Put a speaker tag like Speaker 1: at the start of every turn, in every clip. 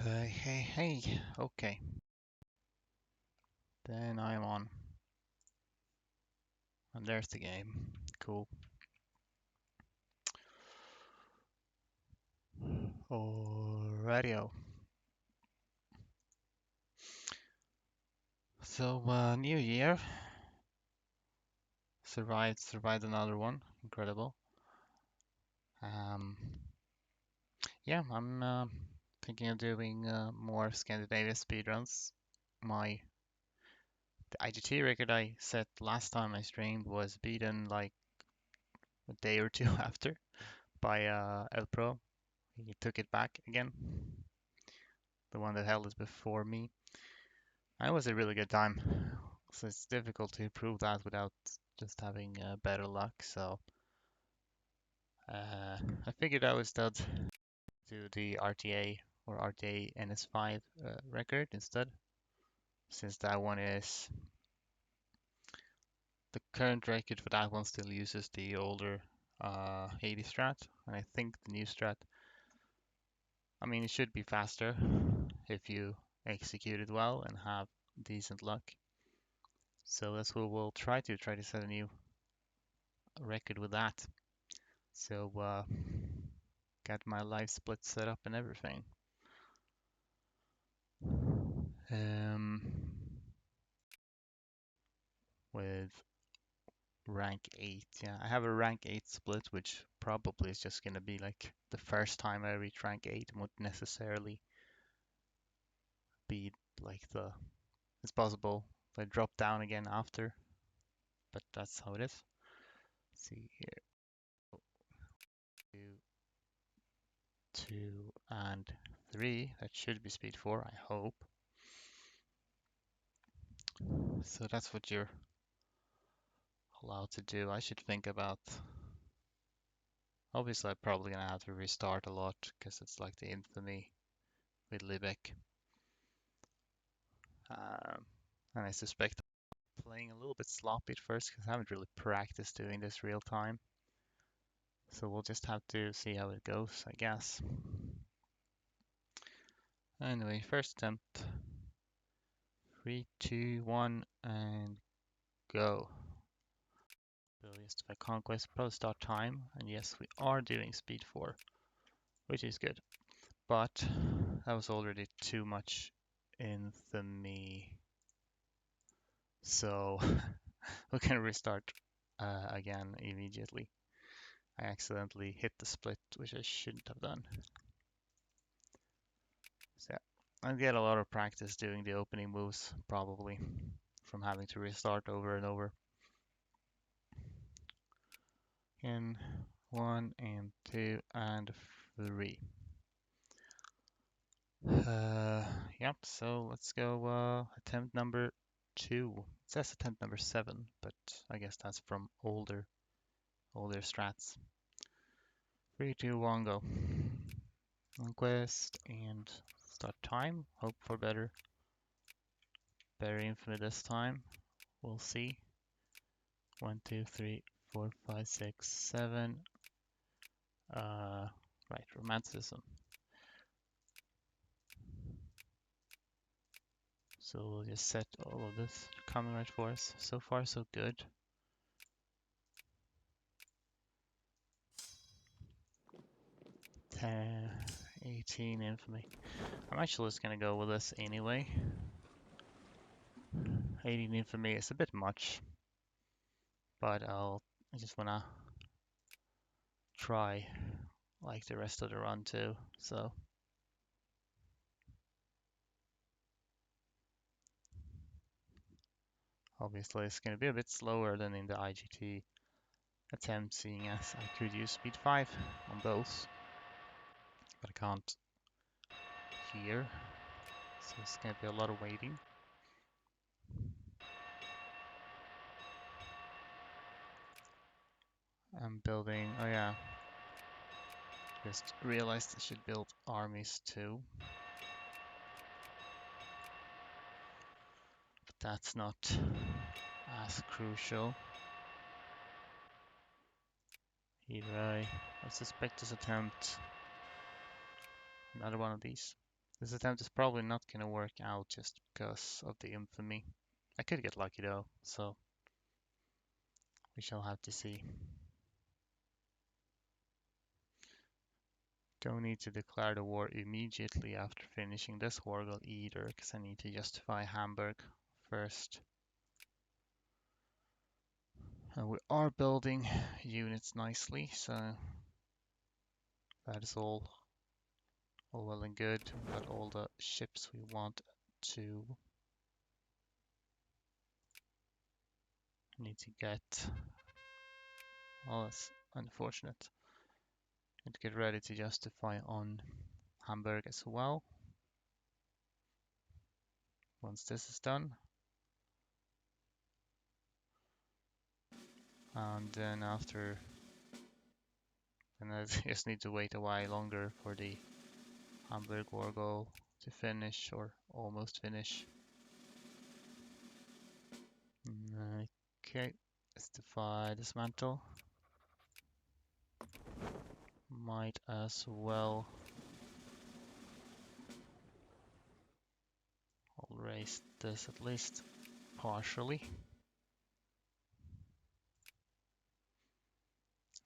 Speaker 1: Hey, okay. Then I'm on. And there's the game. Cool. Alrighty-o. So, new year. Survived another one. Incredible. Um, yeah, I'm thinking of doing more Scandinavia speedruns. The IGT record I set last time I streamed was beaten like a day or two after by El Pro. He took it back again. The one that held it before me. It was a really good time. So it's difficult to prove that without just having better luck. So I figured I would instead do the RTA or RTA NS5 record instead, since that one is the current record for that one still uses the older 80 strat, and I think the new strat, I mean, it should be faster if you execute it well and have decent luck. So that's what we'll try to set a new record with that. So got my live split set up and everything. Um, with rank 8. Yeah, I have a rank 8 split, which probably is just gonna be like the first time I reach rank 8 and won't necessarily be like the. It's possible I drop down again after, but that's how it is. Let's see here. 2, and 3. That should be speed 4, I hope. So that's what you're allowed to do. I should think about. Obviously, I'm probably gonna have to restart a lot because it's like the infamy with Libek. And I suspect I'm playing a little bit sloppy at first because I haven't really practiced doing this real time. So we'll just have to see how it goes, I guess. Anyway, first attempt. 3, 2, 1, and go. Just by conquest, probably start time. And yes, we are doing speed 4, which is good. But that was already too much infamy. So we're gonna restart again immediately. I accidentally hit the split, which I shouldn't have done. So yeah, I'll get a lot of practice doing the opening moves, probably, from having to restart over and over. In 1 and 2 and 3. Yep, so let's go attempt number 2. It says attempt number 7, but I guess that's from older strats. 3, 2, 1, go. Conquest and start time. Hope for better infamy this time. We'll see. 1, 2, 3, 4, 5, 6, 7. Right, romanticism. So we'll just set all of this coming right for us. So far, so good. 10, 18 infamy. I'm actually just gonna go with this anyway. 18 infamy is a bit much, but I just wanna try like the rest of the run too. So obviously it's gonna be a bit slower than in the IGT attempt, seeing as I could use speed 5 on those, but I can't here. So it's gonna be a lot of waiting. I'm building, oh yeah, just realized I should build armies too. But that's not as crucial. Either I suspect this attempt another one of these. This attempt is probably not going to work out just because of the infamy. I could get lucky though, so we shall have to see. Don't need to declare the war immediately after finishing this Wargle either, because I need to justify Hamburg first. And we are building units nicely, so that is all well and good. We've got all the ships we want to. Need to get. Oh, that's unfortunate. Need to get ready to justify on Hamburg as well. Once this is done. And then after, and I just need to wait a while longer for the Hamburg war goal to finish or almost finish. Okay, justify dismantle. Might as well. I'll raise this at least partially.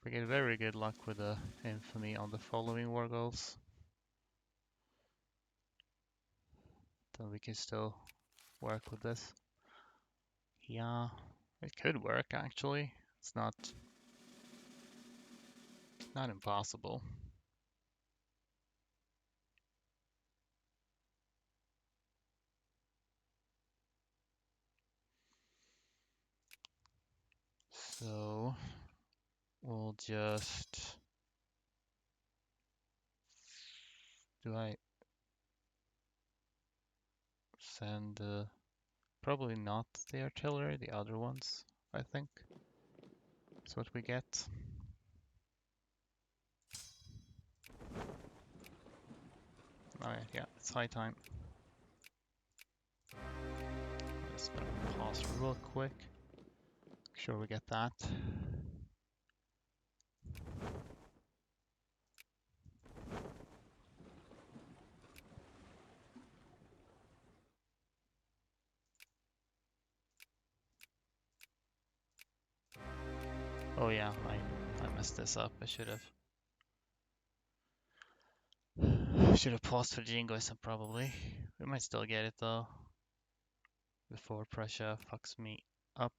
Speaker 1: We get very good luck with the infamy on the following war goals, then we can still work with this. Yeah, it could work actually. It's not impossible. So we'll just. Do I send probably not the artillery, the other ones, I think. That's what we get. Oh yeah, it's high time. Just gonna pause real quick. Make sure we get that. Oh yeah, I messed this up. I should have paused for Jingoism probably. We might still get it though. Before Prussia fucks me up.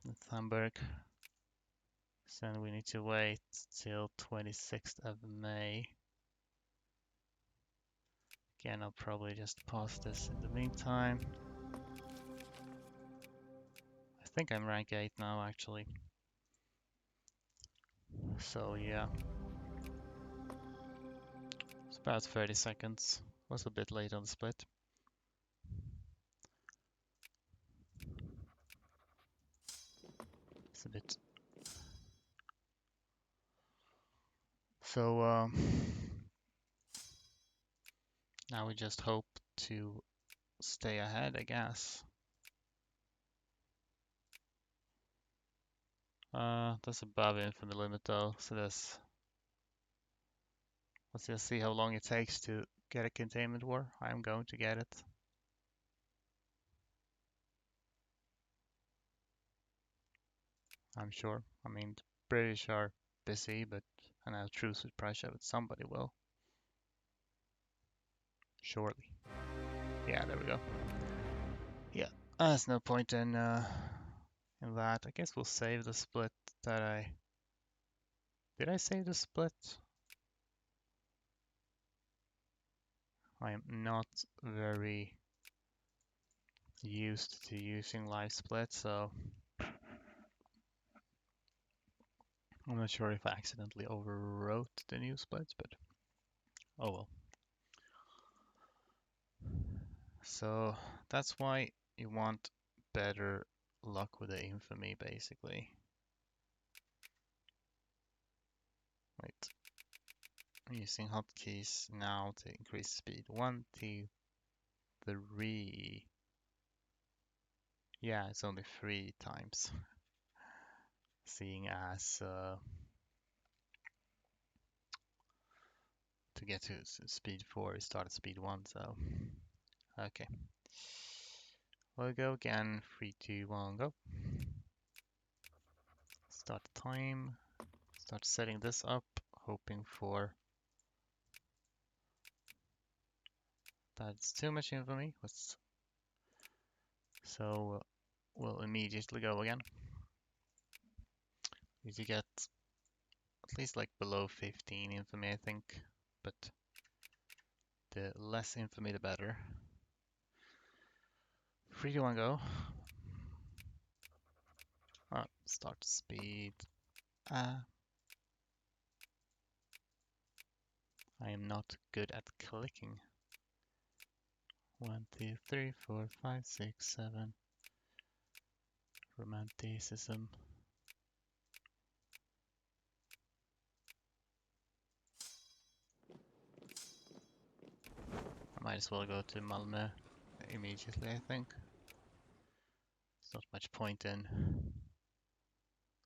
Speaker 1: With Hamburg. So then we need to wait till 26th of May. Again, I'll probably just pause this in the meantime. I think I'm rank 8 now actually. So yeah. It's about 30 seconds. Was a bit late on the split. It's a bit. So now we just hope to stay ahead, I guess. That's above infamy limit though, so let's just see how long it takes to get a containment war. I'm going to get it. I'm sure. I mean, the British are busy, but I know truce with Prussia, but somebody will. Surely. Yeah, there we go. Yeah, there's no point in that. I guess we'll save the split that I... Did I save the split? I am not very used to using live split, so I'm not sure if I accidentally overwrote the new splits, but oh well. So that's why you want better luck with the infamy, basically. Wait. I'm using hotkeys now to increase speed. 1, 2, 3. Yeah, it's only 3 times. Seeing as to get to speed 4, we start at speed 1, so okay. We'll go again, 3, 2, 1, go. Start the time, start setting this up, hoping for that's too much infamy. So we'll immediately go again. Need to get at least like below 15 infamy, I think, but the less infamy, the better. 3, 2, 1, go. Oh, start speed. I am not good at clicking. 1, 2, 3, 4, 5, 6, 7. Romanticism. I might as well go to Malmö immediately, I think. There's not much point in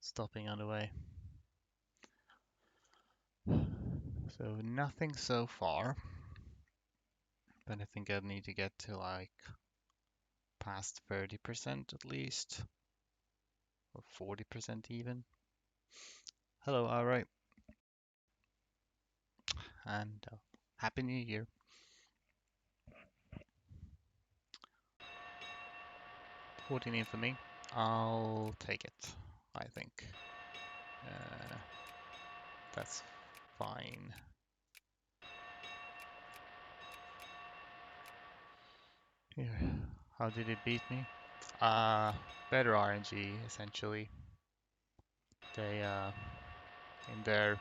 Speaker 1: stopping on the way. So nothing so far, but I think I need to get to like past 30% at least, or 40% even. Hello, alright, and Happy New Year. 14 infamy, I'll take it, I think. That's fine. Here, how did it beat me? Better RNG, essentially. They, in their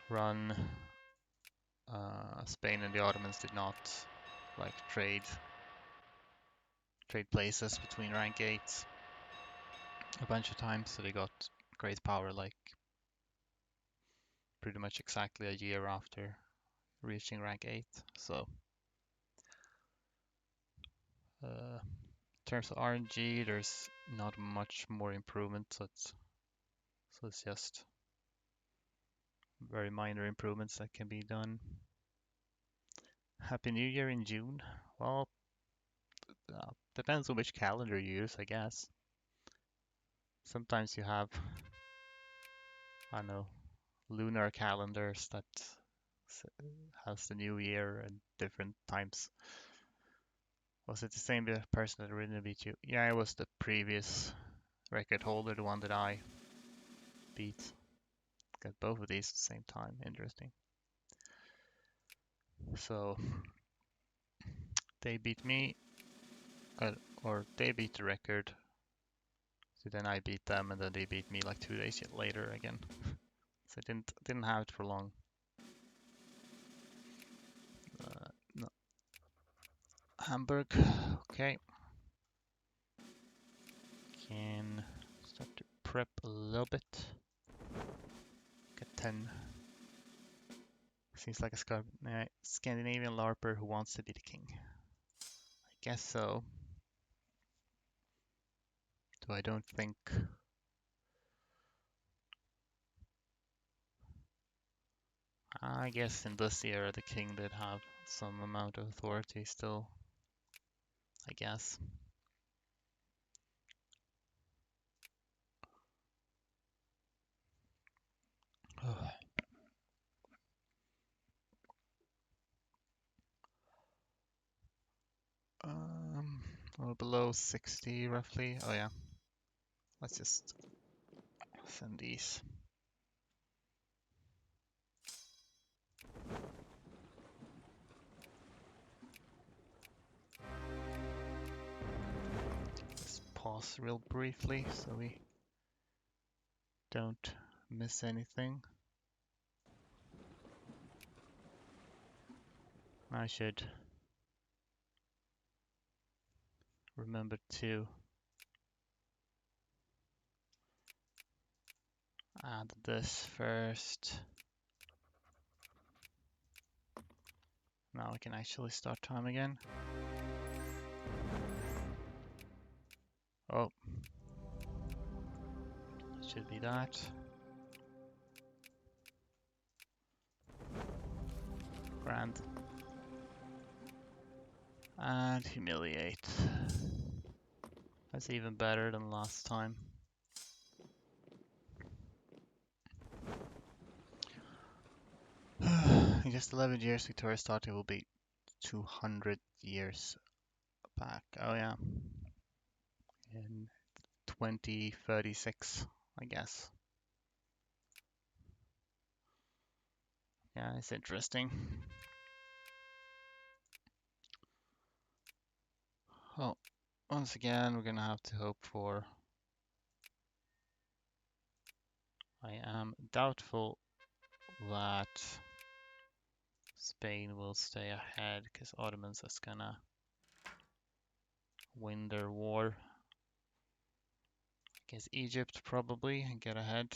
Speaker 1: run, Spain and the Ottomans did not like trade places between rank 8s a bunch of times, so they got great power like pretty much exactly a year after reaching rank 8. So in terms of RNG, there's not much more improvement, so it's just very minor improvements that can be done. Happy New Year in June. Well, depends on which calendar you use, I guess. Sometimes you have, I don't know, lunar calendars that has the new year and different times. Was it the same person that originally beat you? Yeah, it was the previous record holder, the one that I beat. Got both of these at the same time. Interesting. So they beat me, or they beat the record. So then I beat them, and then they beat me like 2 days later again. So I didn't have it for long. No. Hamburg, okay. Can start to prep a little bit. Get 10. Seems like a Scandinavian LARPer who wants to be the king. I guess so. Though I don't think... I guess in this era the king did have some amount of authority still. I guess. Well, below 60 roughly. Oh yeah. Let's just send these. Just pause real briefly so we don't miss anything. I should remember to add this first. Now we can actually start time again. Oh, should be that. Grand. And humiliate. That's even better than last time. In just 11 years, Victoria's thought it will be 200 years back. Oh yeah. In 2036, I guess. Yeah, it's interesting. Well, once again, we're gonna have to hope for. I am doubtful that Spain will stay ahead because Ottomans is gonna win their war against Egypt probably and get ahead.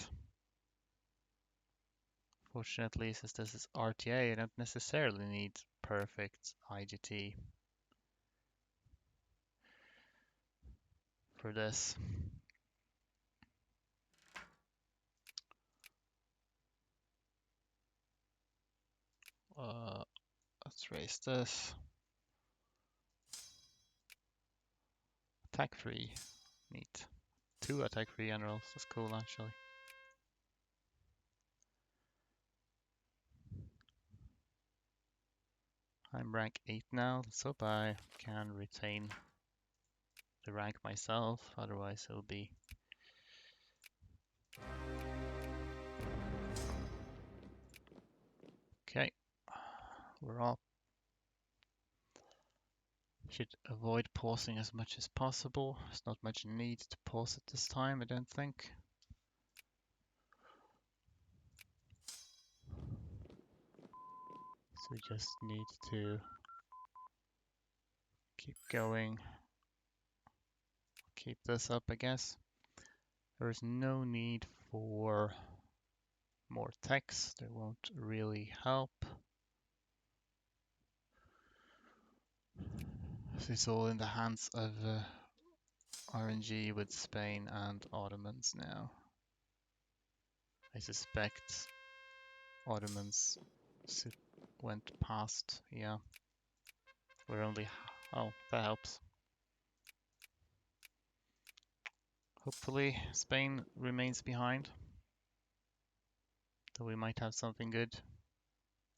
Speaker 1: Fortunately, since this is RTA, I don't necessarily need perfect IGT for this. Let's raise this. Attack free. Neat. 2 attack free generals. That's cool actually. I'm rank 8 now. Let's hope I can retain the rank myself. Otherwise it'll be okay. We're up. Should avoid pausing as much as possible. There's not much need to pause at this time, I don't think. So we just need to keep going. Keep this up, I guess. There's no need for more text. They won't really help. So it's all in the hands of RNG with Spain and Ottomans now. I suspect Ottomans went past, yeah. We're only, oh, that helps. Hopefully Spain remains behind. So we might have something good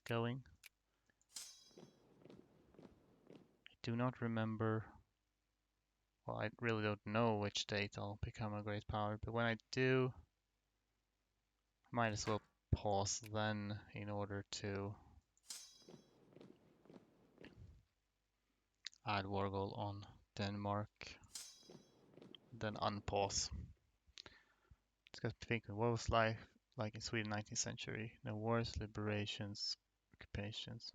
Speaker 1: going. I do not remember, well, I really don't know which date I'll become a great power, but when I do, I might as well pause then in order to add war goal on Denmark, then unpause. Just got thinking, what was life like in Sweden 19th century? No wars, liberations, occupations.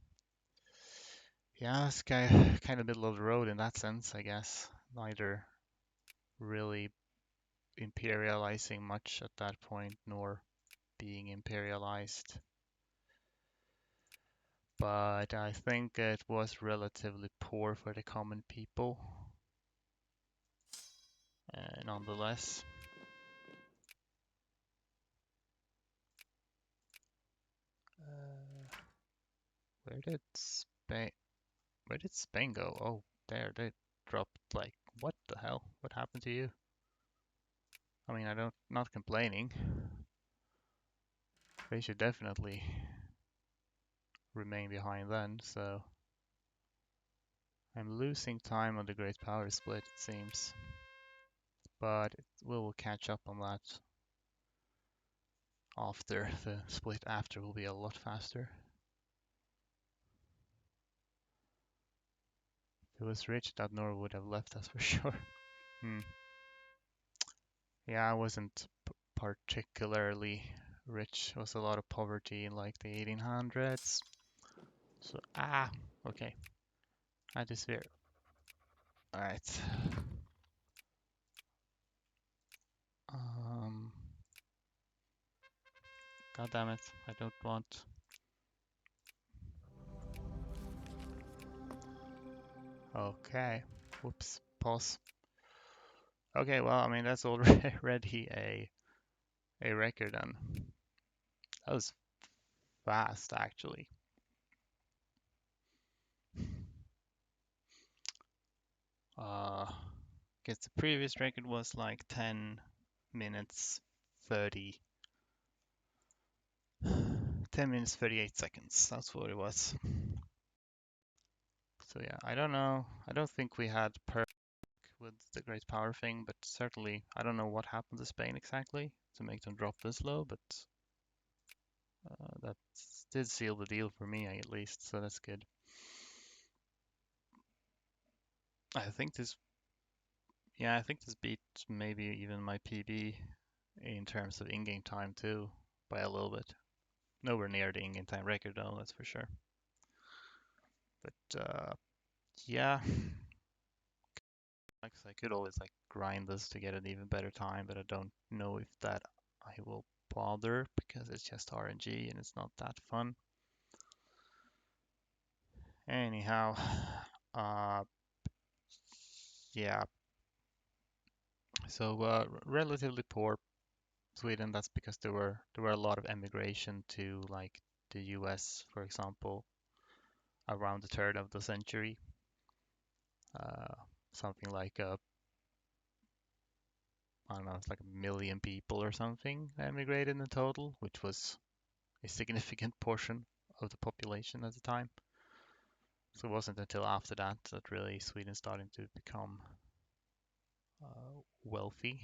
Speaker 1: Yeah, it's kind of middle of the road in that sense, I guess. Neither really imperializing much at that point, nor being imperialized. But I think it was relatively poor for the common people, nonetheless. Where did Spain go? Oh, there, they dropped like, what the hell? What happened to you? I mean, not complaining. They should definitely remain behind then, so I'm losing time on the Great Power Split, it seems. But we'll catch up on that after. The split after will be a lot faster. If it was rich, that Nor would have left us for sure. Yeah, I wasn't particularly rich. It was a lot of poverty in like the 1800s. So, okay. Antisphere. Alright. God damn it, I don't want. Okay. Whoops. Pause. Okay, well, I mean, that's already a record then. That was fast, actually. Guess the previous record was like 10 minutes 30, 10 minutes 38 seconds. That's what it was. So yeah, I don't know. I don't think we had perk with the great power thing, but certainly I don't know what happened to Spain exactly to make them drop this low, but that did seal the deal for me at least, so that's good. I think this, yeah, I think this beat maybe even my PB in terms of in-game time too, by a little bit. Nowhere near the in-game time record though, that's for sure. But yeah, like I could always like grind this to get an even better time, but I don't know if that I will bother because it's just RNG and it's not that fun. Anyhow, uh, yeah. So relatively poor Sweden. That's because there were a lot of emigration to like the U.S., for example, around the turn of the century. Uh, something like I don't know, it's like 1 million people or something emigrated in total, which was a significant portion of the population at the time. So it wasn't until after that that really Sweden started to become wealthy.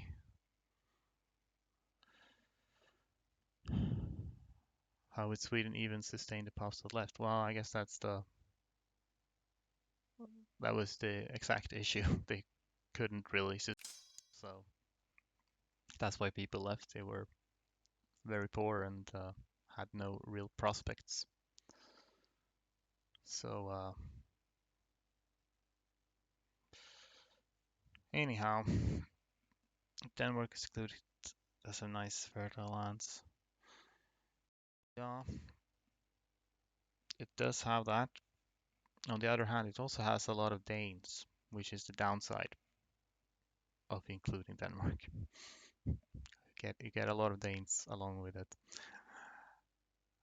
Speaker 1: How would Sweden even sustain the postal left? Well, I guess that was the exact issue. They couldn't really so that's why people left. They were very poor and had no real prospects. So anyhow, Denmark is included as a nice fertile lands. Yeah, it does have that. On the other hand, it also has a lot of Danes, which is the downside of including Denmark. You get a lot of Danes along with it.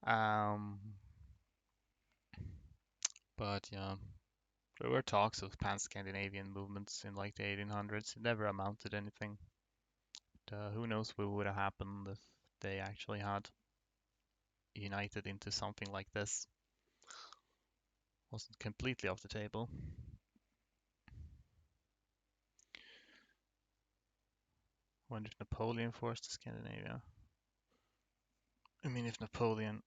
Speaker 1: Um, but yeah, there were talks of pan-Scandinavian movements in like the 1800s. It never amounted to anything. Who knows what would have happened if they actually had united into something like this? Wasn't completely off the table. Wonder if Napoleon forced Scandinavia. I mean, if Napoleon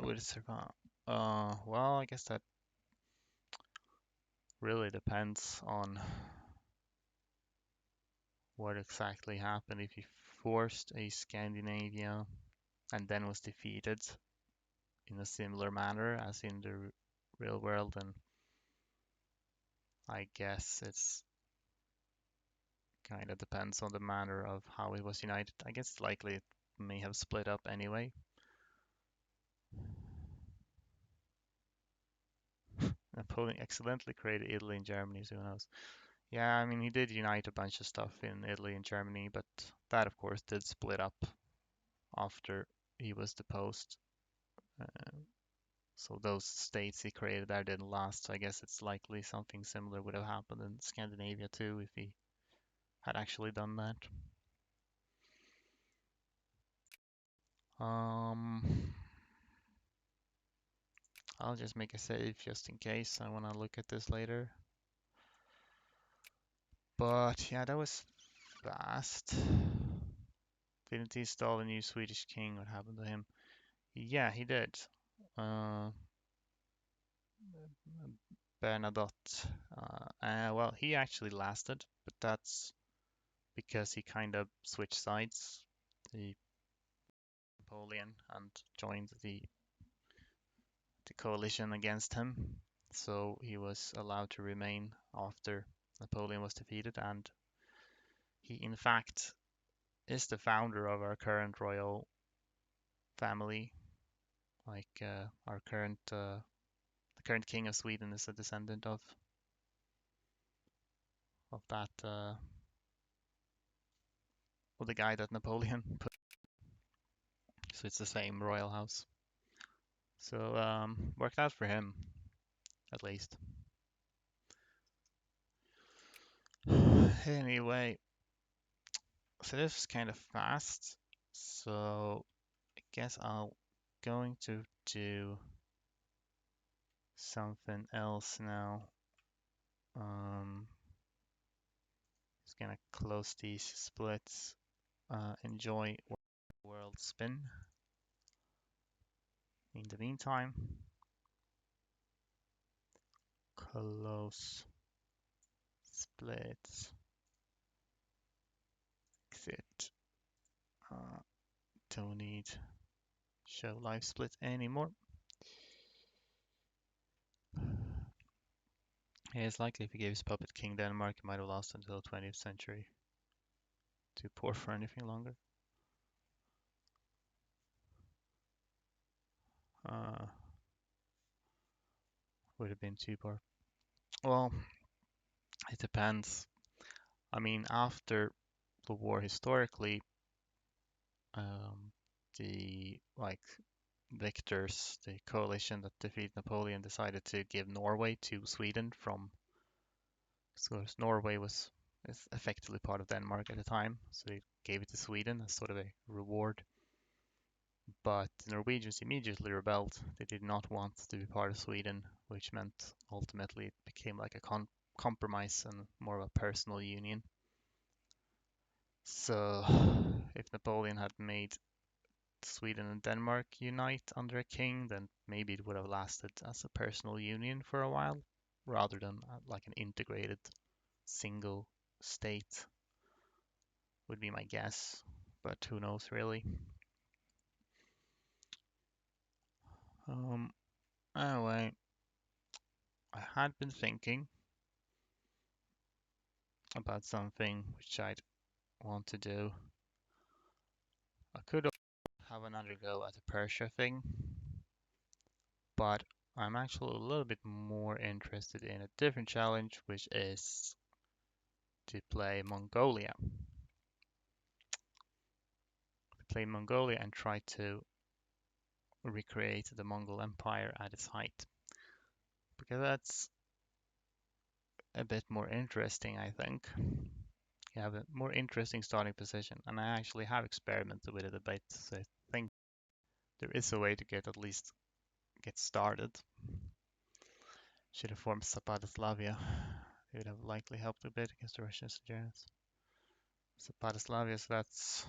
Speaker 1: would survive. Well, I guess that really depends on what exactly happened. If he forced a Scandinavia and then was defeated in a similar manner as in the real world, then I guess it's kind of depends on the manner of how it was united. I guess it's likely it may have split up anyway. Napoleon accidentally created Italy and Germany, so who knows? Yeah, I mean, he did unite a bunch of stuff in Italy and Germany, but that, of course, did split up after he was deposed. Uh, so those states he created there didn't last. So I guess it's likely something similar would have happened in Scandinavia too if he had actually done that. Um, I'll just make a save just in case I want to look at this later. But yeah, that was fast. Didn't he install a new Swedish king? What happened to him? Yeah, he did. Uh, Bernadotte. Well, he actually lasted, but that's because he kind of switched sides, the Napoleon, and joined the coalition against him. So he was allowed to remain after Napoleon was defeated, and he in fact is the founder of our current royal family. Like our the current king of Sweden is a descendant of that of the guy that Napoleon put. So it's the same royal house. So worked out for him at least. Anyway, so this is kind of fast. So I guess I'll going to do something else now. Just gonna close these splits. Enjoy world spin. In the meantime, close splits. Exit. Don't need show live split anymore. Yeah, it's likely if he gave his puppet King Denmark, he might have lost until 20th century. Too poor for anything longer. Would have been too poor. Well, it depends. I mean, after the war, historically, the victors, the coalition that defeated Napoleon, decided to give Norway to Sweden from. So Norway was effectively part of Denmark at the time, so they gave it to Sweden as sort of a reward. But the Norwegians immediately rebelled. They did not want to be part of Sweden, which meant ultimately it became like a compromise and more of a personal union. So if Napoleon had made Sweden and Denmark unite under a king, then maybe it would have lasted as a personal union for a while, rather than like an integrated single state, would be my guess. But who knows really. Anyway, I had been thinking about something which I'd want to do. I could have another go at the Persia thing, but I'm actually a little bit more interested in a different challenge, which is to play Mongolia. Play Mongolia and try to recreate the Mongol Empire at its height. Because that's a bit more interesting, I think. You have a more interesting starting position, and I actually have experimented with it a bit, so I think there is a way to at least get started. Should have formed Zapadaslavia. It would have likely helped a bit against the Russians and Germans. Zapadaslavia, so that's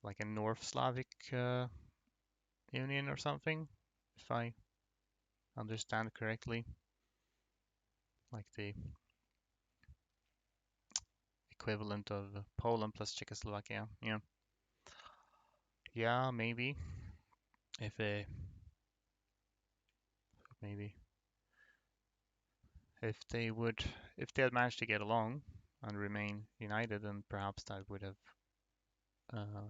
Speaker 1: like a North Slavic union or something, if I understand correctly. Like the equivalent of Poland plus Czechoslovakia. Yeah. Yeah, maybe. If they maybe if they had managed to get along and remain united, then perhaps that would have uh,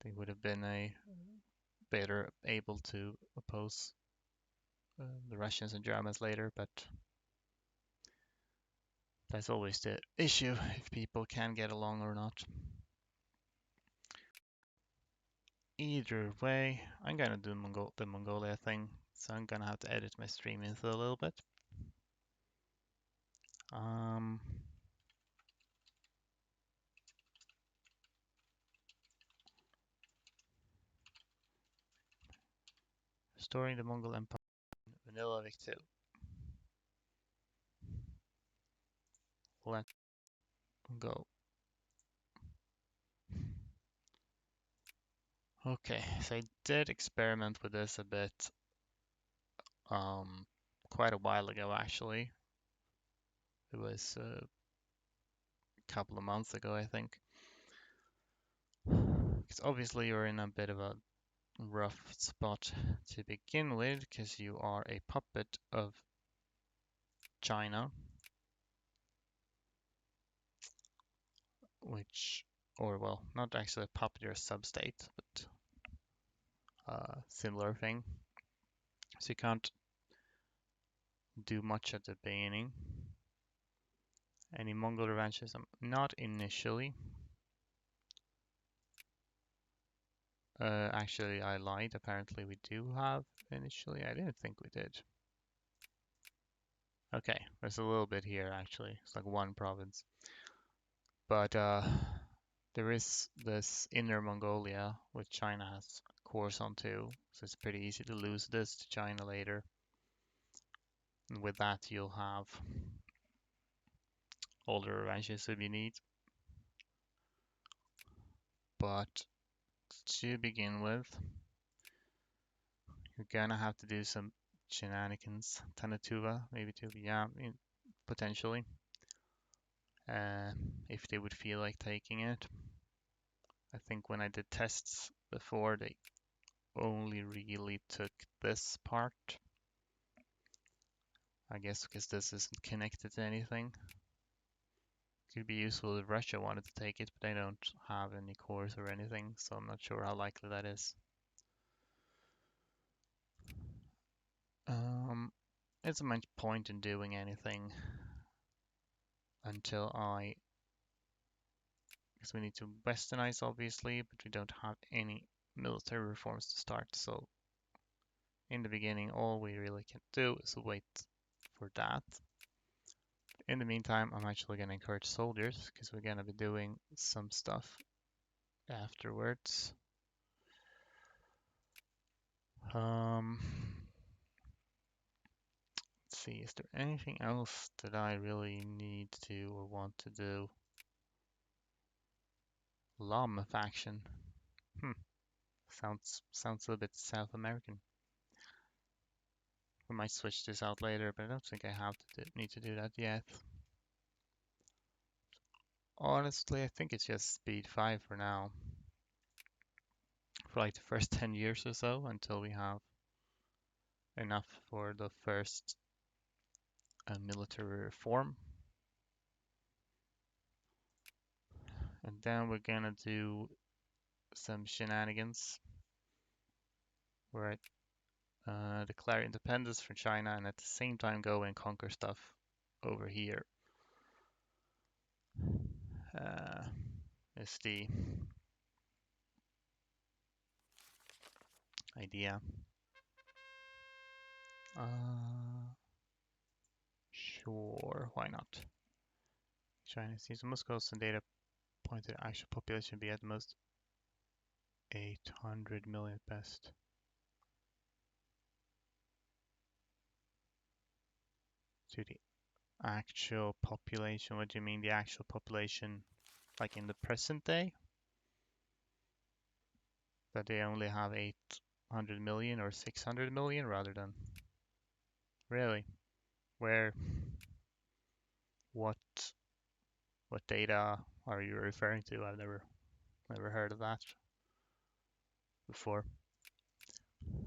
Speaker 1: they would have been a better able to oppose the Russians and Germans later. But that's always the issue, if people can get along or not. Either way, I'm gonna do the Mongolia thing, so I'm gonna have to edit my stream info a little bit. Restoring the Mongol Empire, Vanilla Vic 2. Let's go. Okay, so I did experiment with this a bit quite a while ago actually. It was a couple of months ago, I think. Because obviously you're in a bit of a rough spot to begin with, because you are a puppet of China, which, or well, not actually a puppet, you're a sub-state, but similar thing. So you can't do much at the beginning. Any Mongol revanchism? Not initially. Actually, I lied. Apparently, we do have initially. I didn't think we did. Okay, there's a little bit here actually. It's like one province. But there is this Inner Mongolia, which China has cores on too, so it's pretty easy to lose this to China later. And with that, you'll have all the revanches if you need. But to begin with, you're gonna have to do some shenanigans. Tanatuva, maybe too, yeah, potentially. Uh, if they would feel like taking it. I think when I did tests before, they only really took this part. I guess because this isn't connected to anything. Could be useful if Russia wanted to take it, but they don't have any cores or anything, so I'm not sure how likely that is. It's a much point in doing anything until because we need to westernize obviously, but we don't have any military reforms to start, so in the beginning all we really can do is wait for that. In the meantime, I'm actually going to encourage soldiers because we're going to be doing some stuff afterwards. Let's see, is there anything else that I really need to or want to do? Llama faction. Hmm, sounds a bit South American. We might switch this out later, but I don't think I need to do that yet. Honestly, I think it's just speed 5 for now. For like the first 10 years or so until we have enough for the first military reform. And then we're gonna do some shenanigans where I declare independence from China and at the same time go and conquer stuff over here. Is the idea. Sure, why not? China sees Moscow's some data pointed actual population be at most 800 million at best. To the actual population, what do you mean the actual population like in the present day? That they only have 800 million or 600 million rather than really where what what data are you referring to? I've never heard of that before.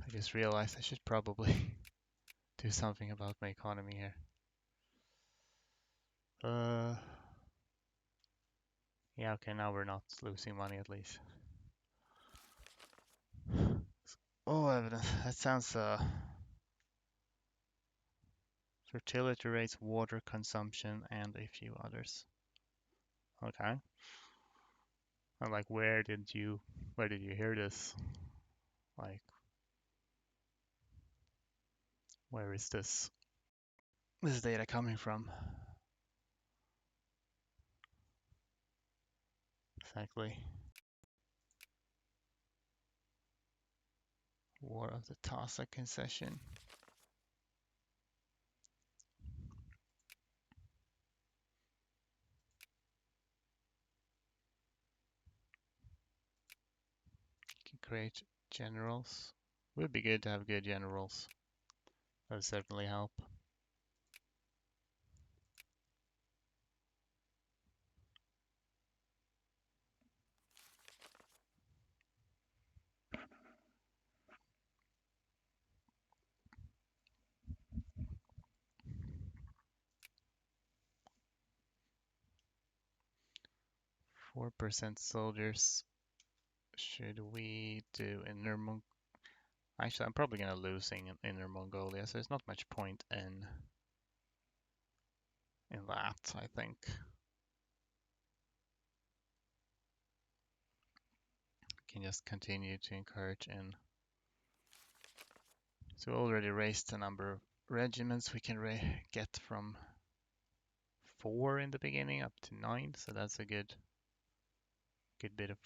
Speaker 1: I just realized I should probably do something about my economy here. Yeah, okay, now we're not losing money at least. Oh, evidence. That sounds fertility rates, water consumption, and a few others. Okay. And like, where did you hear this? Like, where is this data coming from? Exactly. War of the Tasa concession. Can create generals. Would be good to have good generals. That would certainly help. %4 soldiers. Should we do Inner Mongolia? Actually, I'm probably gonna lose in Inner Mongolia, so there's not much point in that, I think. Can just continue to encourage in. So we already raised the number of regiments we can get from 4 in the beginning up to 9, so that's a good bit of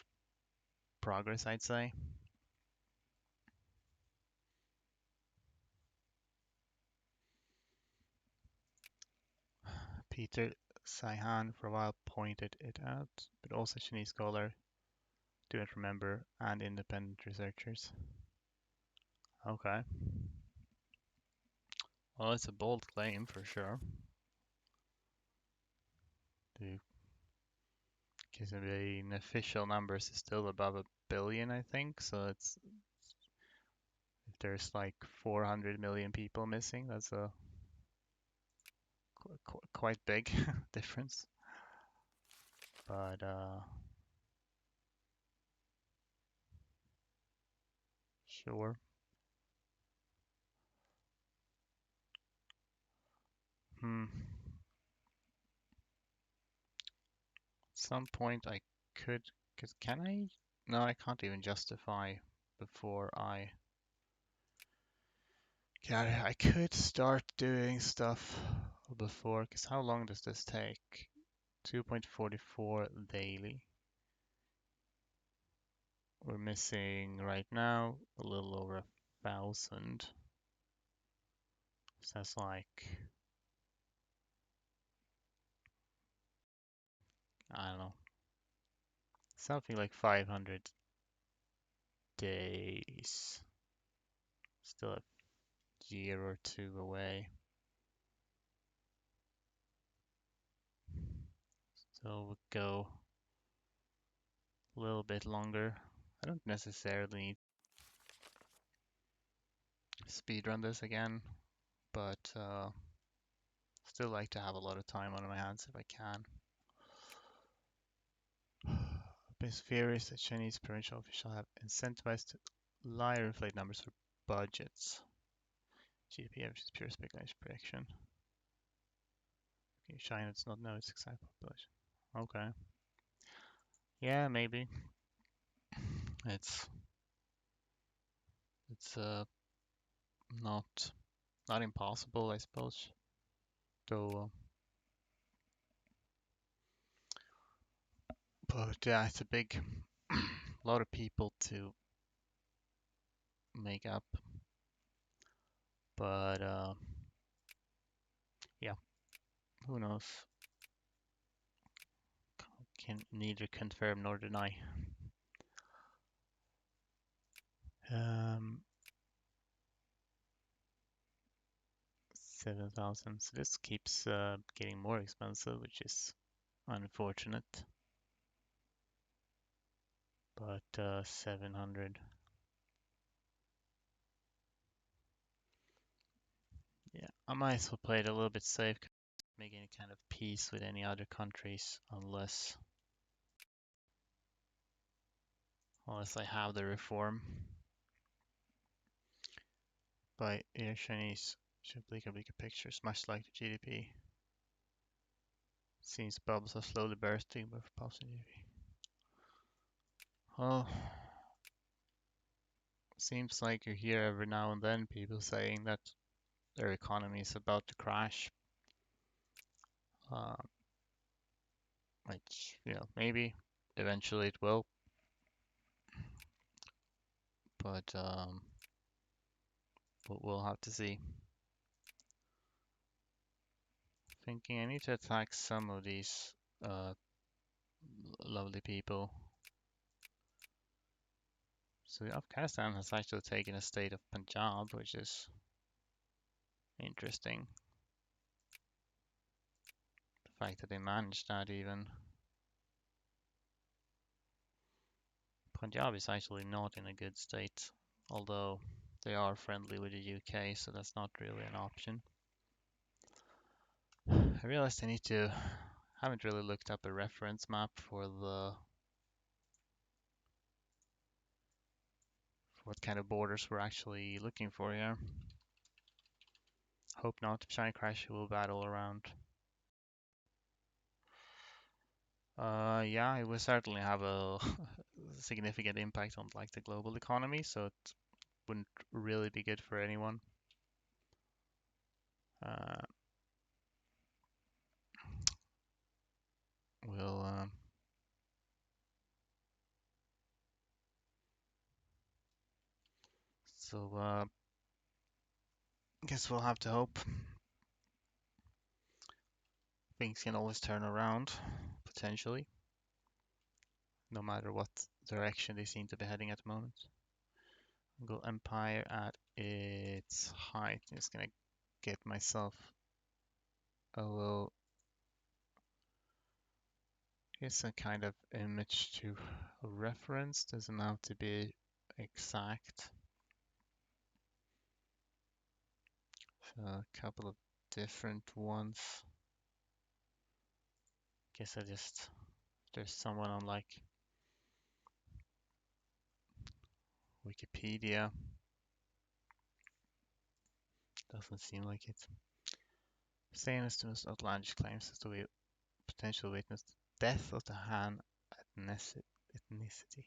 Speaker 1: progress, I'd say. Peter Saihan for a while pointed it out, but also Chinese scholar, don't remember, and independent researchers. Okay. Well, it's a bold claim for sure. Because the official numbers is still above a billion, I think. So it's if there's like 400 million people missing, that's a quite big difference. But sure. At some point I could, because can I? No, I can't even justify before I. Yeah, I could start doing stuff before, because how long does this take? 2.44 daily. We're missing right now a little over 1,000. So that's like, I don't know, something like 500 days. Still a year or two away. So we'll go a little bit longer. I don't necessarily need to speedrun this again, but still like to have a lot of time on my hands if I can. Been furious that Chinese provincial officials have incentivized to lie or inflate numbers for budgets. GDP average is pure speculation prediction. China does not know its exact population. Okay. Yeah, maybe. It's it's not not impossible, I suppose. Though, but yeah, it's a big lot of people to make up. But yeah, who knows? Can neither confirm nor deny. 7,000. So this keeps getting more expensive, which is unfortunate. But 700. Yeah, I might as well play it a little bit safe, make any kind of peace with any other countries unless I have the reform. By air Chinese should bleaker pictures, much like the GDP. Seems bubbles are slowly bursting, but for positive GDP. Well, seems like you hear every now and then people saying that their economy is about to crash. Uh, which, maybe eventually it will, but we'll have to see. Thinking I need to attack some of these uh, lovely people. So Afghanistan has actually taken a state of Punjab, which is interesting. The fact that they managed that even. Punjab is actually not in a good state, although they are friendly with the UK, so that's not really an option. I realized haven't really looked up a reference map for what kind of borders we're actually looking for here. Hope not. China crash will battle around. Yeah, it will certainly have a significant impact on like the global economy, so it wouldn't really be good for anyone. Uh, we'll so guess we'll have to hope things can always turn around potentially, no matter what direction they seem to be heading at the moment. Go Empire at its height. Just gonna get myself a little, here's a kind of image to reference. Doesn't have to be exact. So a couple of different ones. Guess I just, there's someone on like Wikipedia. Doesn't seem like it. Saying as to most outlandish claims as to be potential witness to death of the Han ethnicity.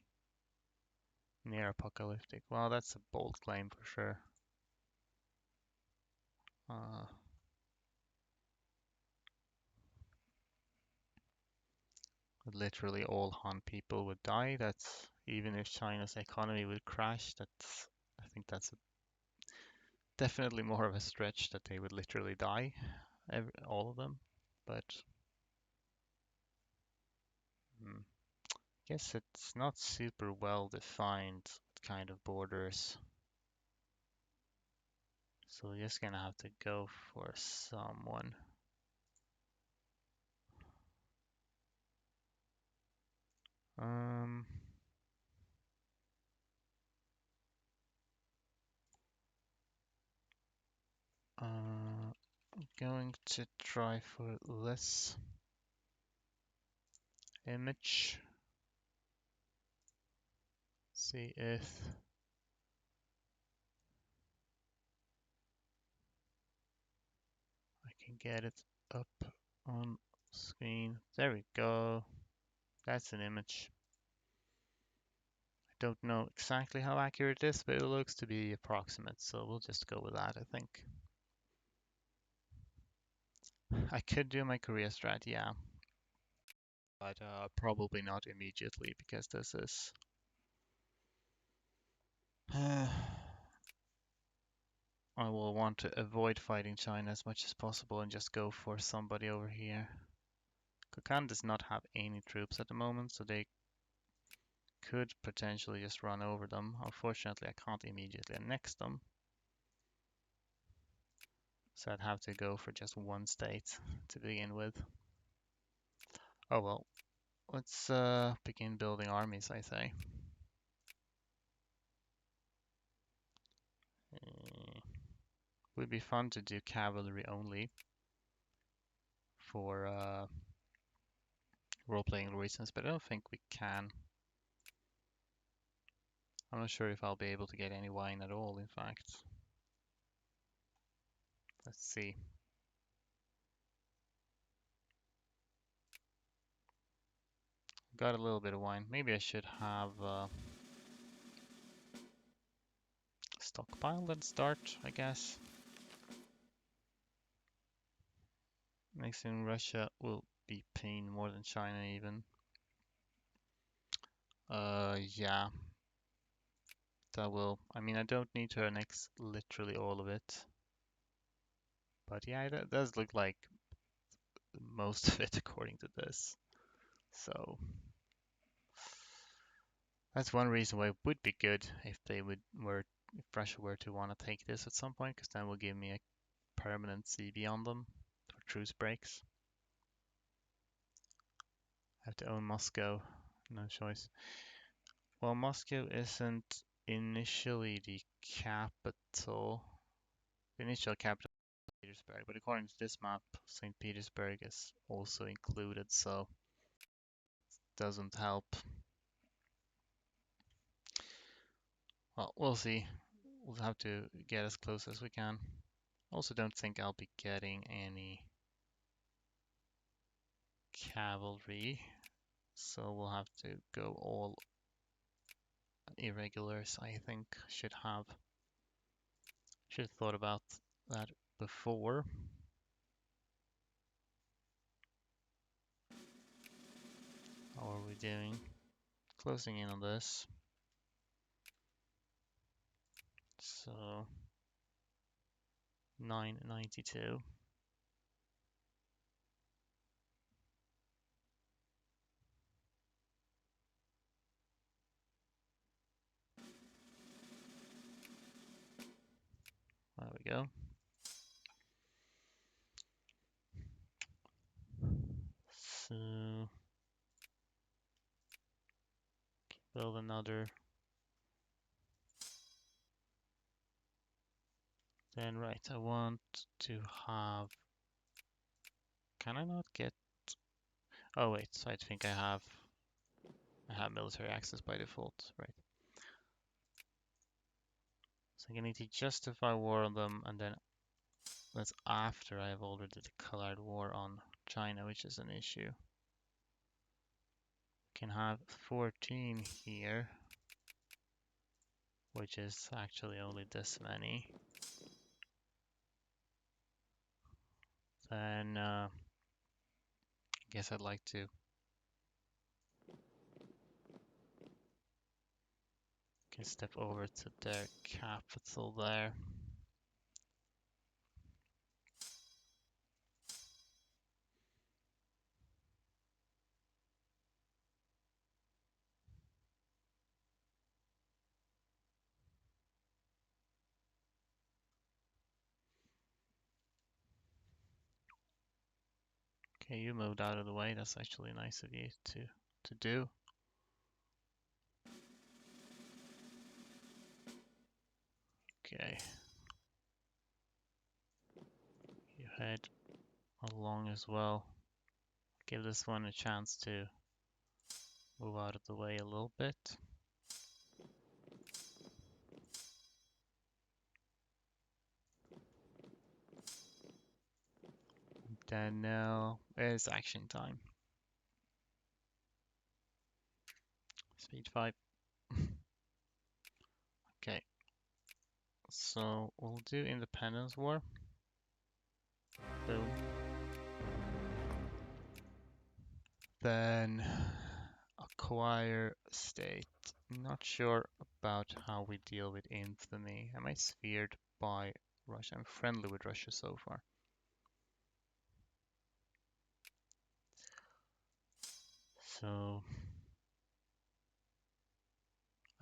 Speaker 1: Near apocalyptic. Well, that's a bold claim for sure. Uh, literally all Han people would die. That's even if China's economy would crash. That's, I think that's definitely more of a stretch that they would literally die, all of them. But hmm, guess it's not super well defined what kind of borders. So we're just gonna have to go for someone. Um, I'm going to try for this image. See if I can get it up on screen. There we go. That's an image. I don't know exactly how accurate it is, but it looks to be approximate, so we'll just go with that, I think. I could do my Korea strat, yeah, but probably not immediately because this is I will want to avoid fighting China as much as possible and just go for somebody over here. Kokand does not have any troops at the moment, so they could potentially just run over them. Unfortunately, I can't immediately annex them. So I'd have to go for just one state to begin with. Oh well, let's begin building armies, I say. Would be fun to do cavalry only for role-playing reasons, but I don't think we can. I'm not sure if I'll be able to get any wine at all, in fact. Let's see. Got a little bit of wine. Maybe I should have stockpile and start, I guess. Next in Russia will be pain more than China even. Yeah. That will, I mean, I don't need to annex literally all of it. But yeah, it does look like most of it according to this. So that's one reason why it would be good if they if Russia were to want to take this at some point, because then will give me a permanent CB on them for truce breaks. I have to own Moscow, no choice. Well, Moscow isn't initially the capital. The initial capital is Petersburg, but according to this map, St. Petersburg is also included, so it doesn't help. Well, we'll see. We'll have to get as close as we can. Also, don't think I'll be getting any cavalry, so we'll have to go all irregulars. I think should have thought about that before. How are we doing? Closing in on this. So 992. There we go. So build another. Then right, I want to have. Can I not get? Oh wait, so I think I have military access by default, right? So I need to justify war on them, and then that's after I have already declared war on China, which is an issue. Can have 14 here, which is actually only this many. Then I guess I'd like to step over to their capital there. Okay, you moved out of the way. That's actually nice of you to do. Okay. You head along as well. Give this one a chance to move out of the way a little bit. Then now it's action time. Speed 5. Okay. So we'll do Independence War. Boom. Then acquire state. Not sure about how we deal with infamy. Am I sphered by Russia? I'm friendly with Russia so far. So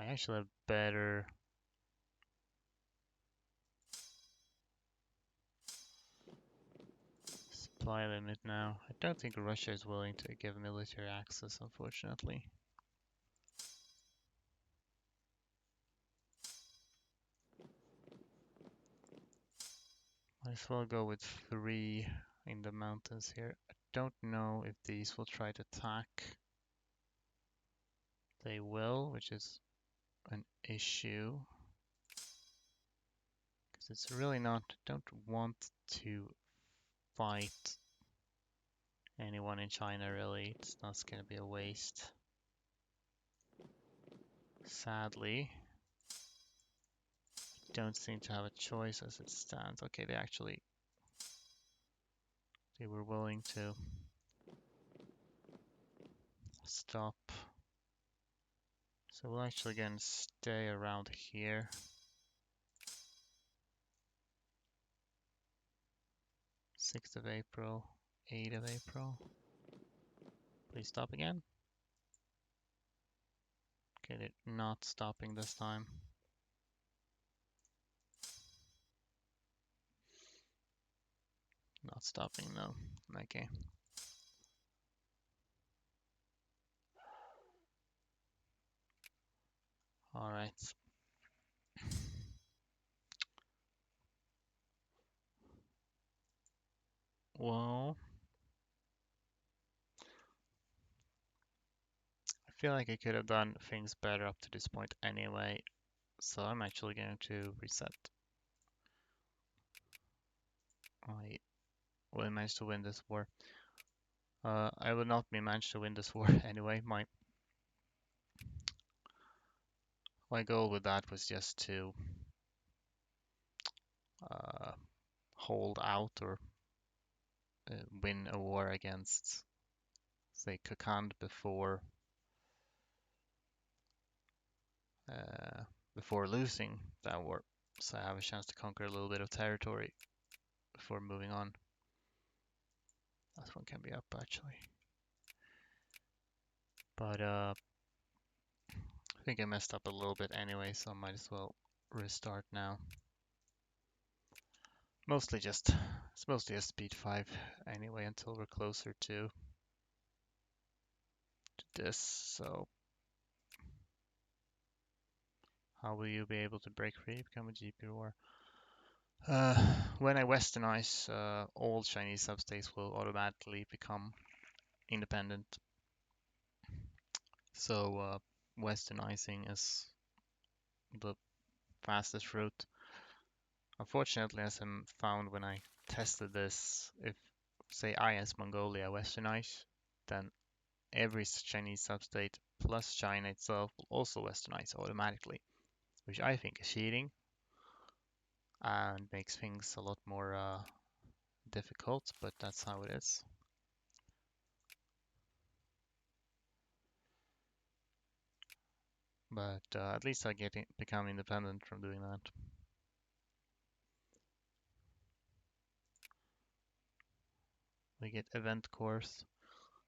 Speaker 1: I actually have better supply limit now. I don't think Russia is willing to give military access, unfortunately. Might as well go with 3 in the mountains here. I don't know if these will try to attack. They will, which is an issue. Because it's really not, don't want to fight anyone in China really. It's not going to be a waste. Sadly, don't seem to have a choice as it stands. Okay, they were willing to stop. So we'll actually again stay around here. 6th of April, 8th of April. Please stop again. Okay, they're not stopping this time. Not stopping, no. Okay. Alright. Well, I feel like I could have done things better up to this point anyway, so I'm actually going to reset. I will manage to win this war. I will not be managed to win this war anyway. My goal with that was just to hold out or win a war against, say, Kokand uh, before losing that war. So I have a chance to conquer a little bit of territory before moving on. That one can be up actually. But I think I messed up a little bit anyway, so I might as well restart now. It's mostly a speed 5 anyway until we're closer to this. So how will you be able to break free, become a GP war? When I westernize, all Chinese substates will automatically become independent. So westernizing is the fastest route. Unfortunately, as I found when I tested this, if say I as Mongolia westernize, then every Chinese substate plus China itself will also westernize automatically, which I think is cheating and makes things a lot more difficult, but that's how it is. But at least I become independent from doing that. We get event course.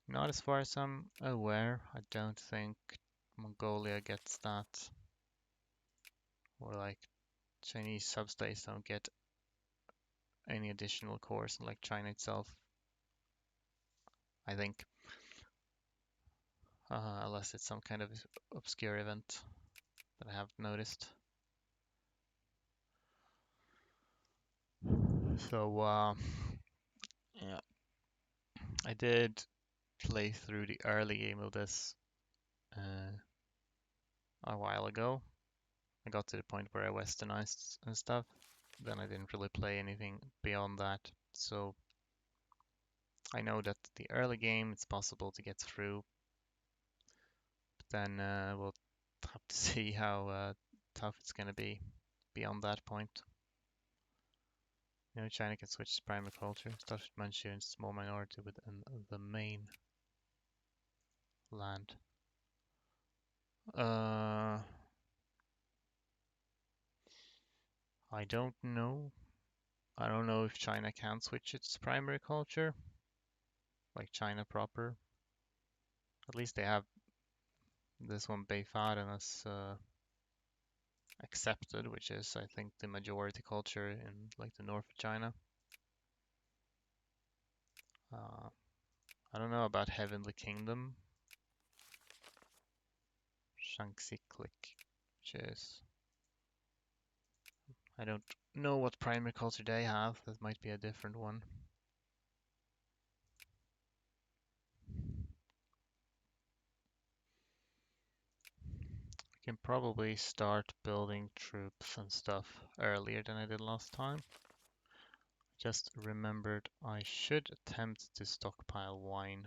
Speaker 1: Not as far as I'm aware. I don't think Mongolia gets that. Or like Chinese substates don't get any additional course like China itself. I think. Unless it's some kind of obscure event that I haven't noticed. So yeah, I did play through the early game of this a while ago. I got to the point where I westernized and stuff. Then I didn't really play anything beyond that. So I know that the early game it's possible to get through. But then we'll have to see how tough it's gonna be beyond that point. You know, China can switch to primary culture, start with Manchu and small minority within the main land. I don't know. I don't know if China can switch its primary culture, like China proper. At least they have this one Beifaren as accepted, which is, I think, the majority culture in like the north of China. I don't know about Heavenly Kingdom. Shaanxi Click, which is... I don't know what primary culture they have. That might be a different one. I can probably start building troops and stuff earlier than I did last time. Just remembered I should attempt to stockpile wine.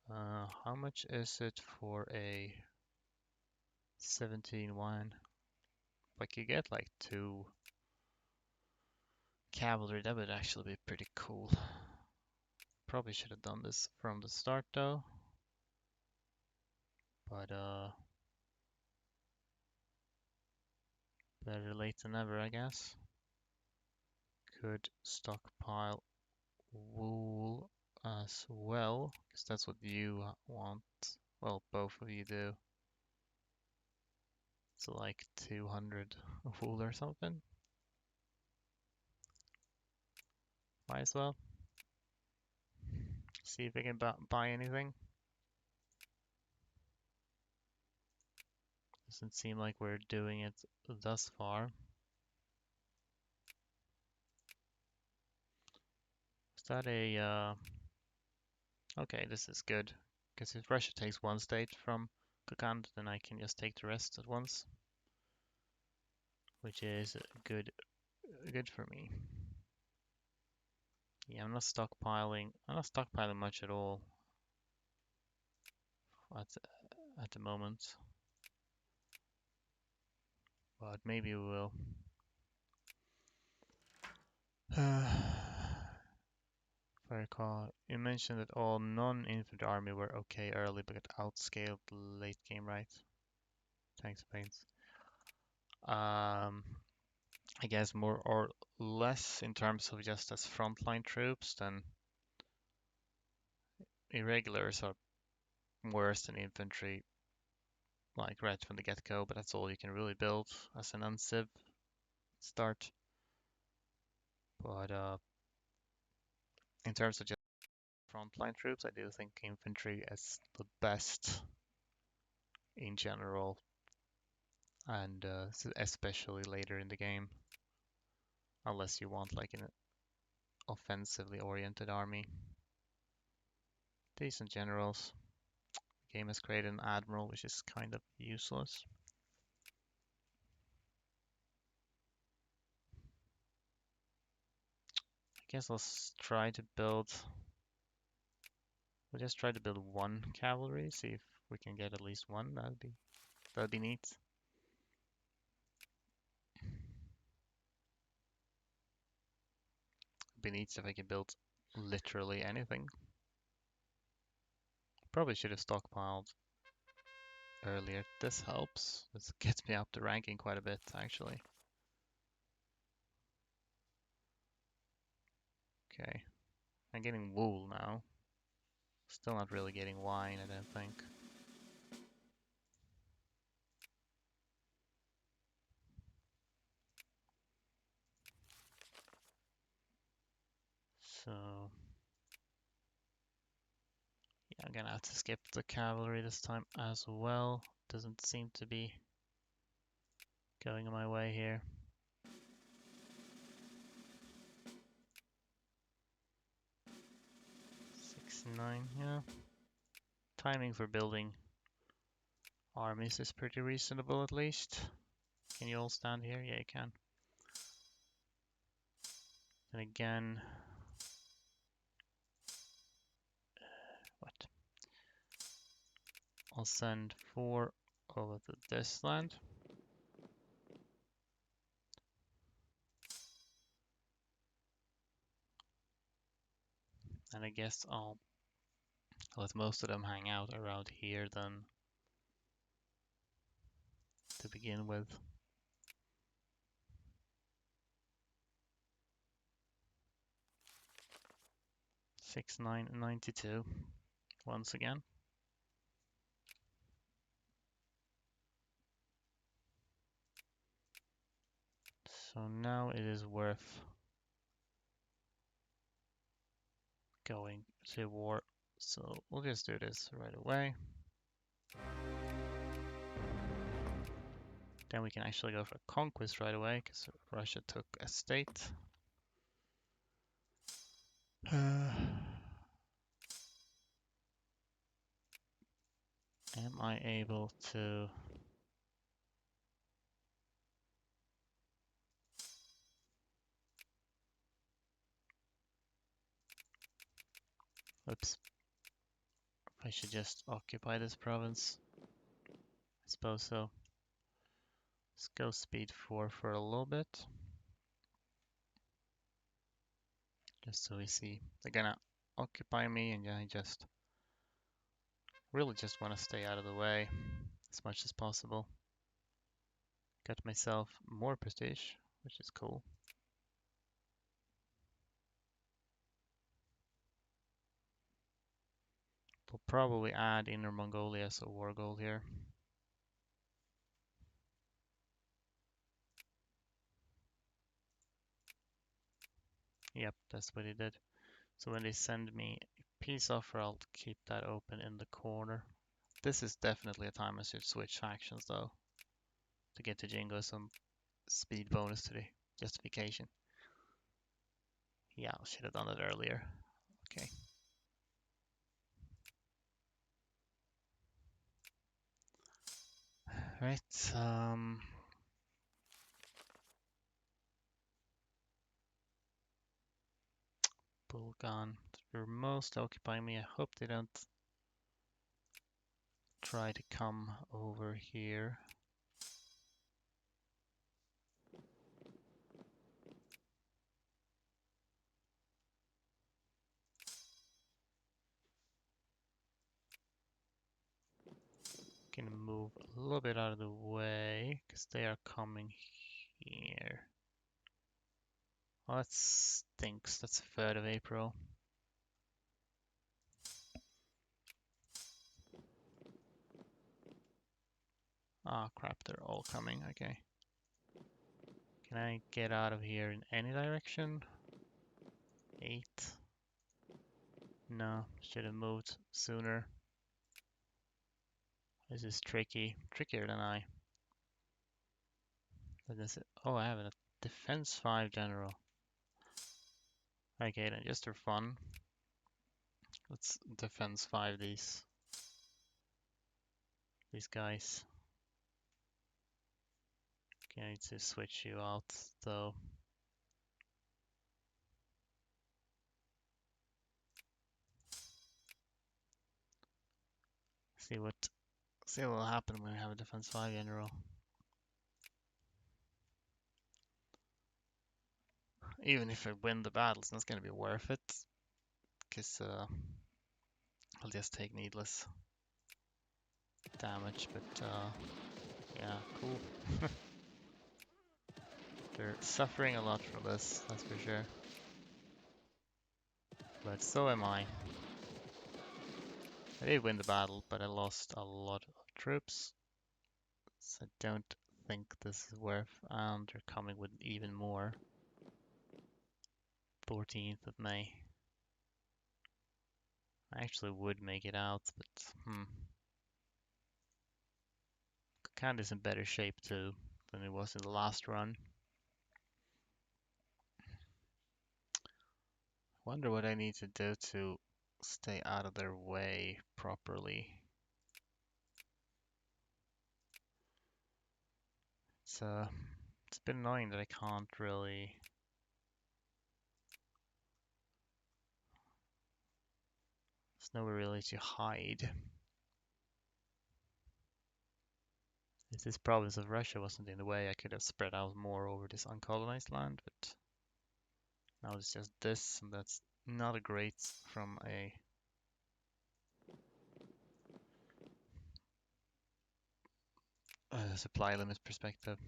Speaker 1: How much is it for a 17 wine? Like you get like 2 cavalry, that would actually be pretty cool. Probably should have done this from the start though. But better late than never, I guess. Could stockpile wool as well, because that's what you want. Well, both of you do. So like 200 wool or something. Might as well. See if we can buy anything. Doesn't seem like we're doing it thus far. Is that a... Okay, this is good. Because if Russia takes one state from Kokand, then I can just take the rest at once. Which is good for me. Yeah, I'm not stockpiling much at all at the moment. But maybe we will. If I recall, you mentioned that all non-infantry army were okay early but got outscaled late game, right? Thanks, Pains. I guess more or less in terms of just as frontline troops, then irregulars are worse than infantry, like right from the get-go, but that's all you can really build as an unciv start. But in terms of just frontline troops, I do think infantry is the best in general, and especially later in the game, unless you want like an offensively oriented army. Decent generals. The game has created an admiral, which is kind of useless. I guess try to build. We'll just try to build one cavalry, see if we can get at least one. That'd be neat. It'd be neat if I could build literally anything. Probably should have stockpiled earlier. This helps. This gets me up the ranking quite a bit, actually. Okay. I'm getting wool now. Still not really getting wine, I don't think. So, yeah, I'm gonna have to skip the cavalry this time as well. Doesn't seem to be going my way here. 6-9, yeah. Timing for building armies is pretty reasonable at least. Can you all stand here? Yeah, you can. And again, what? I'll send 4 over to this land. And I guess I'll let most of them hang out around here then to begin with. 6-9-92 once again. So now it is worth going to war. So we'll just do this right away. Then we can actually go for conquest right away because Russia took a state. Am I able to... Oops. I should just occupy this province. I suppose so. Let's go speed 4 for a little bit. Just so we see. They're gonna occupy me and I just really just want to stay out of the way as much as possible. Got myself more prestige, which is cool. We'll probably add Inner Mongolia as a war goal here. Yep, that's what he did. So when they send me a peace offer, I'll keep that open in the corner. This is definitely a time I should switch factions though, to get to Jingo some speed bonus to the justification. Yeah, I should have done that earlier. Okay. Right, Bulgan, they're mostly occupying me. I hope they don't try to come over here. move a little bit out of the way because they are coming here. Oh, that stinks. That's 3rd of April. Ah, crap, they're all coming. Okay. Can I get out of here in any direction? 8. No, should have moved sooner. This is tricky. Trickier than I. Oh, I have a defense 5 general. Okay, then just for fun, let's defense 5 these guys. Okay, I need to switch you out though. See what will happen when I have a defense 5 general. Even if I win the battle, it's not gonna be worth it, because I'll just take needless damage. But yeah, cool. They're suffering a lot from this, that's for sure. But so am I. I did win the battle, but I lost a lot of troops. So I don't think this is worth, and they're coming with even more. 14th of May. I actually would make it out, but Canada's in better shape too than it was in the last run. Wonder what I need to do to stay out of their way properly. It's a bit annoying that I can't really. There's nowhere really to hide. If this province of Russia wasn't in the way, I could have spread out more over this uncolonized land, but now it's just this, and that's not a great from a supply limit perspective.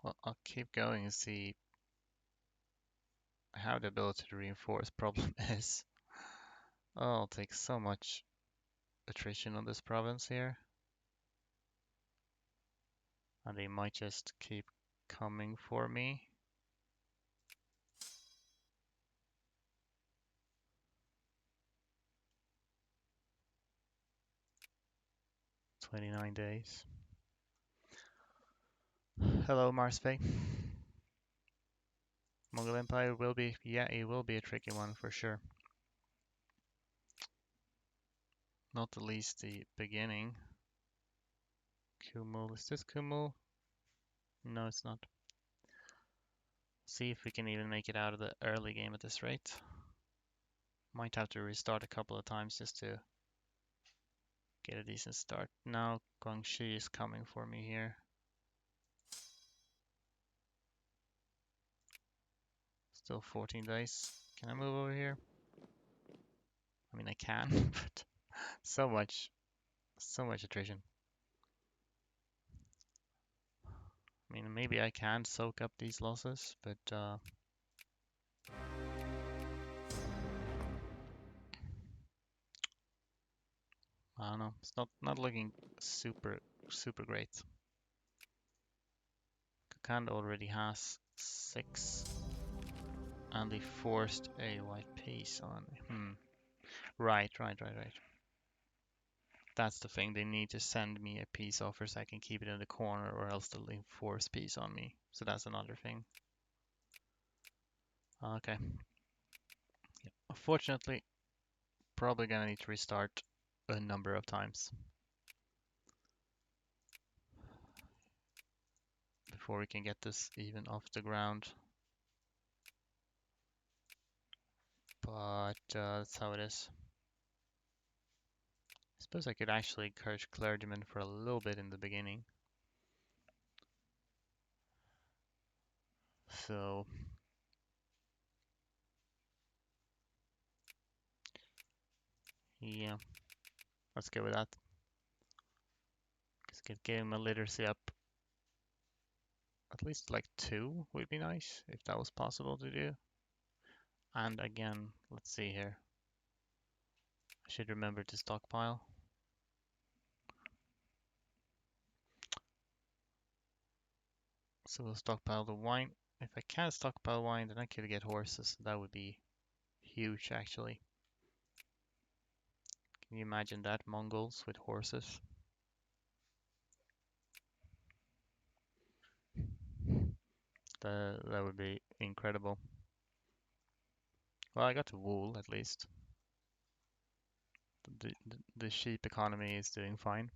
Speaker 1: Well, I'll keep going and see how the ability to reinforce problem is. Oh, I'll take so much attrition on this province here. And they might just keep coming for me. "29 days. Hello, Marsfay. Mongol Empire will be, yeah, it will be a tricky one for sure. Not the least the beginning. Kumul, is this Kumul? No, it's not. See if we can even make it out of the early game at this rate. Might have to restart a couple of times just to get a decent start. Now Guangxi is coming for me here. Still 14 days. Can I move over here? I mean, I can, but so much attrition. I mean, maybe I can soak up these losses, but I don't know. It's not looking super great. Kokand already has 6, and they forced a white piece on me. Right. That's the thing. They need to send me a piece offer so I can keep it in the corner, or else they'll enforce peace on me. So that's another thing. Okay. Yeah. Unfortunately, probably gonna need to restart a number of times before we can get this even off the ground. But that's how it is. I suppose I could actually encourage clergymen for a little bit in the beginning. So Yeah, let's go with that. Let's get him a literacy up. At least like 2 would be nice if that was possible to do. And again, let's see here. I should remember to stockpile. So we'll stockpile the wine. If I can't stockpile wine, then I could get horses. That would be huge, actually. Can you imagine that? Mongols with horses? That would be incredible. Well, I got the wool at least. The sheep economy is doing fine.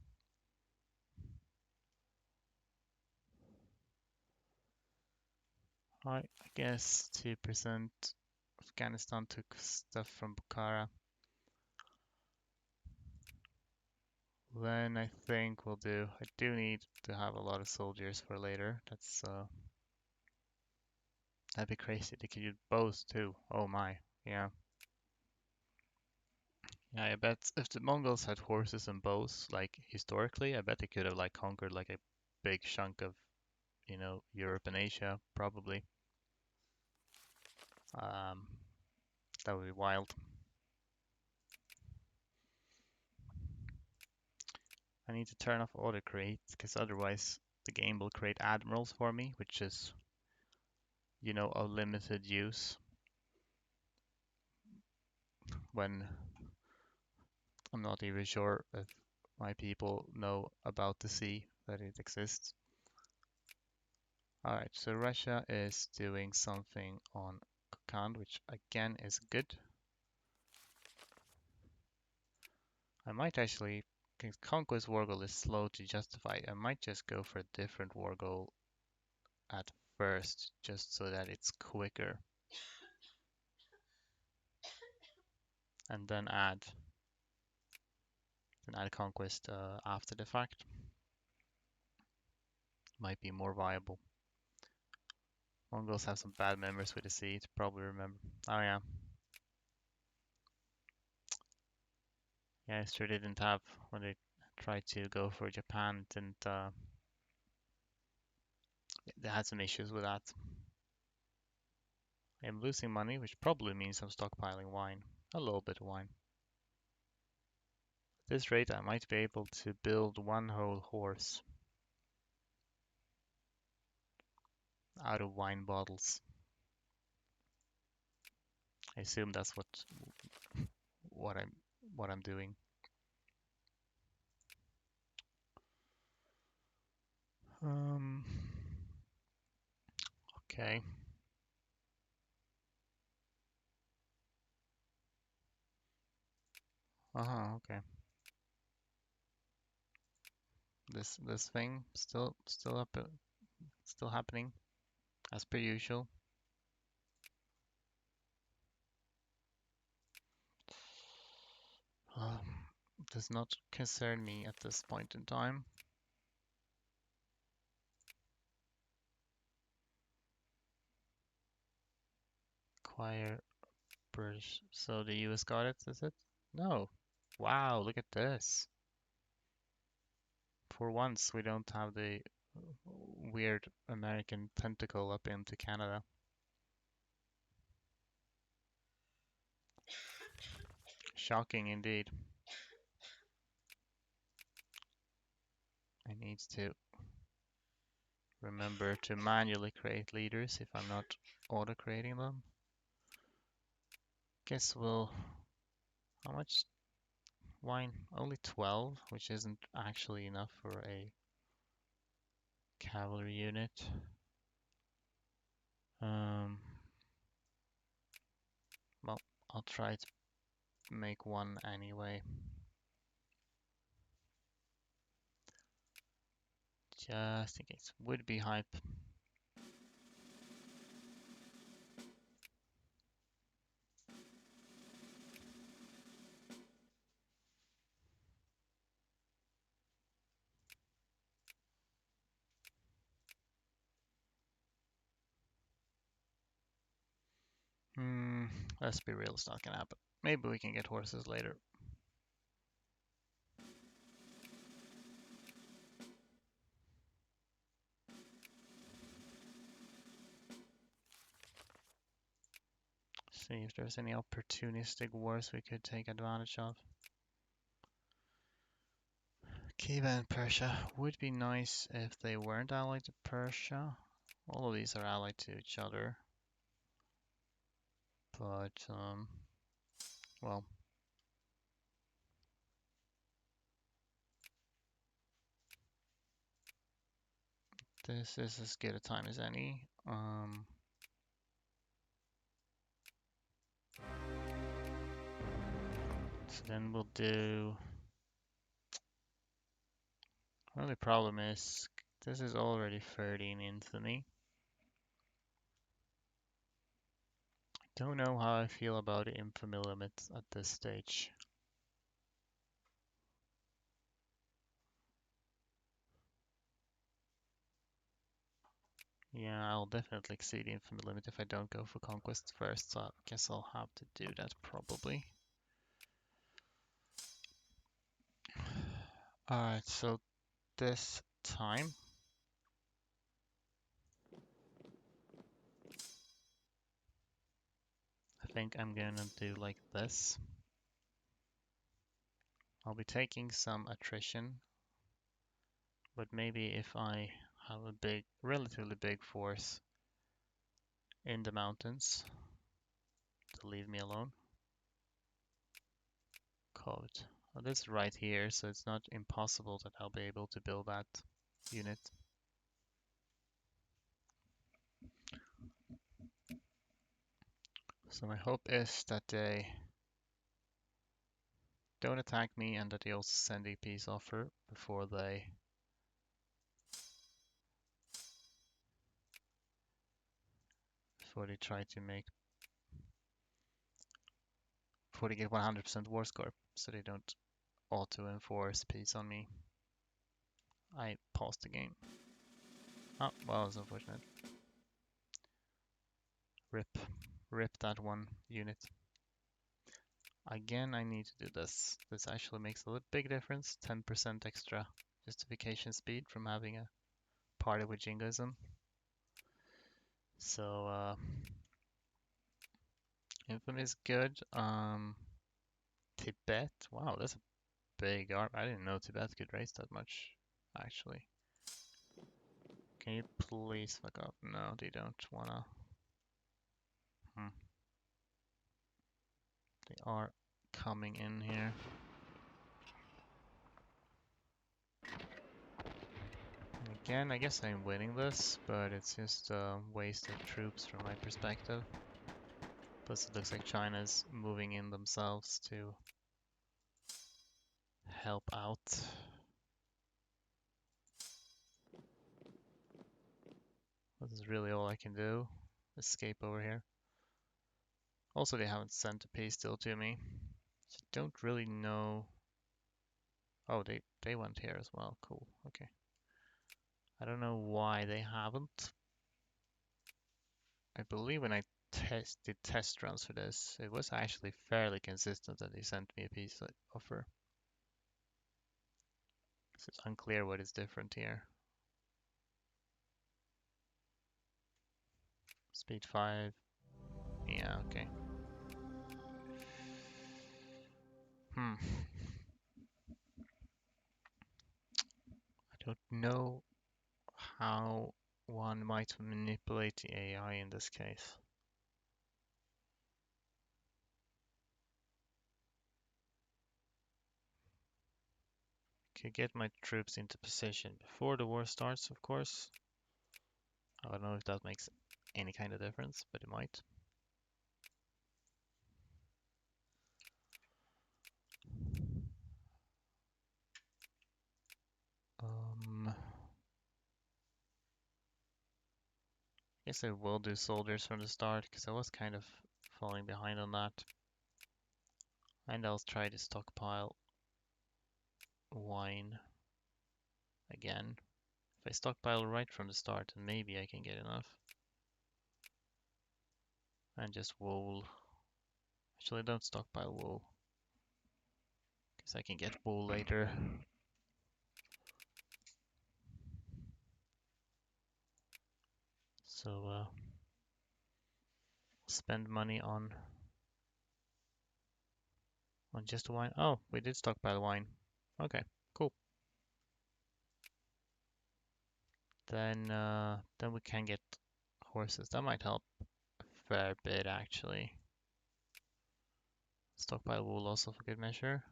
Speaker 1: I guess 2%. Afghanistan took stuff from Bukhara. Then I think we'll do. I do need to have a lot of soldiers for later. That'd be crazy. They could use bows too. Oh my, yeah. Yeah, I bet if the Mongols had horses and bows, like historically, I bet they could have like conquered like a big chunk of, Europe and Asia, probably. Um, that would be wild. I need to turn off auto create because otherwise the game will create admirals for me, which is, a limited use when I'm not even sure if my people know about the sea, that it exists. Alright, so Russia is doing something on Kokand, which again is good. I might actually, because Conquest war goal is slow to justify, I might just go for a different war goal at first, just so that it's quicker, and then add Conquest after the fact. Might be more viable. Mongols have some bad memories with the sea, to probably remember. Oh yeah. Yeah, I sure didn't have when they tried to go for Japan. Didn't They had some issues with that. I'm losing money, which probably means I'm stockpiling wine. A little bit of wine. At this rate, I might be able to build one whole horse out of wine bottles. I assume that's what I'm doing. Um. Okay. Okay. This thing still happening as per usual. Does not concern me at this point in time. Acquire British. So the US got it, is it? No. Wow, look at this. For once, we don't have the weird American tentacle up into Canada. Shocking indeed. I need to remember to manually create leaders if I'm not auto-creating them. Guess we'll... How much wine? Only 12, which isn't actually enough for a cavalry unit. Um, well, I'll try to make one anyway. Just in case. Would be hype. Hmm, let's be real, it's not gonna happen. Maybe we can get horses later. See if there's any opportunistic wars we could take advantage of. Khiva and Persia would be nice if they weren't allied to Persia. All of these are allied to each other. But, well. This is as good a time as any. So then we'll do... The only problem is this is already 13 infamy. Don't know how I feel about the infamy limits at this stage. Yeah, I'll definitely exceed the infamy limit if I don't go for conquest first, so I guess I'll have to do that probably. Alright, so this time I think I'm gonna do like this. I'll be taking some attrition, but maybe if I have a relatively big force in the mountains to leave me alone. Code. Well, this is right here, so it's not impossible that I'll be able to build that unit. So my hope is that they don't attack me and that they also send a peace offer before they try to before they get 100% war score, so they don't auto enforce peace on me. I paused the game. Oh, well, it's unfortunate. Rip that one unit. Again, I need to do this. This actually makes a big difference. 10% extra justification speed from having a party with Jingoism. So, Infamy is good. Tibet. Wow, that's a big arm. I didn't know Tibet could raise that much, actually. Can you please fuck up? No, they don't wanna. They are coming in here. Again, I guess I'm winning this, but it's just a waste of troops from my perspective. Plus it looks like China's moving in themselves to help out. This is really all I can do. Escape over here. Also, they haven't sent a peace deal to me. So don't really know. Oh, they went here as well. Cool. Okay. I don't know why they haven't. I believe when I did test runs for this, it was actually fairly consistent that they sent me a peace offer. So it's unclear what is different here. Speed 5. Yeah, okay. I don't know how one might manipulate the AI in this case. Could get my troops into position before the war starts, of course. I don't know if that makes any kind of difference, but it might. I guess I will do soldiers from the start, because I was kind of falling behind on that. And I'll try to stockpile wine again. If I stockpile right from the start, then maybe I can get enough. And just wool. Actually, don't stockpile wool, because I can get wool later. So, spend money on On just wine. Oh, we did stockpile wine. Okay, cool. Then we can get horses. That might help a fair bit actually. Stockpile wool also for good measure.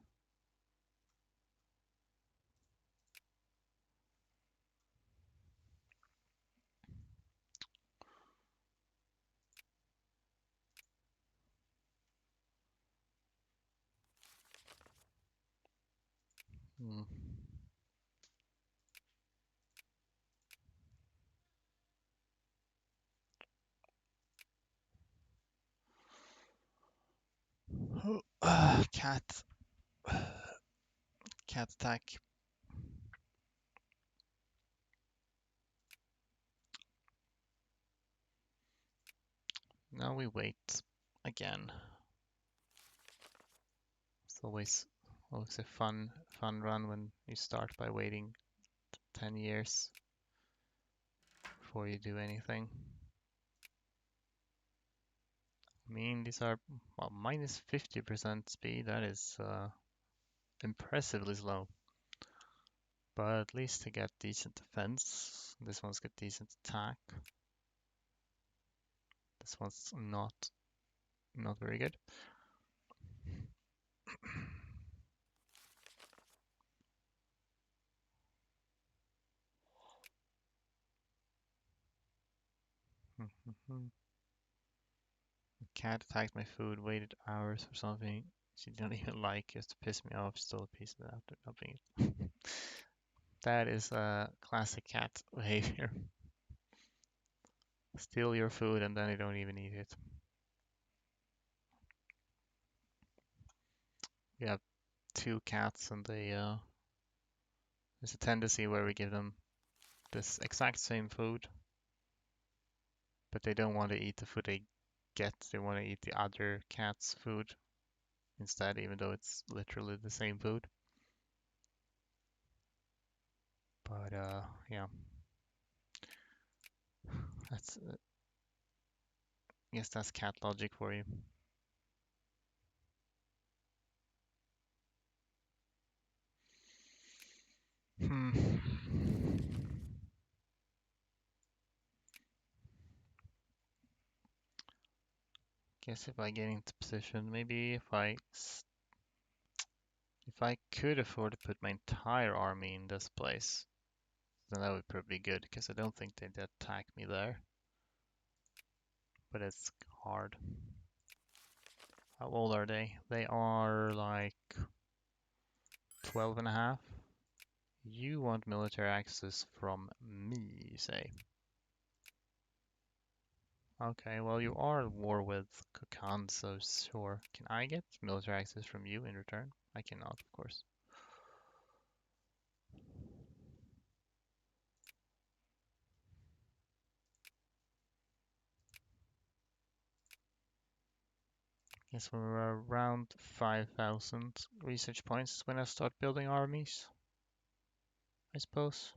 Speaker 1: Hmm. Cat. Cat attack. Now we wait again. It's always a fun run when you start by waiting 10 years before you do anything. I mean, these are, well, minus 50% speed. That is impressively slow. But at least to get decent defense. This one's got decent attack. This one's not very good. Cat attacked my food, waited hours for something she didn't even like, just to piss me off, stole a piece of it after dumping it. That is classic cat behavior. Steal your food and then they don't even eat it. We have two cats and there's a tendency where we give them this exact same food, but they don't want to eat the food they get. They want to eat the other cat's food instead, even though it's literally the same food. But yeah, that's I guess that's cat logic for you. Hmm. Guess if I get into position, maybe if I could afford to put my entire army in this place, then that would probably be good because I don't think they'd attack me there. But it's hard. How old are they? They are like 12 and a half. You want military access from me, you say? Okay, well you are at war with Kukan, so sure. Can I get military access from you in return? I cannot, of course. Guess we're around 5,000 research points when I start building armies, I suppose.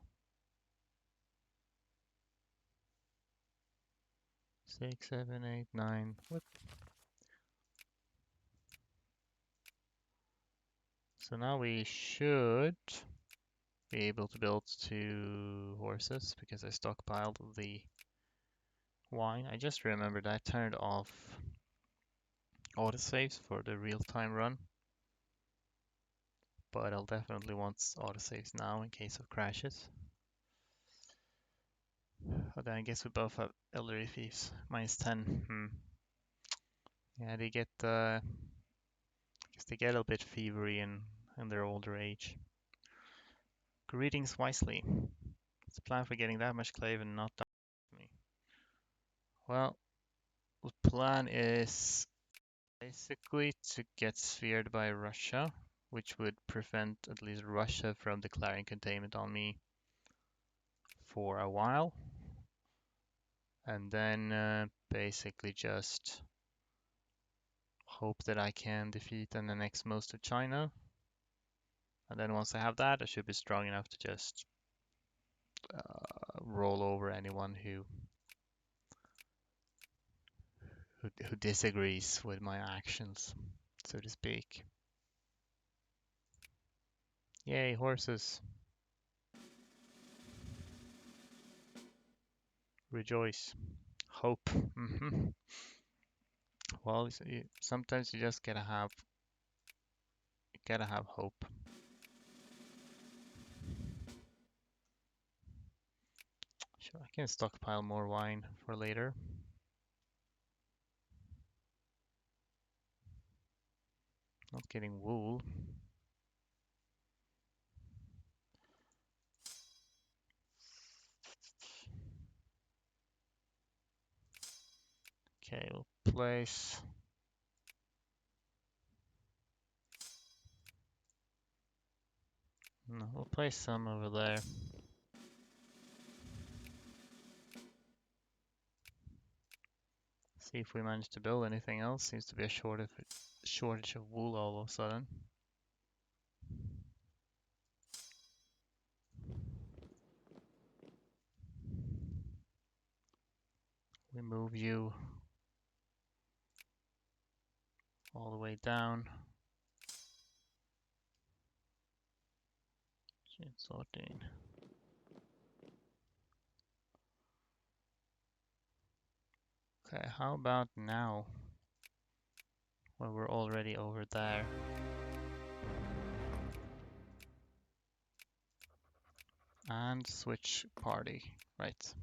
Speaker 1: 6, 7, 8, 9. What? So now we should be able to build 2 horses because I stockpiled the wine. I just remembered I turned off autosaves for the real-time run, but I'll definitely want autosaves now in case of crashes. But then I guess we both have elderly thieves. Minus 10. Yeah, they get I guess they get a bit fevery in their older age. Greetings wisely. What's the plan for getting that much clave and not that me? Well, the plan is basically to get sphered by Russia, which would prevent at least Russia from declaring containment on me for a while. And then basically just hope that I can defeat and annex most of China. And then once I have that, I should be strong enough to just roll over anyone who disagrees with my actions, so to speak. Yay, horses. Rejoice. Hope. Well, sometimes you just gotta have hope. Sure, I can stockpile more wine for later. Not getting wool. Okay, we'll place. No, we'll place some over there. See if we manage to build anything else. Seems to be a shortage of wool all of a sudden. We move you all the way down. Sorting. Okay, how about now? When we're already over there. And switch party. Right.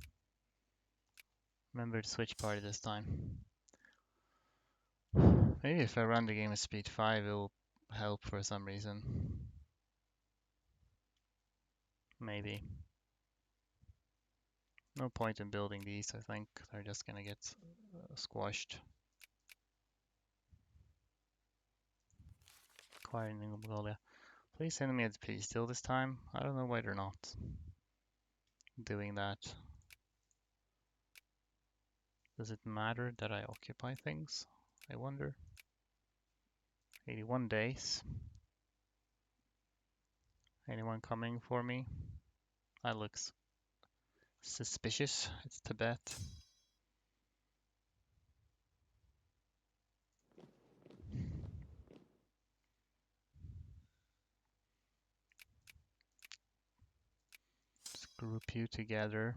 Speaker 1: Remember to switch party this time. Maybe if I run the game at speed 5, it'll help for some reason. Maybe. No point in building these, I think. They're just gonna get squashed. Acquiring Mongolia. Please send me at peace still this time. I don't know why they're not doing that. Does it matter that I occupy things? I wonder. 81 days. Anyone coming for me? That looks suspicious. It's Tibet. Let's group you together.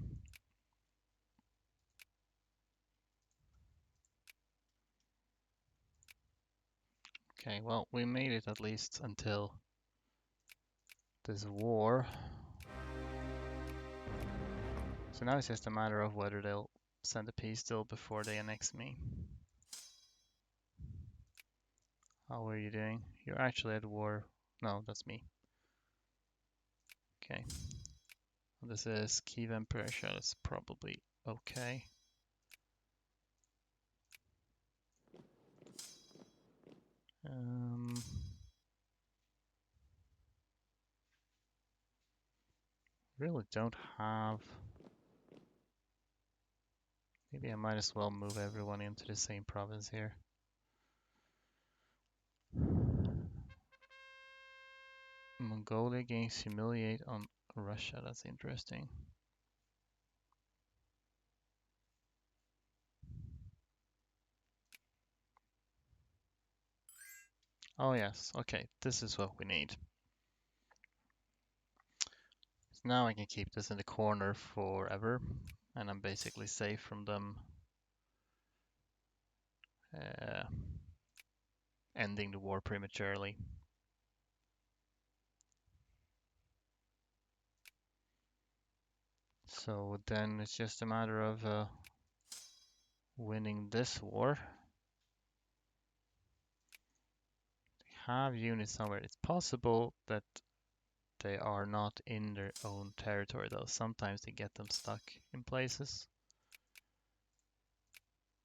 Speaker 1: Okay, well, we made it at least until this war. So now it's just a matter of whether they'll send a peace deal before they annex me. How are you doing? You're actually at war. No, that's me. Okay. This is Kiev and Persia. That's probably okay. Really don't have. Maybe I might as well move everyone into the same province here. Mongolia gains humiliate on Russia. That's interesting. Oh yes, okay, this is what we need. So now I can keep this in the corner forever, and I'm basically safe from them ending the war prematurely. So then it's just a matter of winning this war. They have units somewhere. It's possible that they are not in their own territory though. Sometimes they get them stuck in places.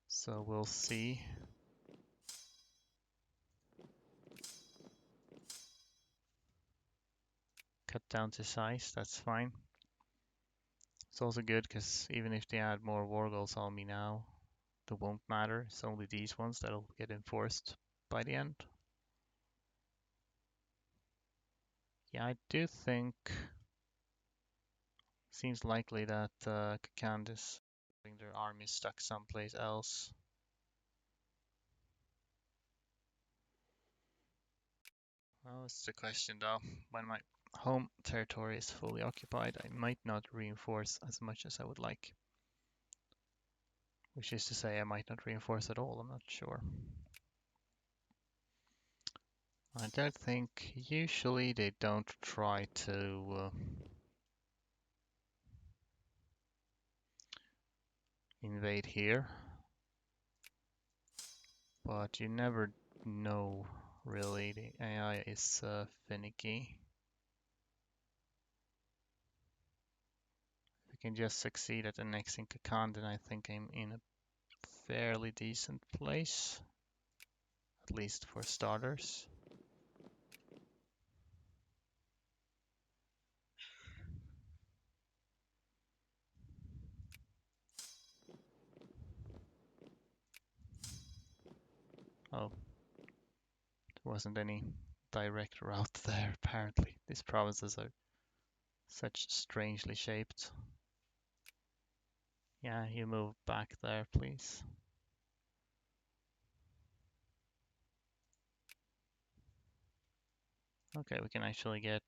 Speaker 1: So we'll see. Cut down to size, that's fine. It's also good because even if they add more war goals on me now, that won't matter. It's only these ones that'll get enforced by the end. Yeah, I do think seems likely that Kakand is having their army stuck someplace else. Well, it's the question though. When Home territory is fully occupied. I might not reinforce as much as I would like. Which is to say I might not reinforce at all, I'm not sure. I don't think, usually they don't try to invade here. But you never know, really. The AI is finicky. If we can just succeed at annexing Kakan, then I think I'm in a fairly decent place. At least for starters. Oh, there wasn't any direct route there, apparently. These provinces are such strangely shaped. Yeah, you move back there, please. Okay, we can actually get...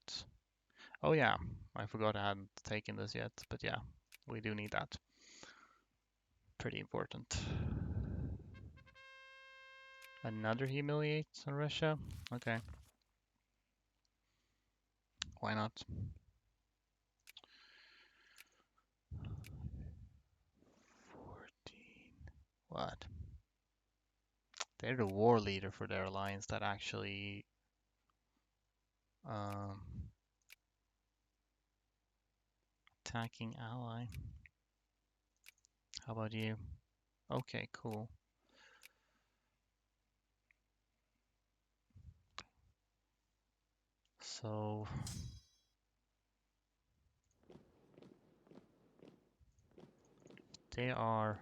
Speaker 1: Oh yeah, I forgot I hadn't taken this yet, but yeah, we do need that. Pretty important. Another humiliate on Russia? Okay. Why not? 14. What? They're the war leader for their alliance that actually um, attacking ally. How about you? Okay, cool. So they are...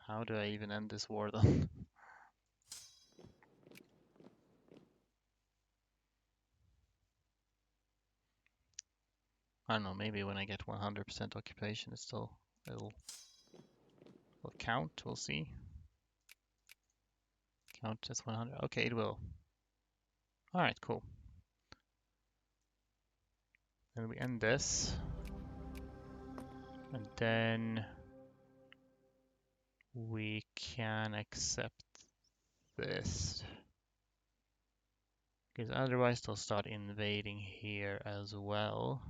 Speaker 1: How do I even end this war then? I don't know, maybe when I get 100% occupation it'll count, we'll see. Count as 100. Okay, it will. Alright, cool. Then we end this. And then we can accept this. Because otherwise they'll start invading here as well.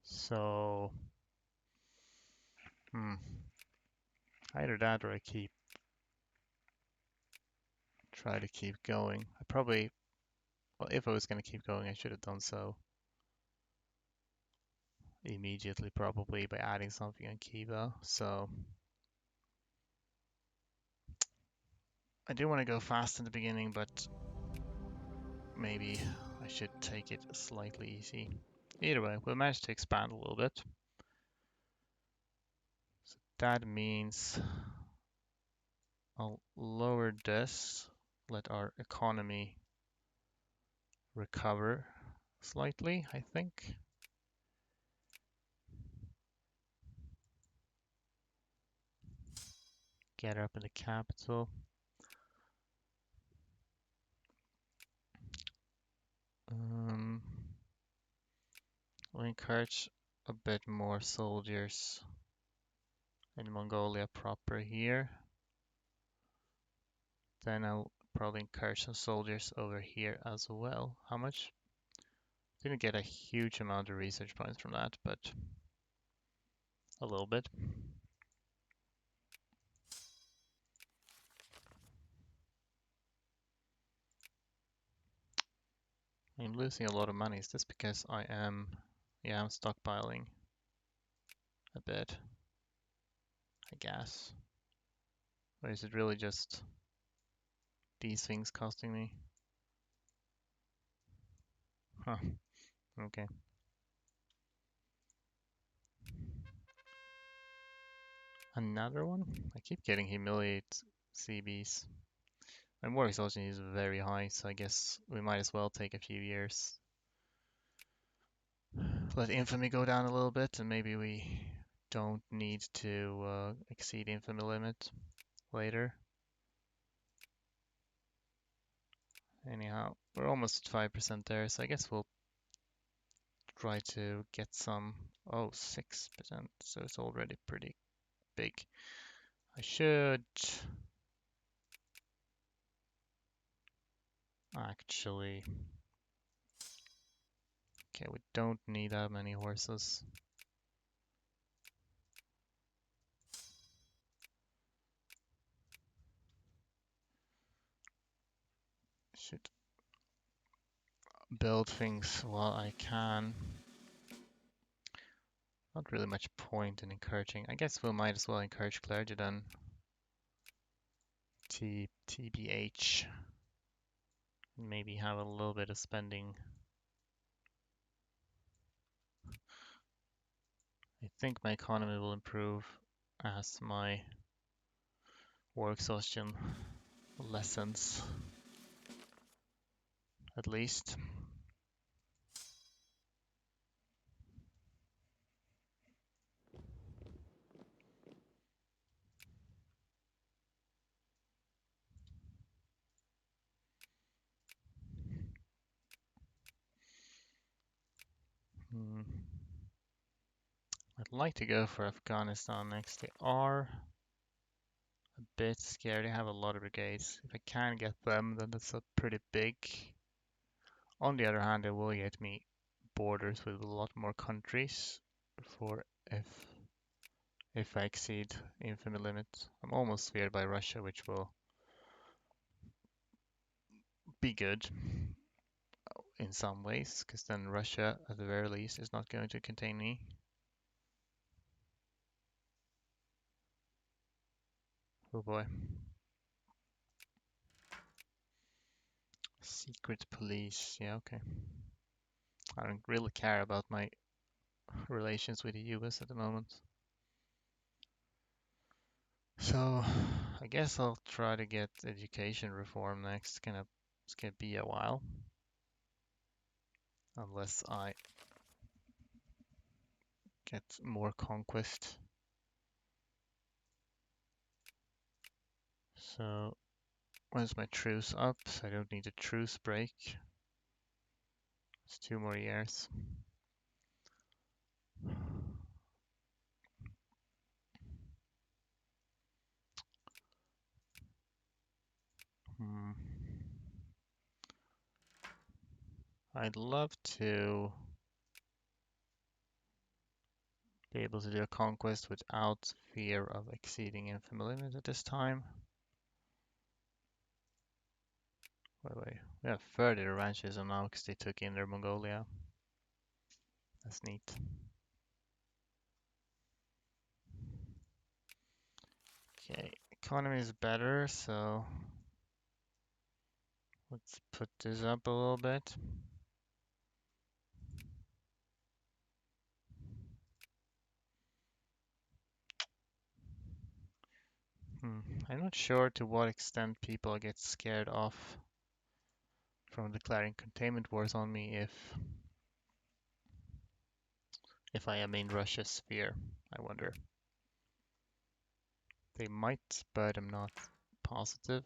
Speaker 1: So, either that or I try to keep going. I probably, well, if I was going to keep going, I should have done so immediately, probably by adding something on Kiva. So, I do want to go fast in the beginning, but maybe I should take it slightly easy. Either way, we'll manage to expand a little bit. So that means I'll lower this, let our economy recover slightly, I think. Get her up in the capital. We'll encourage a bit more soldiers in Mongolia proper here. Then I'll probably encourage some soldiers over here as well. How much? Didn't get a huge amount of research points from that, but a little bit. I'm losing a lot of money. Is this because I'm stockpiling a bit, I guess. Or is it really just these things costing me? Huh, okay. Another one? I keep getting humiliate CBs. My war exhaustion is very high, so I guess we might as well take a few years. Let infamy go down a little bit, and maybe we don't need to exceed infamy limit. later. Anyhow, we're almost at 5% there, so I guess we'll try to get some. Oh, 6%, so it's already pretty big. I should actually. Okay, we don't need that many horses. Should build things while I can. Not really much point in encouraging. I guess we might as well encourage clergy then. TBH. Maybe have a little bit of spending. I think my economy will improve as my war exhaustion lessens, at least. I'd like to go for Afghanistan next. They are a bit scared. They have a lot of brigades. If I can get them, then that's a pretty big. On the other hand, it will get me borders with a lot more countries for if I exceed infamy limit. I'm almost feared by Russia, which will be good in some ways, because then Russia, at the very least, is not going to contain me. Oh boy. Secret police. Yeah, okay. I don't really care about my relations with the US at the moment. So, I guess I'll try to get education reform next. It's gonna be a while. Unless I get more conquest. So, when's my truce up? So I don't need a truce break. It's 2 more years. Hmm. I'd love to be able to do a conquest without fear of exceeding infamy limit at this time. By the way, we have further revanchism now because they took in their Mongolia. That's neat. Okay, economy is better, so let's put this up a little bit. I'm not sure to what extent people get scared off from declaring containment wars on me if I am in Russia's sphere. I wonder. They might, but I'm not positive.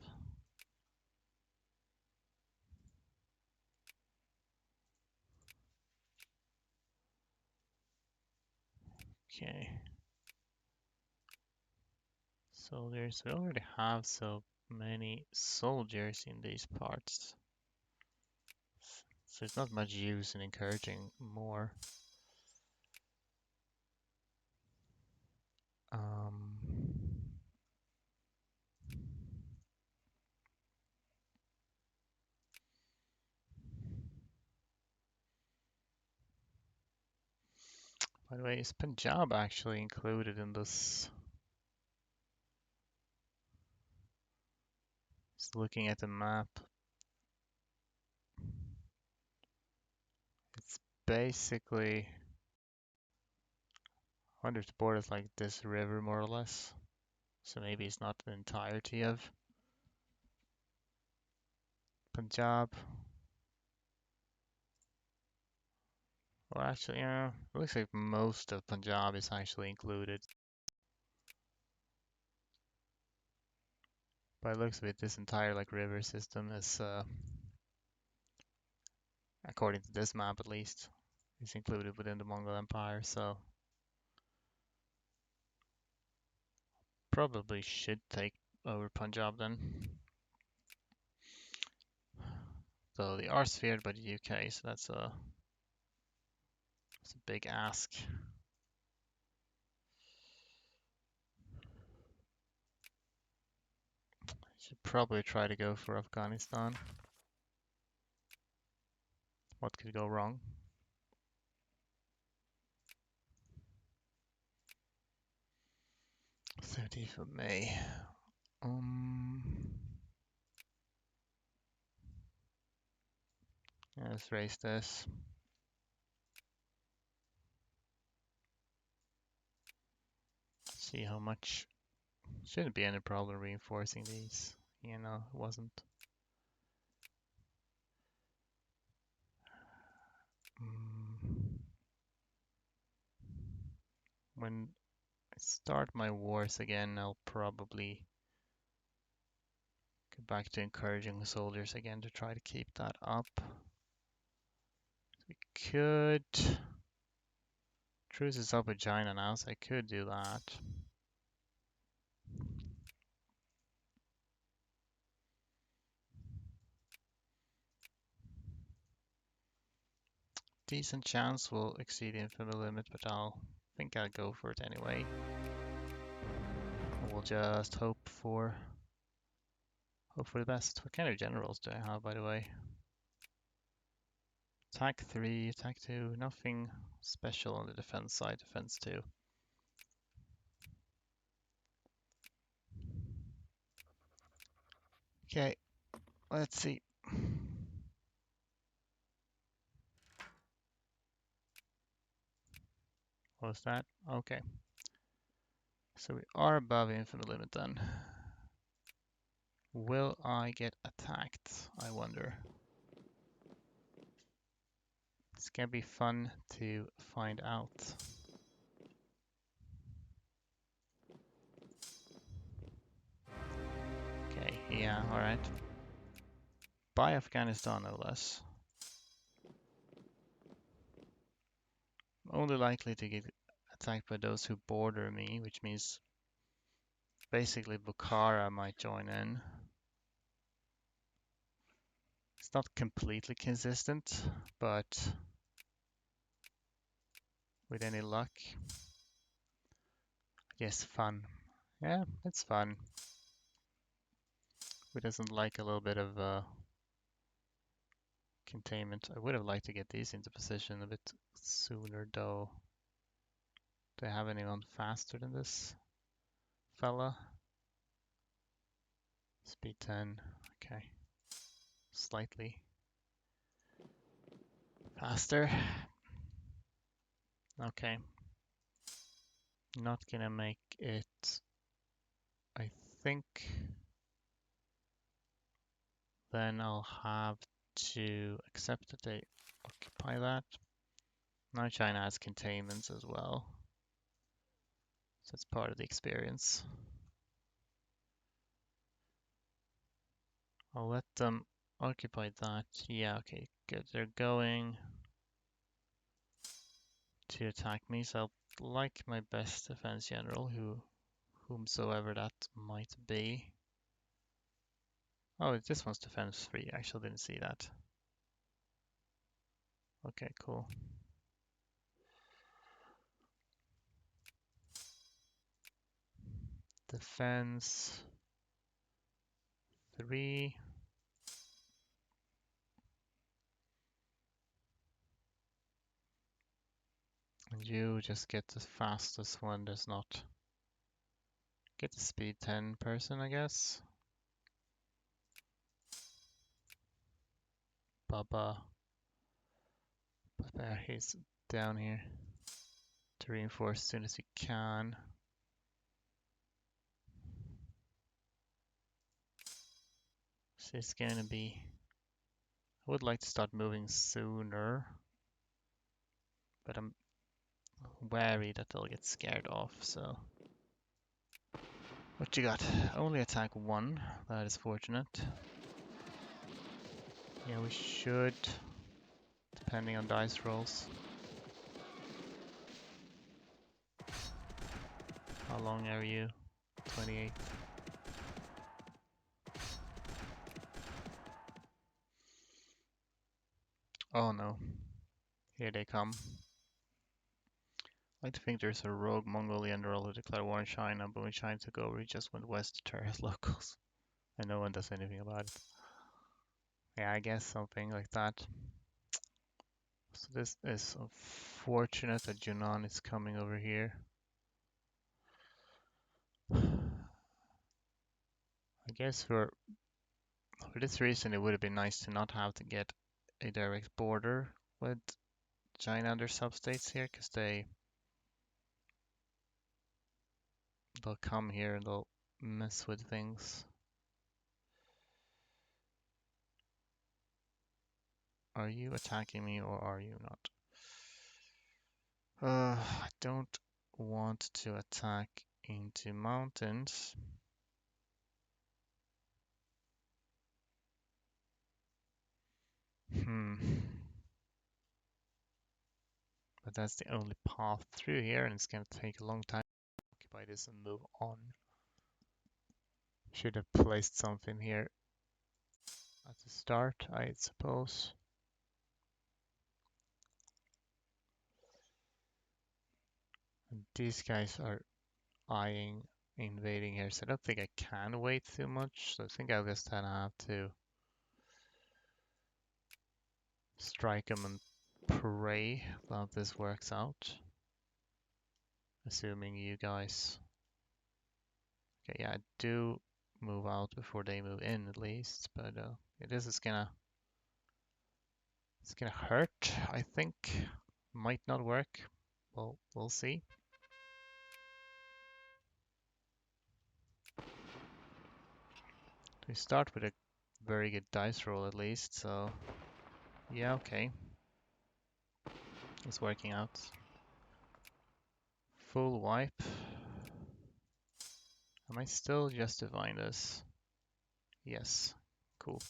Speaker 1: Okay. Soldiers, we already have so many soldiers in these parts. So there's not much use in encouraging more. By the way, is Punjab actually included in this? Just looking at the map, it's basically under the borders like this river more or less. So maybe it's not the entirety of Punjab. Or actually, yeah, it looks like most of Punjab is actually included. By the looks of it, this entire like river system is, according to this map at least, is included within the Mongol Empire. So probably should take over Punjab then. So they are sphered by the UK, so that's a big ask. Should probably try to go for Afghanistan. What could go wrong? 30th of May. Yeah, let's raise this. See how much. Shouldn't be any problem reinforcing these. You know, it wasn't. When I start my wars again, I'll probably get back to encouraging the soldiers again to try to keep that up. We could. Truce is up with China now, so I could do that. Decent chance we'll exceed the infamy limit, but I think I'll go for it anyway. We'll just hope for the best. What kind of generals do I have, by the way? Attack 3, attack 2, nothing special on the defense side, defense 2. Okay, let's see. What was that? Okay. So we are above infamy limit then. Will I get attacked? I wonder. It's gonna be fun to find out. Okay, yeah, alright. By Afghanistan, no less. Only likely to get attacked by those who border me, which means basically Bukhara might join in. It's not completely consistent, but with any luck, yes, fun. Yeah, it's fun. Who doesn't like a little bit of containment? I would have liked to get these into position a bit sooner, though. Do I have anyone faster than this fella? Speed 10, okay. Slightly faster. Okay. Not gonna make it, I think. Then I'll have to accept that they occupy that. Now China has containments as well. So it's part of the experience. I'll let them occupy that. Yeah, okay, good. They're going to attack me, so I'll like my best defense general, whomsoever that might be. Oh, this one's defense 3. I actually didn't see that. Okay, cool. Defense 3. And you just get the fastest one. There's not. Get the speed 10 person, I guess. Baba. There, he's down here to reinforce as soon as we can. So it's gonna be. I would like to start moving sooner, but I'm wary that they'll get scared off, so. What you got? Only attack 1. That is fortunate. Yeah, we should, depending on dice rolls. How long are you? 28. Oh no. Here they come. I like to think there's a rogue Mongolian general who declared war on China, but when China took over, he just went west to terrorize locals. And no one does anything about it. Yeah, I guess something like that. So this is unfortunate that Yunnan is coming over here. I guess for this reason, it would have been nice to not have to get a direct border with China and their substates here, because they'll come here and they'll mess with things. Are you attacking me or are you not? I don't want to attack into mountains. But that's the only path through here, and it's gonna take a long time to occupy this and move on. Should have placed something here at the start, I suppose. And these guys are eyeing invading here, so I don't think I can wait too much. So I think I'll just have to strike them and pray that this works out. Assuming you guys... Okay, yeah, I do move out before they move in at least, but this is gonna... It's gonna hurt, I think. Might not work. Well, we'll see. We start with a very good dice roll at least, so yeah, okay. It's working out. Full wipe. Am I still justifying this? Yes. Cool.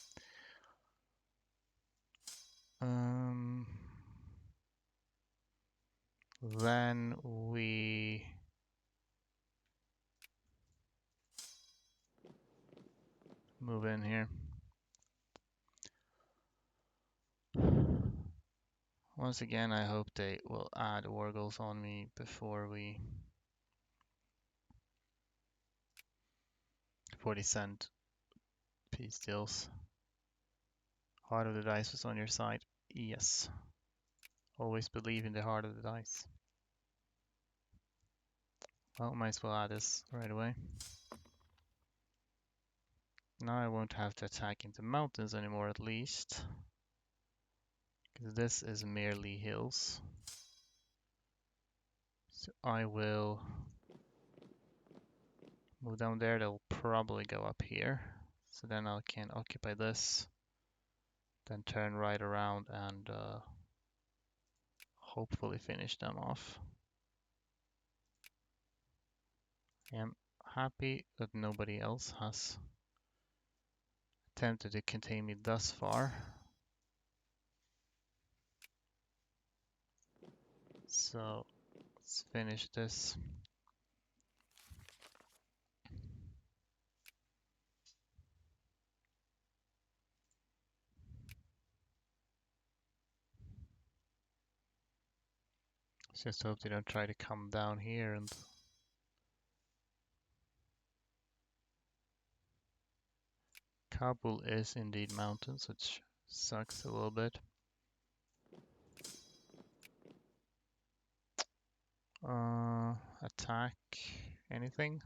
Speaker 1: Then we move in here. Once again, I hope they will add Wargles on me before they send peace deals. Heart of the dice was on your side. Yes. Always believe in the heart of the dice. Well, might as well add this right away. Now I won't have to attack into mountains anymore at least. Because this is merely hills. So I will move down there. They'll probably go up here. So then I can occupy this. Then turn right around and hopefully finish them off. I'm happy that nobody else has attempted to contain me thus far. So let's finish this. Just hope they don't try to come down here and Kabul is indeed mountains, which sucks a little bit. Attack anything?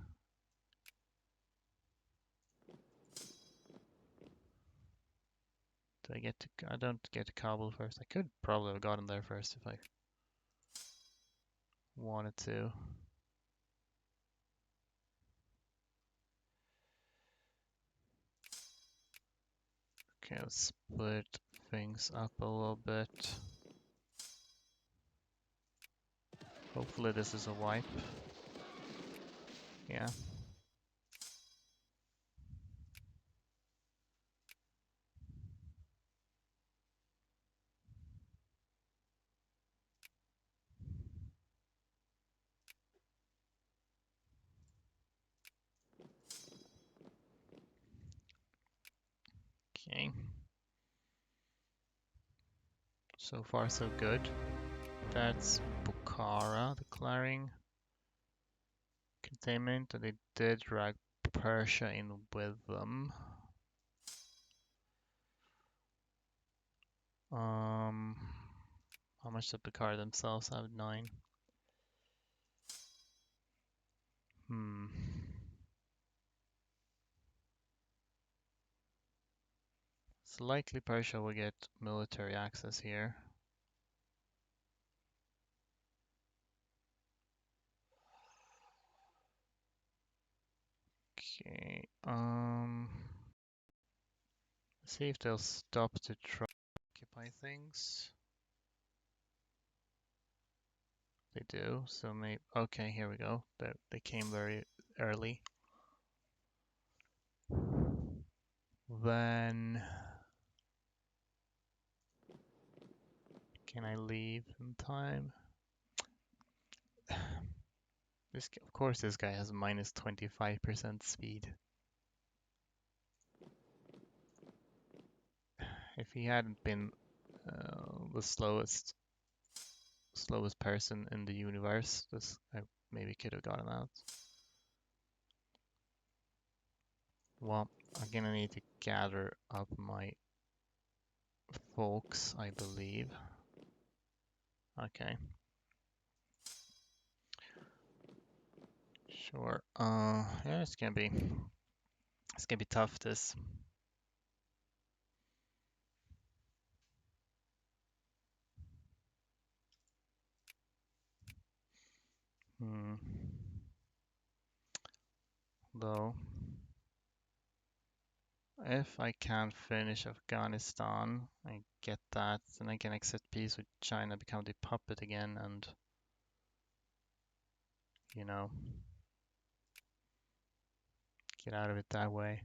Speaker 1: Do I get to? I don't get to Kabul first. I could probably have gotten there first if I wanted to. Okay, let's split things up a little bit. Hopefully this is a wipe. Yeah. Okay. So far, so good. That's Bukhara declaring containment, and they did drag Persia in with them. How much did Bukhara themselves have? 9. It's likely Persia will get military access here. Okay, see if they'll stop to try to occupy things. They do, so maybe, okay, here we go. They came very early. Then, can I leave in time? Of course, this guy has minus 25% speed. If he hadn't been the slowest person in the universe, I maybe could have gotten out. Well, I'm gonna need to gather up my folks, I believe. Okay. Sure. Yeah, it's gonna be tough, this. Though, if I can finish Afghanistan, I get that, then I can accept peace with China, become the puppet again, and you know, get out of it that way.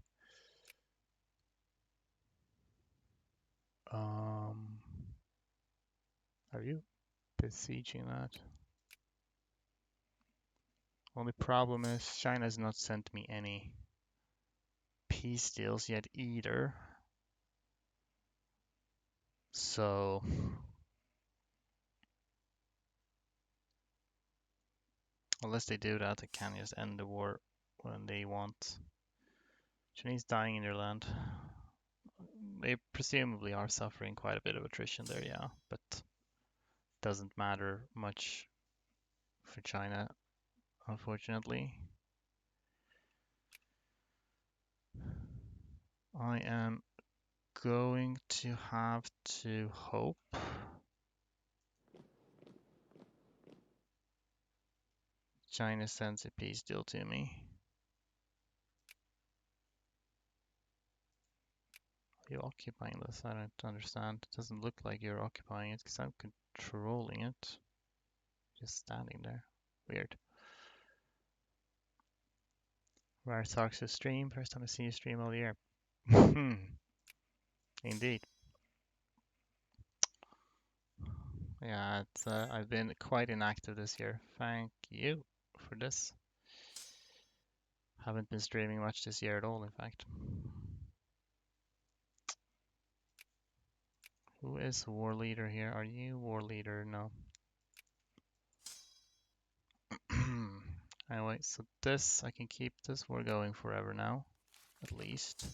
Speaker 1: Are you besieging that? Only problem is China has not sent me any peace deals yet either. So unless they do that, they can just end the war when they want. Chinese dying in their land. They presumably are suffering quite a bit of attrition there, yeah, but doesn't matter much for China, unfortunately. I am going to have to hope China sends a peace deal to me. Are you occupying this? I don't understand. It doesn't look like you're occupying it because I'm controlling it. Just standing there. Weird. Rare talks to stream. First time I see you stream all year. Indeed. Yeah, I've been quite inactive this year. Thank you for this. Haven't been streaming much this year at all, in fact. Who is war leader here? Are you war leader? No. Anyway, so this, I can keep this war going forever now, at least.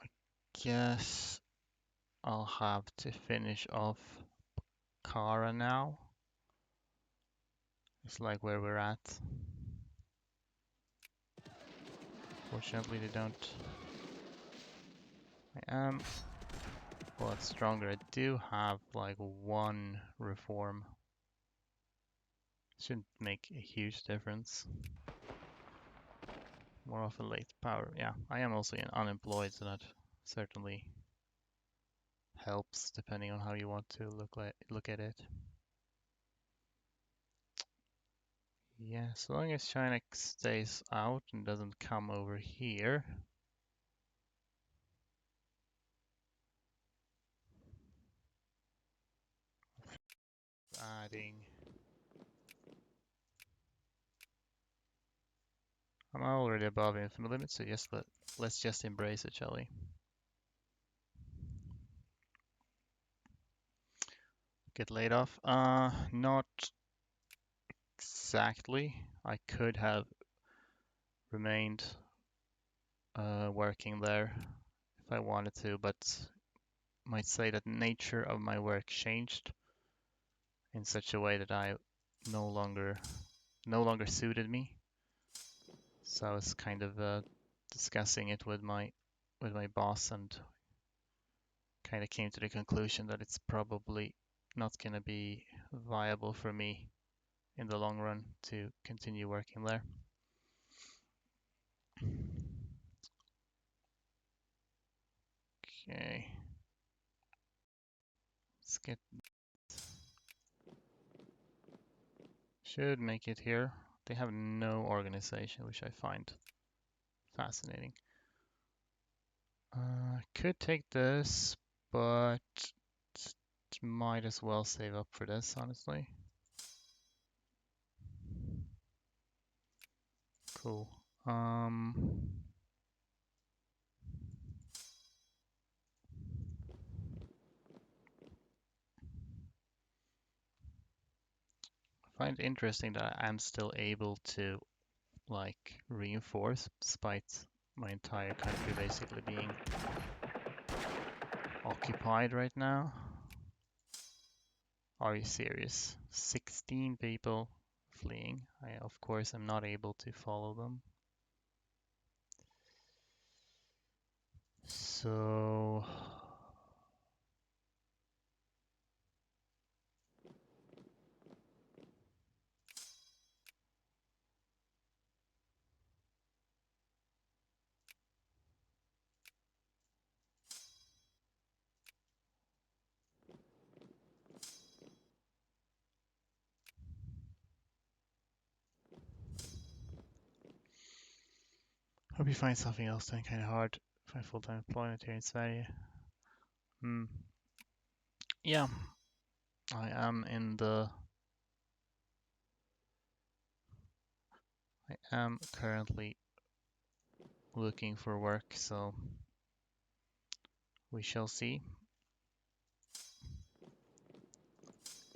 Speaker 1: I guess I'll have to finish off Kara now. It's like where we're at. Fortunately, they don't. I am a lot stronger. I do have like 1 reform. Shouldn't make a huge difference. More often late power. Yeah, I am also unemployed, so that certainly helps depending on how you want to look at it. Yeah, so long as China stays out and doesn't come over here. Adding I'm already above infamy limit, so let's just embrace it, shall we? Get laid off? Not exactly. I could have remained working there if I wanted to, but might say that nature of my work changed in such a way that I no longer suited me. So I was kind of discussing it with my boss and kind of came to the conclusion that it's probably not going to be viable for me in the long run to continue working there. Okay. Let's get... Should make it here. They have no organization, which I find fascinating. Could take this, but might as well save up for this, honestly. Cool. I find it interesting that I'm still able to like reinforce despite my entire country basically being occupied right now. Are you serious? 16 people fleeing. I of course am not able to follow them. So hope you find something else then. Kind of hard. Find full-time employment here in Sverige. Yeah, I am in the... I am currently looking for work, so we shall see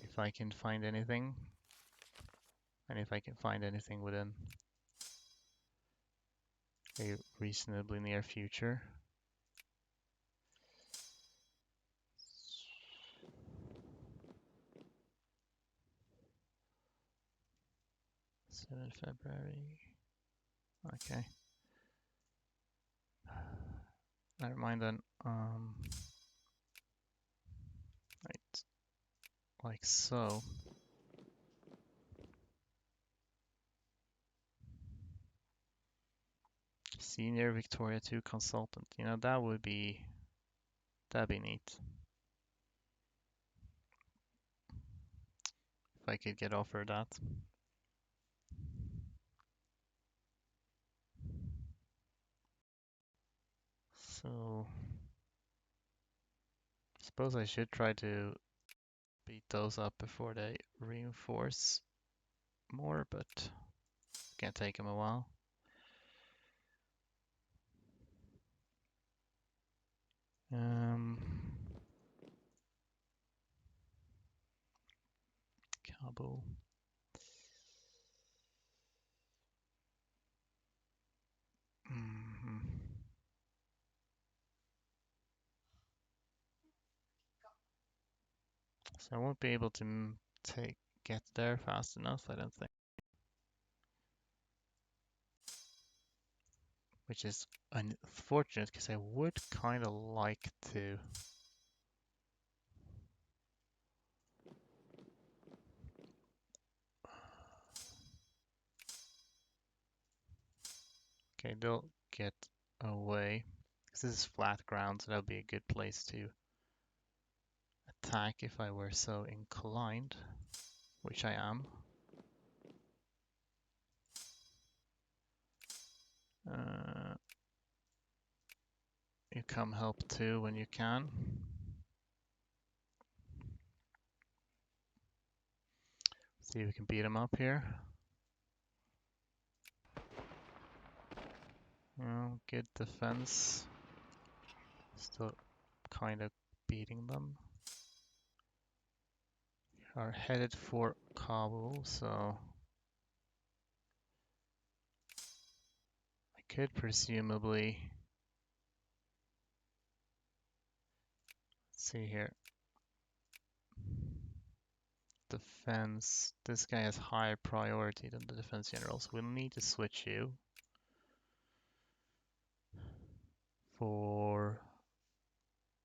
Speaker 1: if I can find anything, and if I can find anything within a reasonably near future. 7 February. Okay. Never mind then. Right. Like so. Senior Victoria 2 consultant. You know, that'd be neat. If I could get offered that. So, I suppose I should try to beat those up before they reinforce more, but it can take them a while. Kabul. So I won't be able to get there fast enough, I don't think. Which is unfortunate because I would kind of like to. Okay, they'll get away. Because this is flat ground, so that'll be a good place to attack if I were so inclined, which I am. You come help too when you can. See if we can beat them up here. Good defense. Still kind of beating them. Are headed for Kabul, so I could presumably, let's see here, defense. This guy has higher priority than the defense general, so we'll need to switch you for,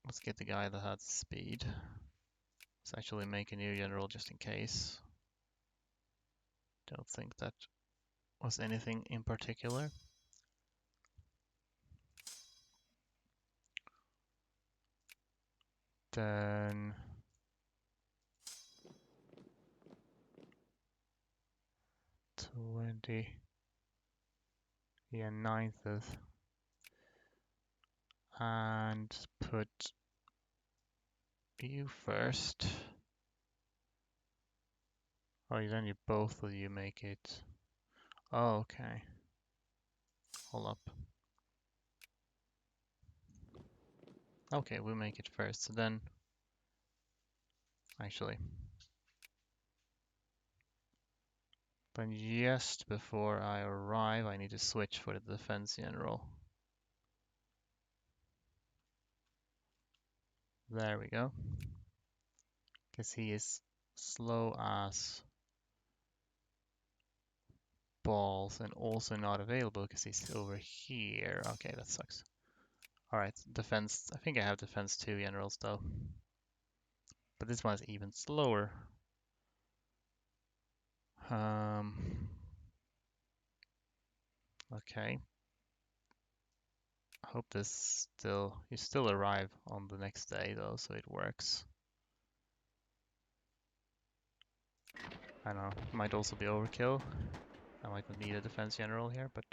Speaker 1: let's get the guy that had speed. Let's actually make a new general just in case. Don't think that was anything in particular. Then 20. Yeah, 9th. And put you first. Oh, then you both of you make it. Oh, okay. Hold up. Okay, we'll make it first. So then, actually, then just before I arrive, I need to switch for the defense general. There we go. Because he is slow as balls and also not available because he's over here. Okay, that sucks. Alright, defense. I think I have defense 2 generals though. But this one is even slower. Okay. I hope this still, you still arrive on the next day though, so it works. I don't know, might also be overkill. I might not need a defense general here, but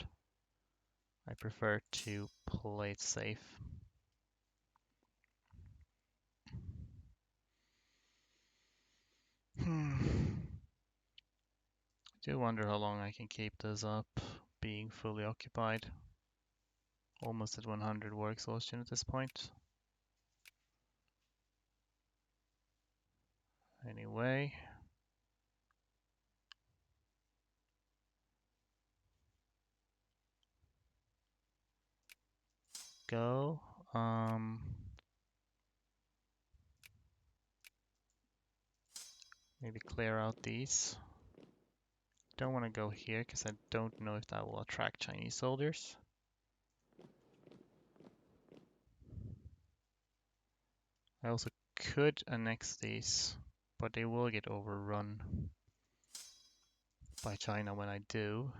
Speaker 1: I prefer to play it safe. I do wonder how long I can keep this up, being fully occupied. Almost at 100 war exhaustion at this point. Anyway. Go. Maybe clear out these. Don't want to go here because I don't know if that will attract Chinese soldiers. I also could annex these, but they will get overrun by China when I do.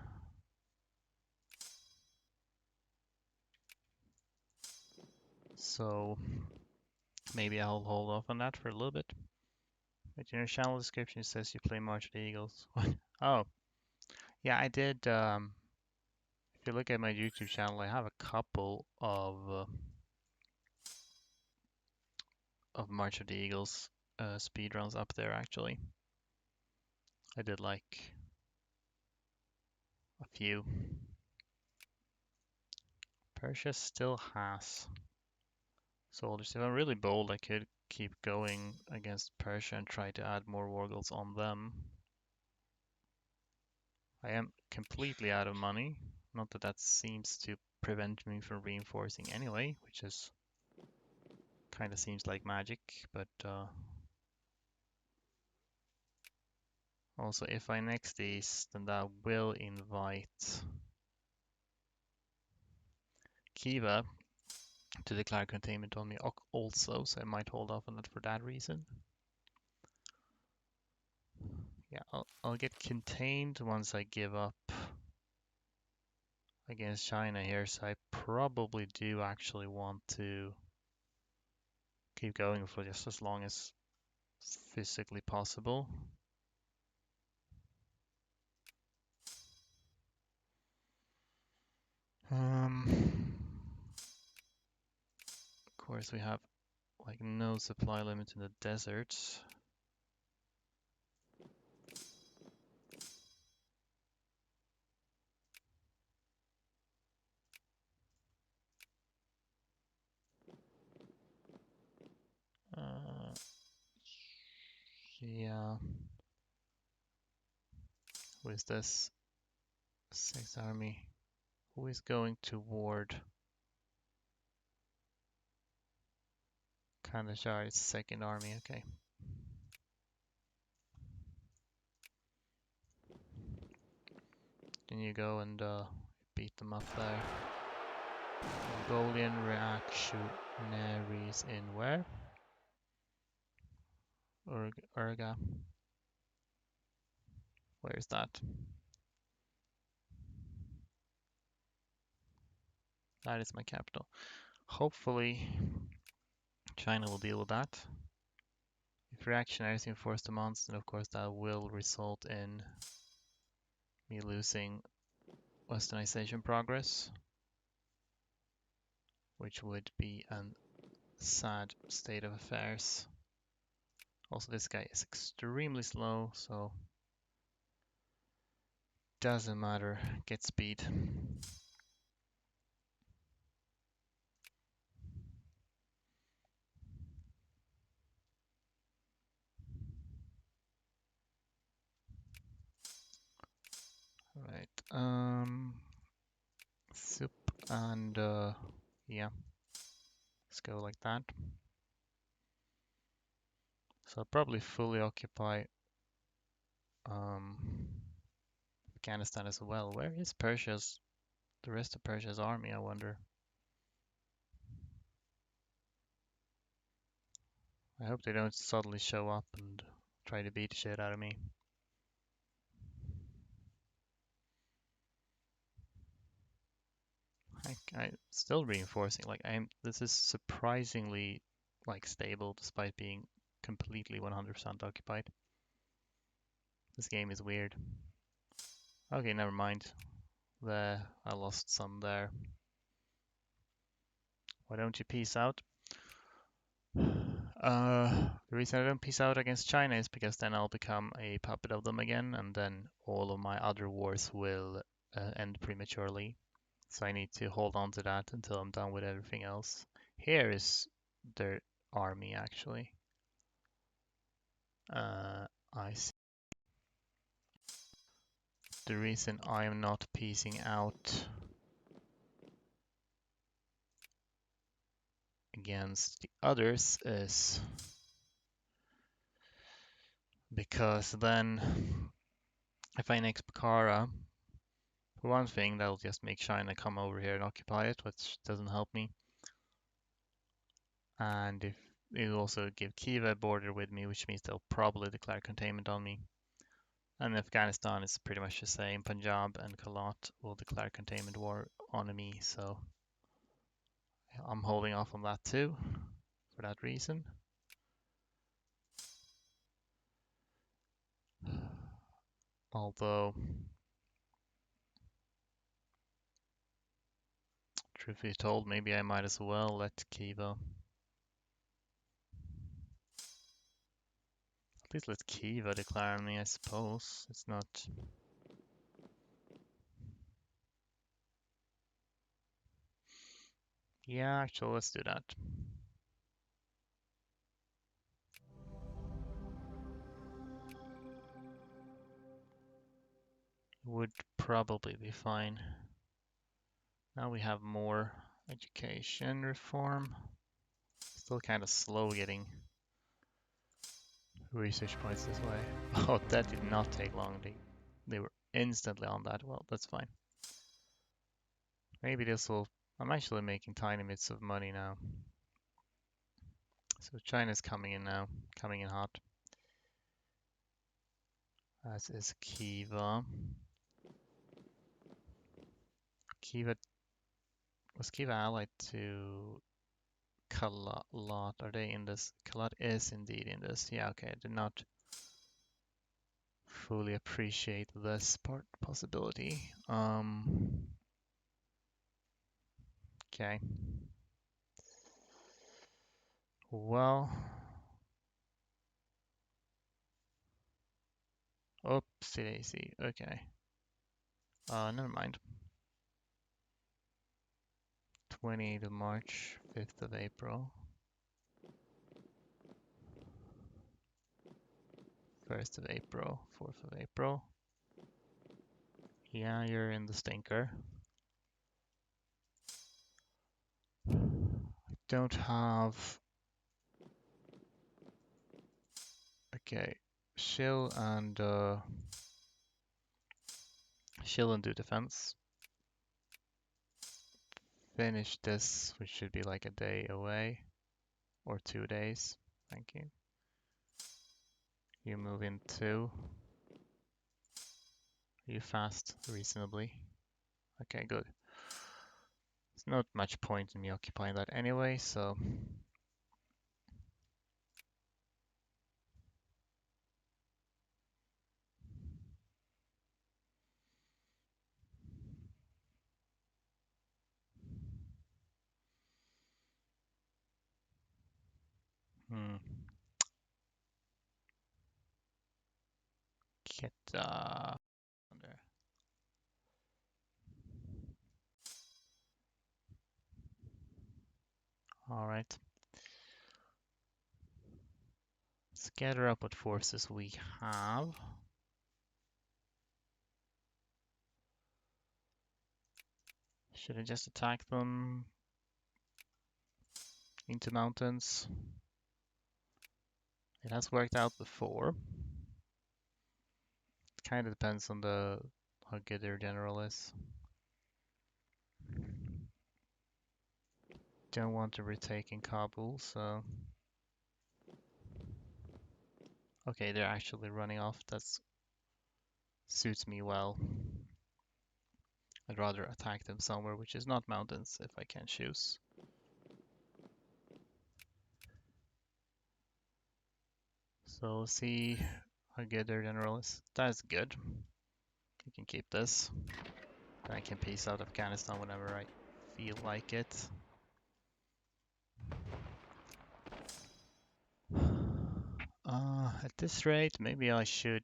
Speaker 1: So maybe I'll hold off on that for a little bit. But in your channel description it says you play March of the Eagles. Oh, yeah, I did. If you look at my YouTube channel, I have a couple of March of the Eagles speedruns up there actually. I did like a few. Persia still has soldiers. If I'm really bold, I could keep going against Persia and try to add more war goals on them. I am completely out of money. Not that that seems to prevent me from reinforcing anyway, which is kind of seems like magic, but also if I next these, then that will invite Kiva to declare containment on me also, so I might hold off on that for that reason. Yeah, I'll get contained once I give up against China here, so I probably do actually want to keep going for just as long as physically possible. Of course we have like no supply limit in the deserts. Yeah. Who is this? Sixth Army. Who is going toward Kandahar? It's Second Army, okay. Then you go and beat them up there. Mongolian reactionaries in where? Urga. Where's that? That is my capital. Hopefully, China will deal with that. If reactionaries enforce demands, then of course that will result in me losing westernization progress, which would be a sad state of affairs. Also, this guy is extremely slow, so doesn't matter. Get speed. Right. Soup and yeah, let's go like that. So I'll probably fully occupy Afghanistan as well. Where is the rest of Persia's army, I wonder? I hope they don't suddenly show up and try to beat the shit out of me. I'm still reinforcing. This is surprisingly stable despite being completely 100% occupied. This game is weird. Okay, never mind. There, I lost some there. Why don't you peace out? The reason I don't peace out against China is because then I'll become a puppet of them again, and then all of my other wars will end prematurely. So I need to hold on to that until I'm done with everything else. Here is their army, actually. I see. The reason I am not piecing out against the others is because then if I annex Bukhara, for one thing, that'll just make China come over here and occupy it, which doesn't help me. And if it'll also give Kiev a border with me, which means they'll probably declare containment on me. And Afghanistan is pretty much the same. Punjab and Kalat will declare containment war on me, so I'm holding off on that too, for that reason. Although, truth be told, maybe I might as well let Kiva. At least let Kiva declare on me, I suppose. It's not. Yeah, actually, let's do that. Would probably be fine. Now we have more education reform. Still kind of slow getting research points this way. Oh, that did not take long. They were instantly on that. Well, that's fine. Maybe this will... I'm actually making tiny bits of money now. So China's coming in now. Coming in hot. As is Kiva. Was Kiva allied to Kalat? Are they in this? Kalat is indeed in this. Yeah, okay. I did not fully appreciate this possibility. Okay. Well, oopsie daisy. Okay. Never mind. 28th of March, 5th of April. 1st of April, 4th of April. Yeah, you're in the stinker. Don't have... Okay, shill and do defense. Finish this, which should be like a day away, or 2 days. Thank you. You move in 2. You fast reasonably. Okay, good. There's not much point in me occupying that anyway, so... Get there. All right. Let's gather up what forces we have. Should I just attack them into mountains? It has worked out before. It kind of depends on how good their general is. Don't want to retake in Kabul, so... Okay, they're actually running off. That suits me well. I'd rather attack them somewhere which is not mountains if I can choose. So we'll see how good their general is. That's good. We can keep this. Then I can peace out Afghanistan whenever I feel like it. At this rate, maybe I should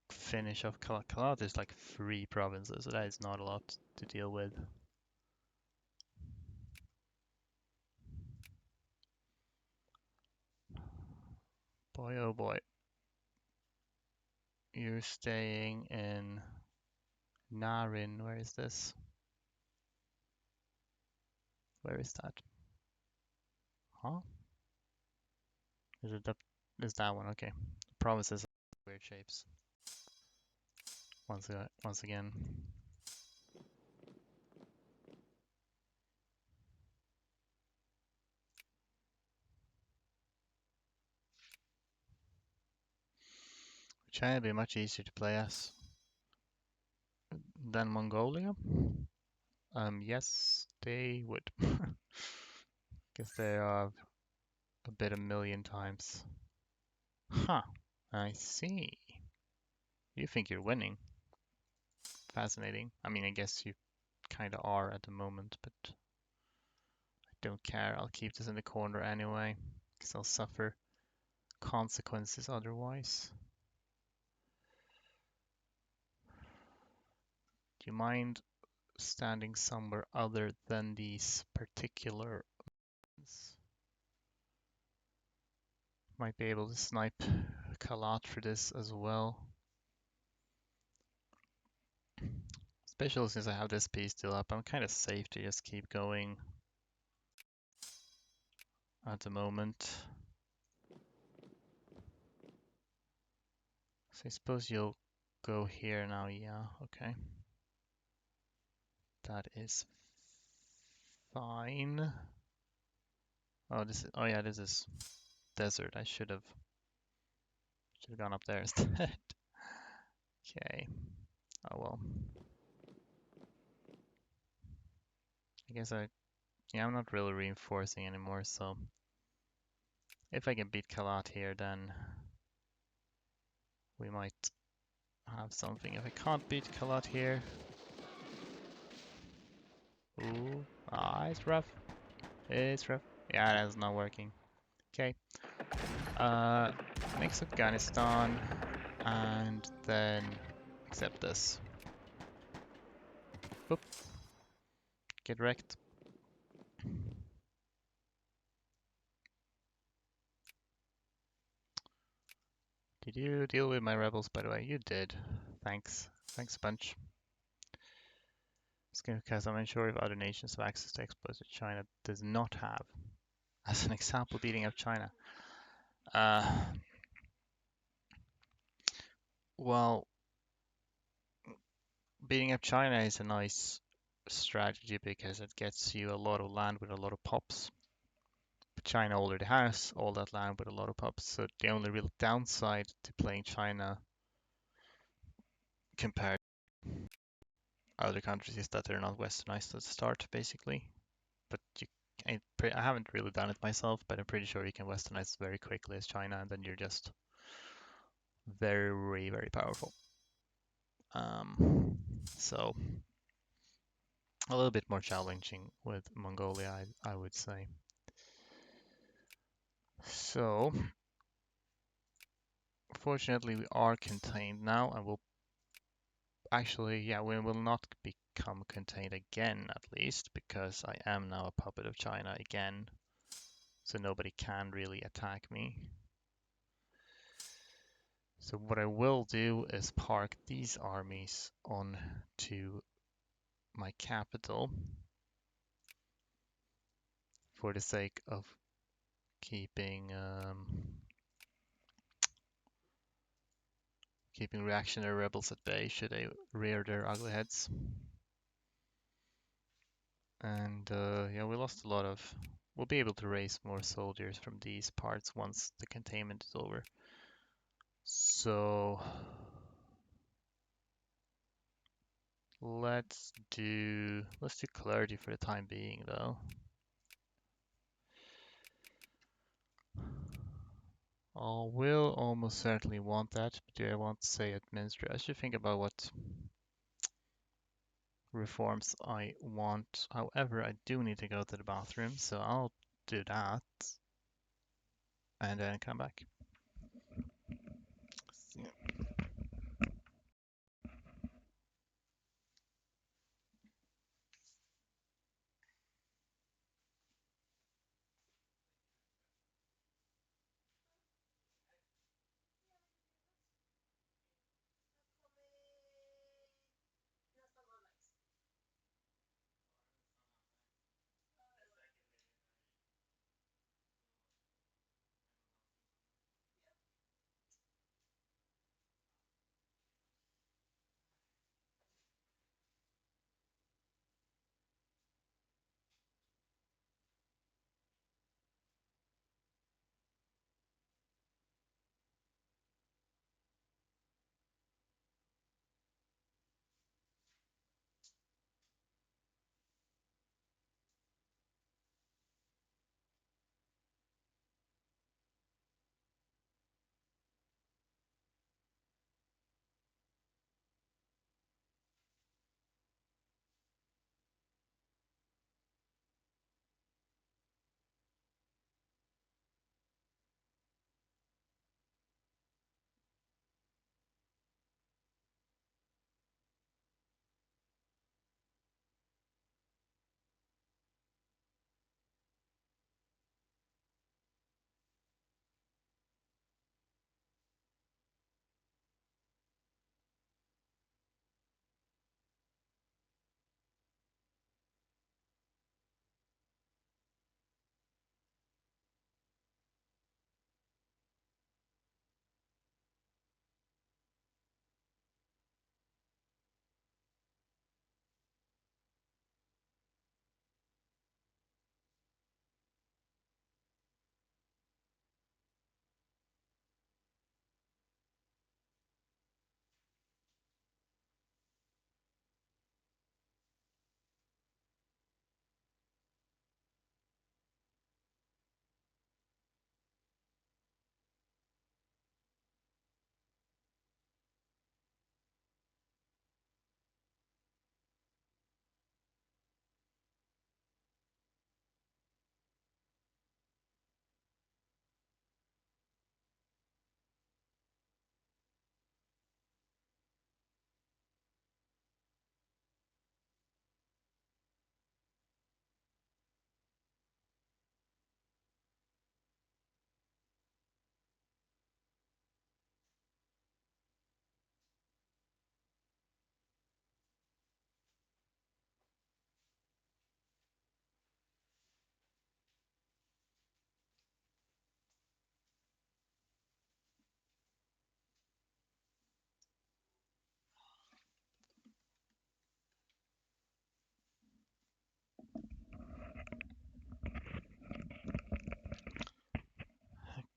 Speaker 1: finish off Kalat. Kalat is like 3 provinces, so that is not a lot to deal with. Boy, oh boy. You're staying in Narin. Where is this? Where is that? Huh? Is that one? Okay. The provinces have weird shapes. Once again. China would be much easier to play as than Mongolia. Yes, they would. Guess they are a bit a million times. Huh, I see. You think you're winning. Fascinating. I mean, I guess you kind of are at the moment, but I don't care. I'll keep this in the corner anyway, because I'll suffer consequences otherwise. Do you mind standing somewhere other than these particular ones? Might be able to snipe Kalat for this as well. Especially since I have this piece still up, I'm kind of safe to just keep going at the moment. So I suppose you'll go here now, yeah, okay. That is fine. Oh, oh yeah, this is desert. I should have gone up there instead. Okay. Oh well. I guess yeah, I'm not really reinforcing anymore, so if I can beat Kalat here, then we might have something. If I can't beat Kalat here, ooh, it's rough. It's rough. Yeah, that's not working. Okay. Next Afghanistan, and then accept this. Boop. Get wrecked. Did you deal with my rebels, by the way? You did. Thanks. Thanks a bunch. Because I'm unsure if other nations have access to exploits that China does not have. As an example, beating up China. Uh, well, beating up China is a nice strategy because it gets you a lot of land with a lot of pops. But China already has all that land with a lot of pops, so the only real downside to playing China compared to other countries is that they're not westernized at the start, basically. But I haven't really done it myself, but I'm pretty sure you can westernize very quickly as China, and then you're just very, very powerful. So a little bit more challenging with Mongolia, I would say. So fortunately, we are contained now, and we'll actually, yeah, we will not become contained again, at least, because I am now a puppet of China again, so nobody can really attack me. So what I will do is park these armies on to my capital for the sake of keeping keeping reactionary rebels at bay should they rear their ugly heads. And yeah, we lost a lot of. We'll be able to raise more soldiers from these parts once the containment is over. So let's do clarity for the time being, though. I will almost certainly want that, but do I want to say administrator? I should think about what reforms I want. However, I do need to go to the bathroom, so I'll do that and then come back.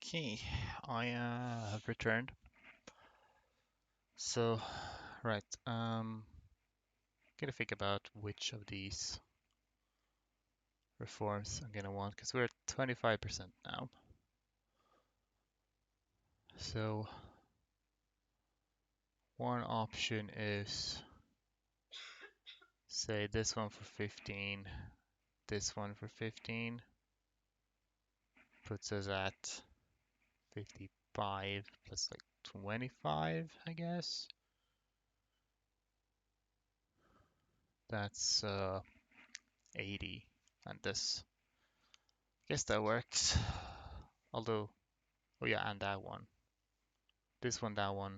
Speaker 1: Okay, I have returned. So, right, gotta think about which of these reforms I'm gonna want because we're at 25% now. So, one option is say this one for 15, this one for 15, puts us at 55 plus like 25, I guess. That's 80, and this. I guess that works. Although, oh yeah, and that one. This one, that one,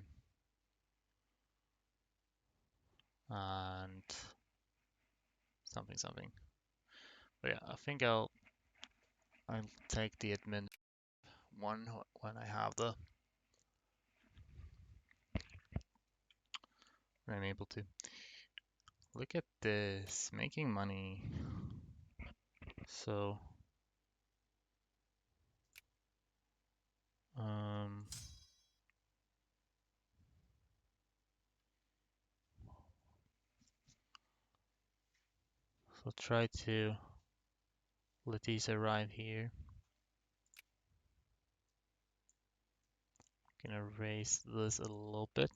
Speaker 1: and something, something. But yeah, I think I'll take the admin one when I have when I'm able to. Look at this, making money. So, um, so try to let these arrive here. Gonna raise this a little bit.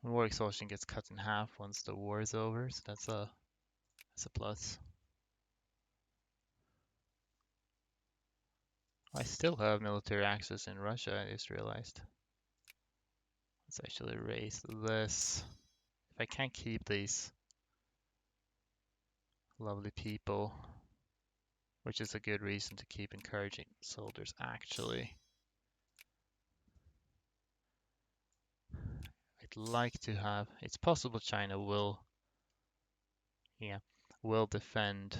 Speaker 1: War exhaustion gets cut in half once the war is over, so that's a plus. I still have military access in Russia, I just realized. Let's actually raise this. If I can't keep these lovely people, which is a good reason to keep encouraging soldiers, actually. I'd like to have, it's possible China will, yeah, will defend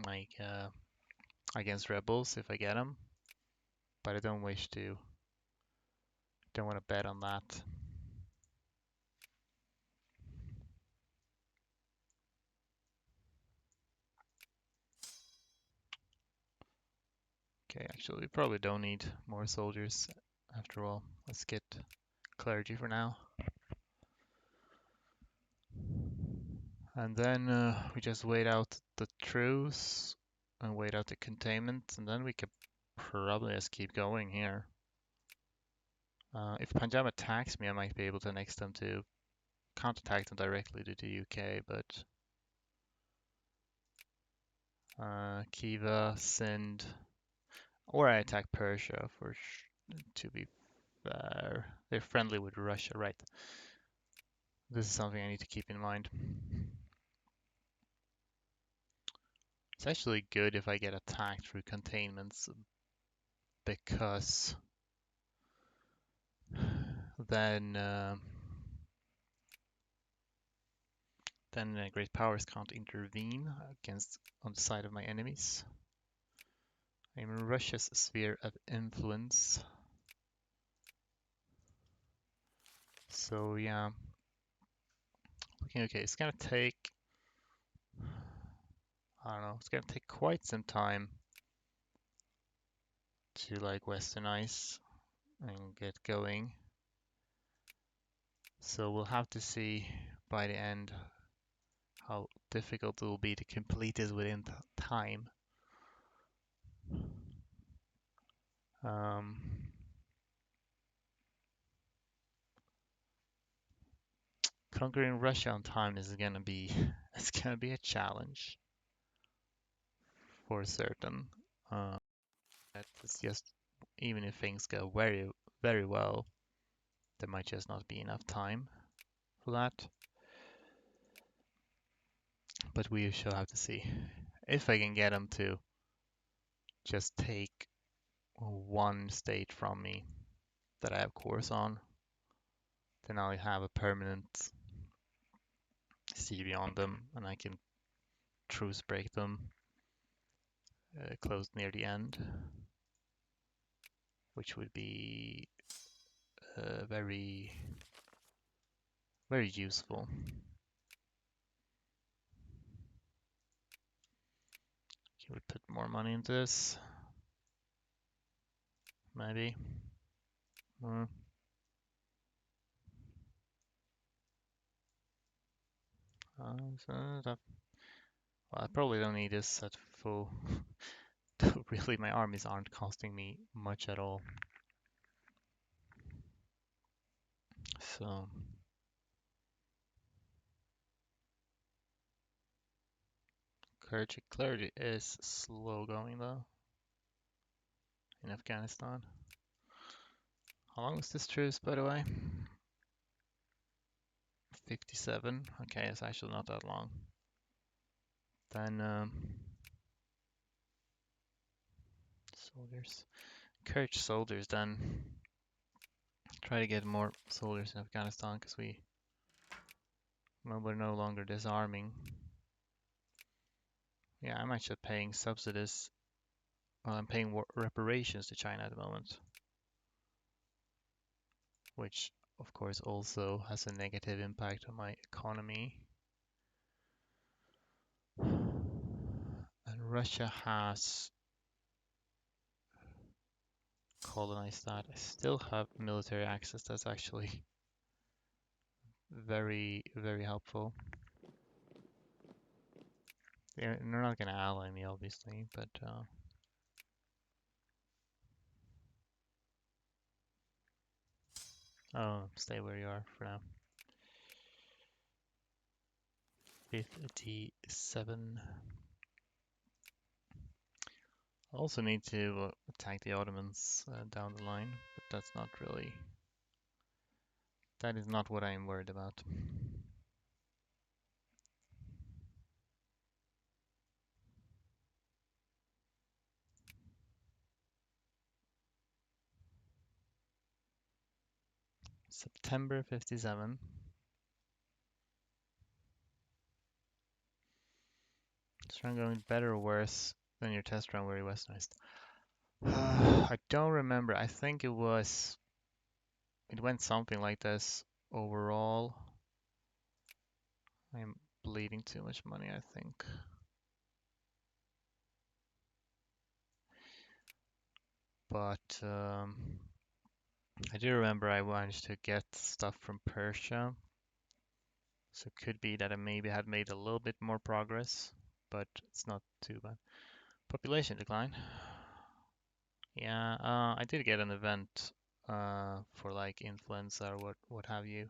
Speaker 1: like against rebels if I get them, but I don't wish to, don't want to bet on that. Okay, actually, we probably don't need more soldiers after all. Let's get clergy for now. And then we just wait out the truce and wait out the containment, and then we could probably just keep going here. If Punjab attacks me, I might be able to annex them to counterattack them directly to the UK, but Khiva, Sindh, or I attack Persia to be fair. They're friendly with Russia, right? This is something I need to keep in mind. It's actually good if I get attacked through containments because then great powers can't intervene against on the side of my enemies. I'm in Russia's sphere of influence. So yeah, looking okay. It's gonna take, I don't know, it's gonna take quite some time to like westernize and get going. So we'll have to see by the end how difficult it will be to complete this within time. Conquering Russia on time is gonna be it's gonna be a challenge for certain. Uh, it's just even if things go very well, there might just not be enough time for that. But we shall have to see if I can get them to just take one state from me that I have cores on. Then I'll have a permanent CV on them, and I can truce break them close near the end, which would be very, very useful. Can we put more money into this? Maybe. Mm. Well, I probably don't need this at full. Really, my armies aren't costing me much at all. So, clergy is slow going though in Afghanistan. How long was this truce, by the way? 57. Okay, it's actually not that long. Then soldiers, encourage soldiers. Then try to get more soldiers in Afghanistan because we're no longer disarming. Yeah, I'm actually paying subsidies. Well, I'm paying reparations to China at the moment, which of course also has a negative impact on my economy. And Russia has colonized that. I still have military access. That's actually very, very helpful. They're not going to ally me, obviously, but oh, stay where you are for now. 57. I also need to attack the Ottomans down the line, but that's not really. That is not what I'm worried about. September 57. Is run going better or worse than your test run where you westernized? I don't remember. I think it went something like this overall. I'm bleeding too much money, I think. But I do remember I managed to get stuff from Persia. So it could be that I maybe had made a little bit more progress, but it's not too bad. Population decline. Yeah, I did get an event for like influenza or what have you,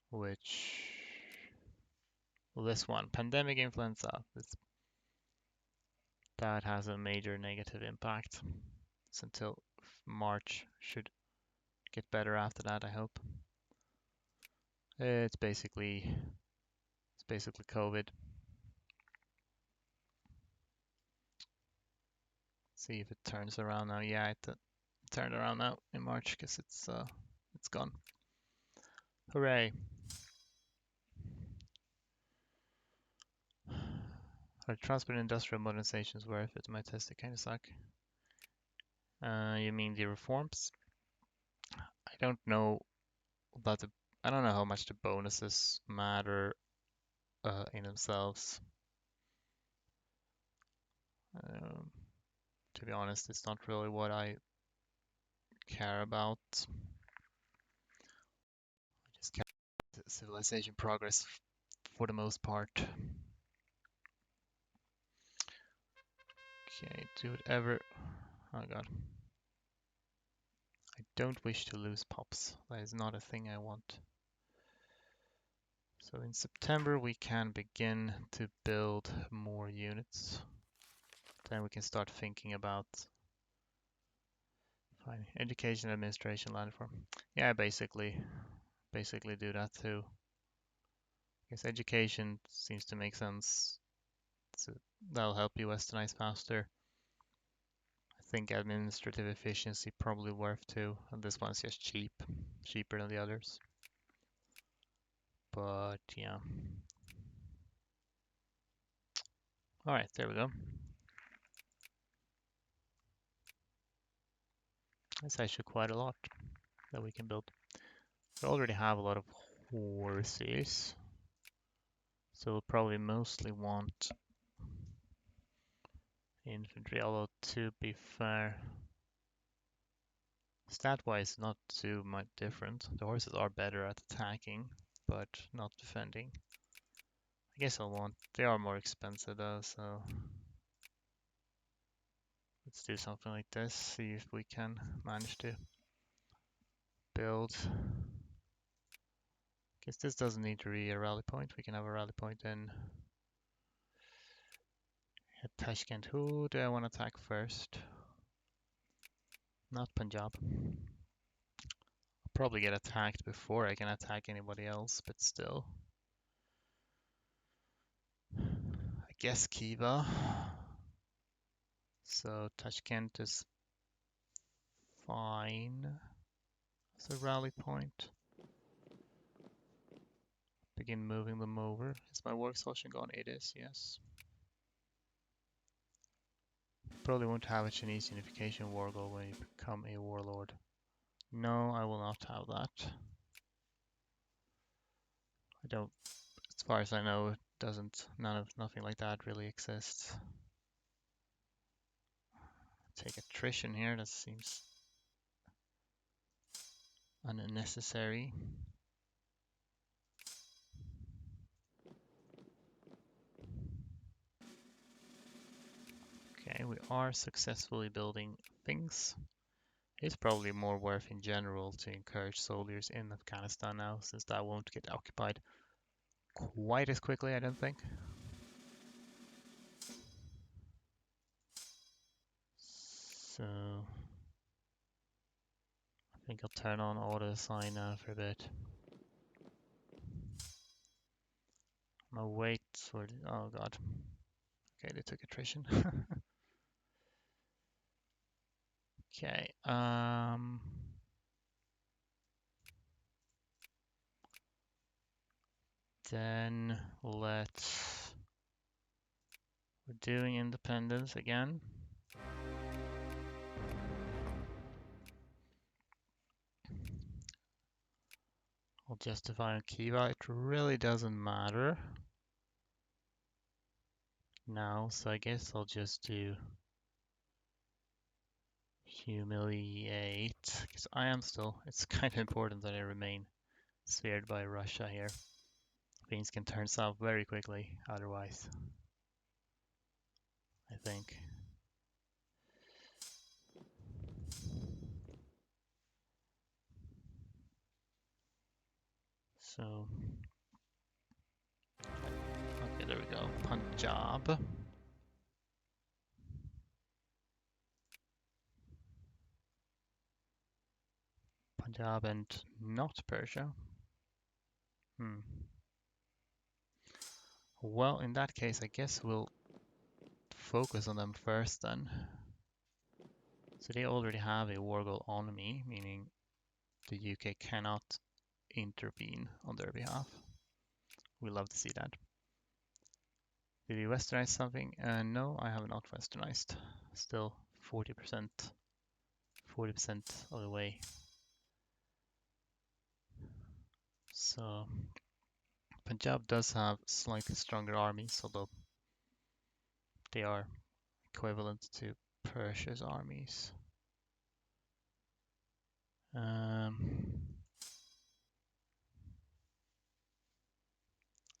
Speaker 1: which this one, pandemic influenza, that has a major negative impact. It's until March, should get better after that, I hope. It's basically COVID. See if it turns around now. Yeah, it turned around now in March because it's gone. Hooray! Are transport and industrial modernizations worth it? My test, they kind of suck. You mean the reforms? I don't know about the. I don't know how much the bonuses matter in themselves. Um, to be honest, it's not really what I care about. I just care about civilization progress for the most part. Okay, do whatever. Oh god. I don't wish to lose pops. That is not a thing I want. So in September we can begin to build more units. Then we can start thinking about fine. Education, administration, land reform. Yeah, basically do that too. I guess education seems to make sense. So that'll help you westernize faster. I think administrative efficiency probably worth too. And this one's just cheaper than the others. But yeah. All right, there we go. That's actually quite a lot that we can build. We already have a lot of horses, so we'll probably mostly want infantry, although to be fair, stat-wise not too much different. The horses are better at attacking, but not defending. I guess I'll want, they are more expensive though, so let's do something like this, see if we can manage to build. Guess this doesn't need to be a rally point. We can have a rally point in Tashkent. Who do I want to attack first? Not Punjab. I'll probably get attacked before I can attack anybody else, but still. I guess Khiva. So Tashkent is fine as a rally point. Begin moving them over. Is my war exhaustion gone? It is, yes. Probably won't have a Chinese unification war goal when you become a warlord. No, I will not have that. I don't, as far as I know, it doesn't, nothing like that really exists. Take attrition here, that seems unnecessary. Okay, we are successfully building things. It's probably more worth in general to encourage soldiers in Afghanistan now, since that won't get occupied quite as quickly, I don't think. So I think I'll turn on auto assign now for a bit. I'm gonna wait for, oh god. Okay, they took attrition. Okay, then we're doing independence again. I'll justify on Khiva. It really doesn't matter now, so I guess I'll just do humiliate, because I am still, it's kind of important that I remain sphered by Russia here. Things can turn south very quickly otherwise, I think. So, okay, there we go. Punjab. Punjab and not Persia. Well, in that case, I guess we'll focus on them first then. So they already have a war goal on me, meaning the UK cannot intervene on their behalf. We love to see that. Did you westernize something? No, I have not westernized. Still 40% of the way. So Punjab does have slightly stronger armies, although they are equivalent to Persia's armies.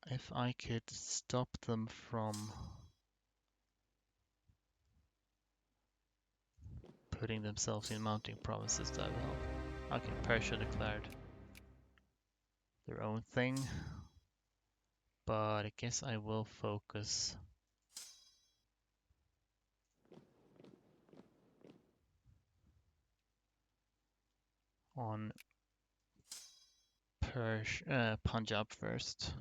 Speaker 1: If I could stop them from putting themselves in mountain provinces, that will help. Okay, Persia declared their own thing, but I guess I will focus on Punjab first.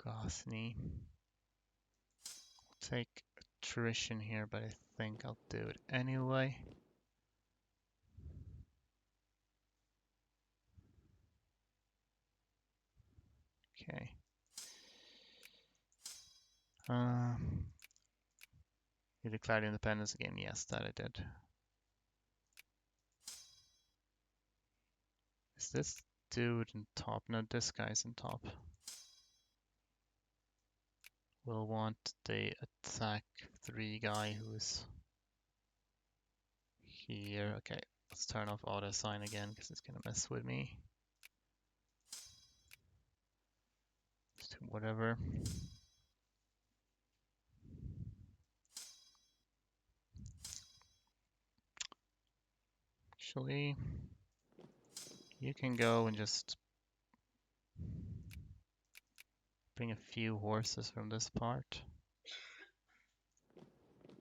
Speaker 1: Ghazni. I'll take attrition here, but I think I'll do it anyway. Okay. You declared independence again? Yes, that I did. Is this dude in top. No, this guy's in top. We'll want the attack 3 guy who's here. Okay, let's turn off auto assign again because it's gonna mess with me. Just do whatever. Actually, you can go and just bring a few horses from this part.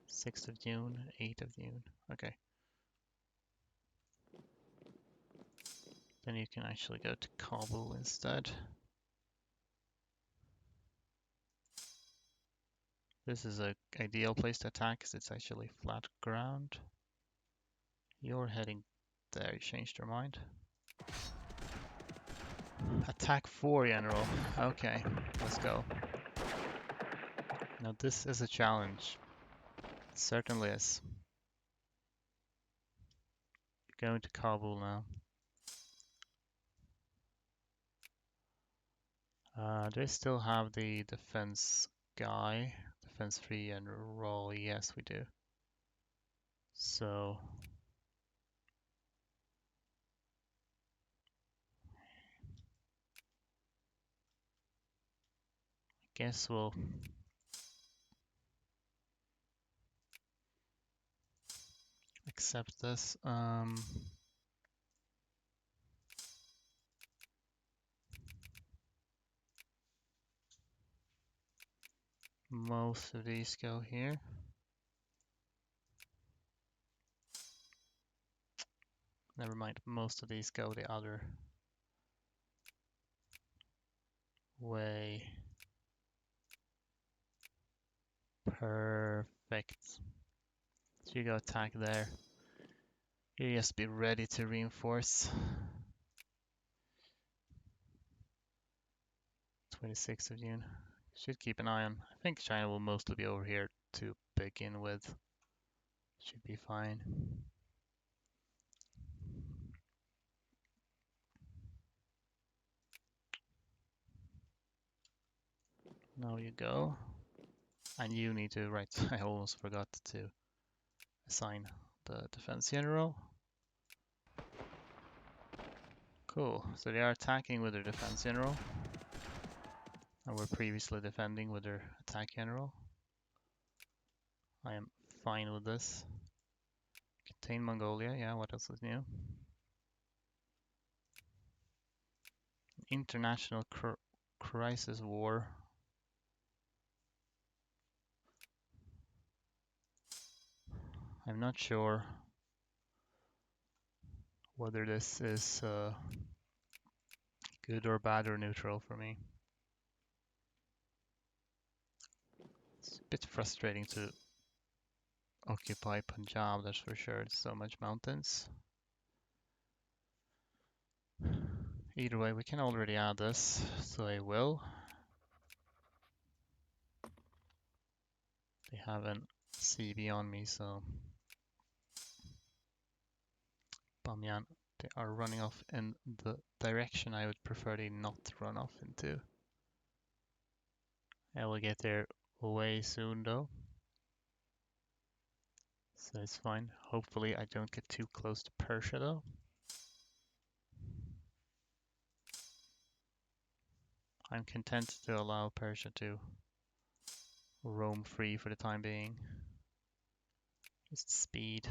Speaker 1: 6th of June, 8th of June. Okay. Then you can actually go to Kabul instead. This is an ideal place to attack because it's actually flat ground. You're heading there, you changed your mind. Attack 4, General. Okay, let's go. Now this is a challenge. It certainly is. Going to Kabul now. Do I still have the defense guy? Defense 3 and roll? Yes, we do. So I guess we'll accept this. Most of these go here. Never mind, most of these go the other way. Perfect. So you go attack there. You just be ready to reinforce. 26th of June. Should keep an eye on. I think China will mostly be over here to begin with. Should be fine. Now you go. And you need to, right, I almost forgot to assign the defense general. Cool, so they are attacking with their defense general. And we're previously defending with their attack general. I am fine with this. Contain Mongolia, yeah, what else is new? International crisis war. I'm not sure whether this is good or bad or neutral for me. It's a bit frustrating to occupy Punjab, that's for sure. It's so much mountains. Either way, we can already add this, so I will. They have an CB on me, so Bamyan, they are running off in the direction I would prefer they not run off into. I will get there way soon though, so it's fine. Hopefully I don't get too close to Persia though. I'm content to allow Persia to roam free for the time being. Just speed.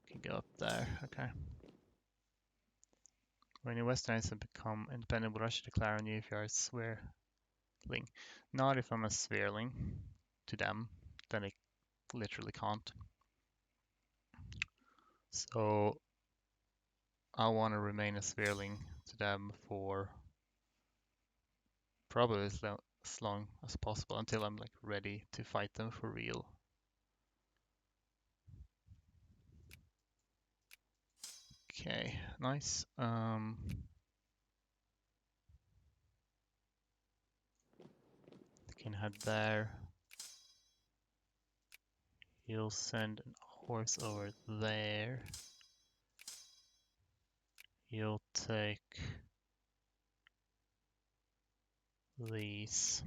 Speaker 1: Can go up there, okay. When your Westernites have become independent, will Russia declare on you if you are a swearling? Not if I'm a swearling to them, then they literally can't. So I want to remain a swearling to them for probably as long as possible until I'm like ready to fight them for real. Okay, nice. They can head there. You'll send a horse over there. You'll take these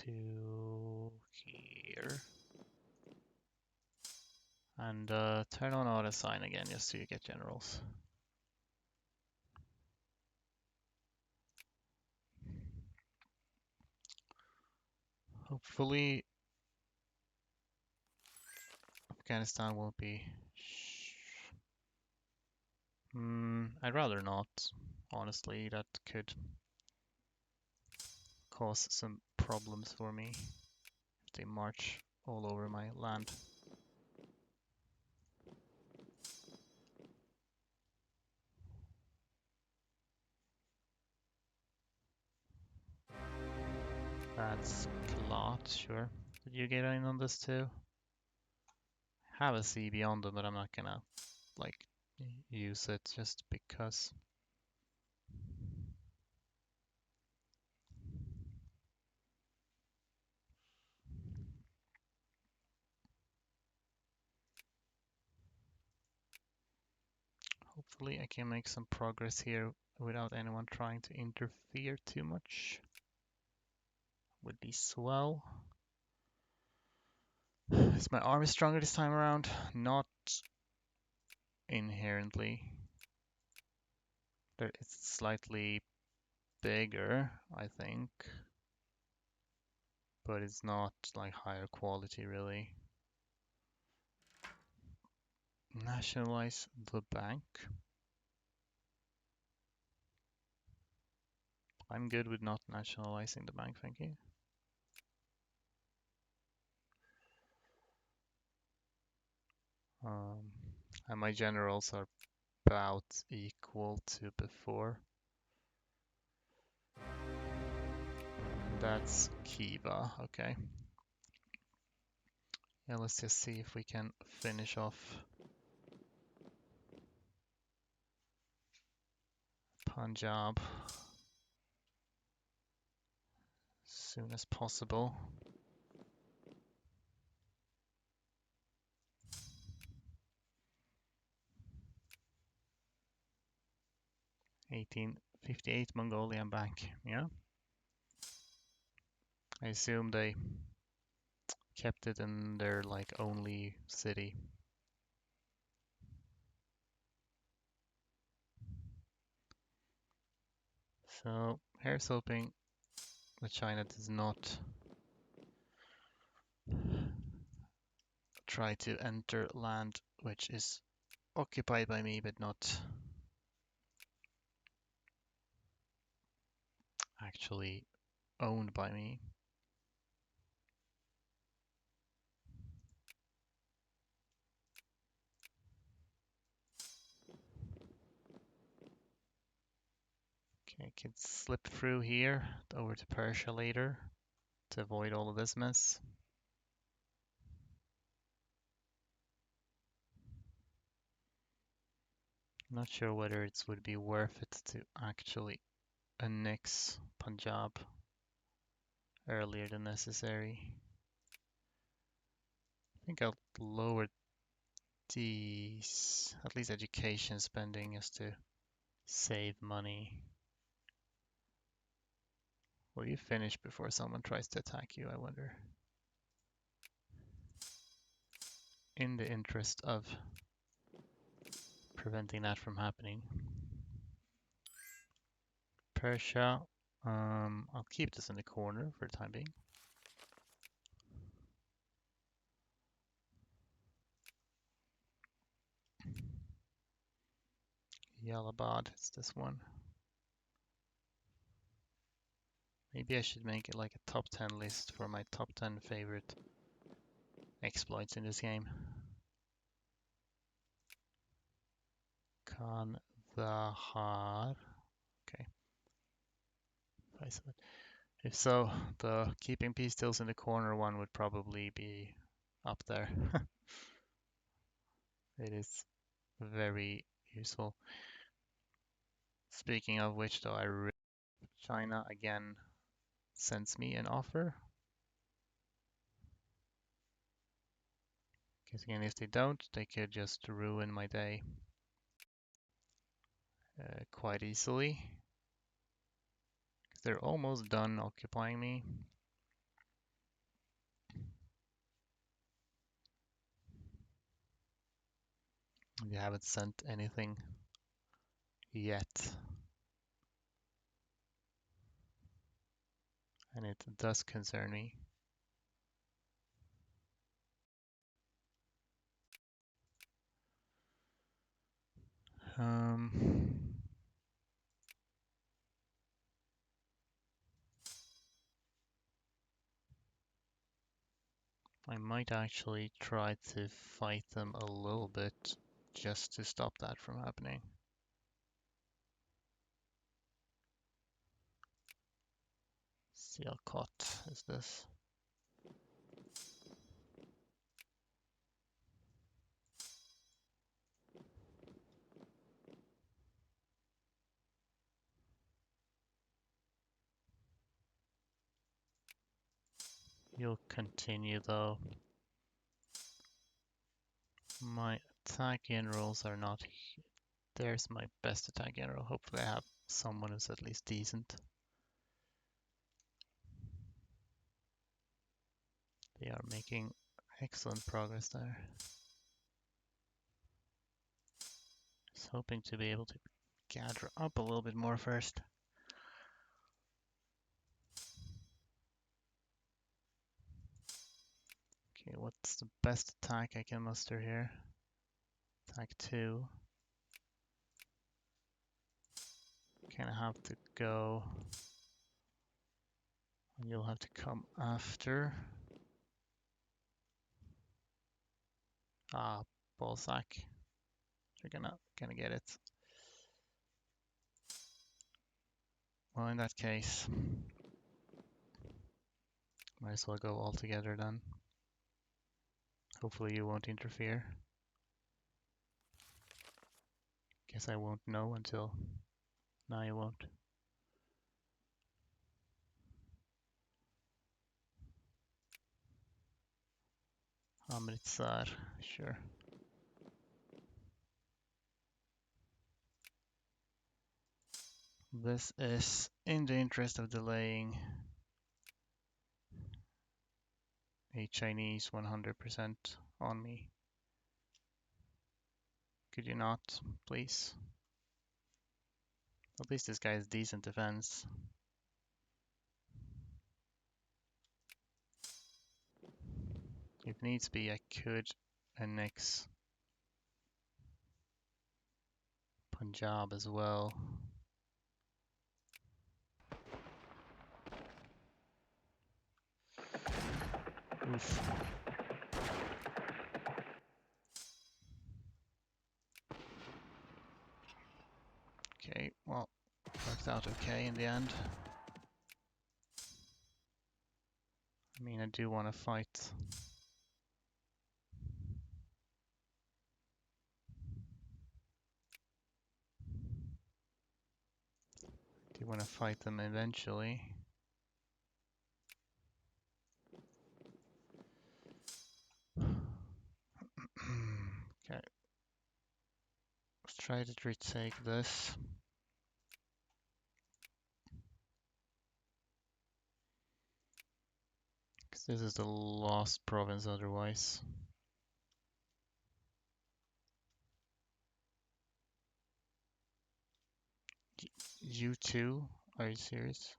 Speaker 1: to here. And turn on auto sign again just so you get generals. Hopefully Afghanistan won't be... I'd rather not, honestly. That could cause some problems for me if they march all over my land. That's a lot, sure. Did you get in on this too? Have a sea beyond them, but I'm not gonna like use it just because. Hopefully I can make some progress here without anyone trying to interfere too much. Would be swell. Is my army stronger this time around? Not inherently. It's slightly bigger, I think. But it's not like higher quality really. Nationalize the bank. I'm good with not nationalizing the bank, thank you. And my generals are about equal to before. That's Kiva, okay. Yeah, let's just see if we can finish off Punjab as soon as possible. 1858 Mongolian Bank, yeah. I assume they kept it in their like only city. So here's hoping that China does not try to enter land which is occupied by me but not actually owned by me. Okay, I could slip through here over to Persia later to avoid all of this mess. Not sure whether it would be worth it to actually annex Punjab earlier than necessary. I think I'll lower these, at least education spending, just to save money. Will you finish before someone tries to attack you, I wonder? In the interest of preventing that from happening. Persia, I'll keep this in the corner for the time being. Yalabad, it's this one. Maybe I should make it like a top 10 list for my top 10 favorite exploits in this game. Kandahar. Okay. If so, the keeping peace stills in the corner one would probably be up there. It is very useful. Speaking of which, though, China again sends me an offer. Because again, if they don't, they could just ruin my day quite easily. Because they're almost done occupying me. They haven't sent anything yet. And it does concern me. I might actually try to fight them a little bit just to stop that from happening. Sealcott is this. You'll continue though. My attack generals are not. There's my best attack general. Hopefully, I have someone who's at least decent. They are making excellent progress there. Just hoping to be able to gather up a little bit more first. Okay, what's the best attack I can muster here? Attack 2. Kind of have to go. And you'll have to come after. Ah, ballsack. You're gonna get it. Well, in that case, might as well go all together then. Hopefully you won't interfere. Guess I won't know until... No, you won't. Amritsar, sure. This is in the interest of delaying a Chinese 100% on me. Could you not, please? At least this guy has decent defense. If needs be, I could annex Punjab as well. Oof. Okay, well, worked out okay in the end. I mean, I do want to fight. Do want to fight them eventually. Okay. Let's try to retake this. Because this is the lost province otherwise. You too? Are you serious?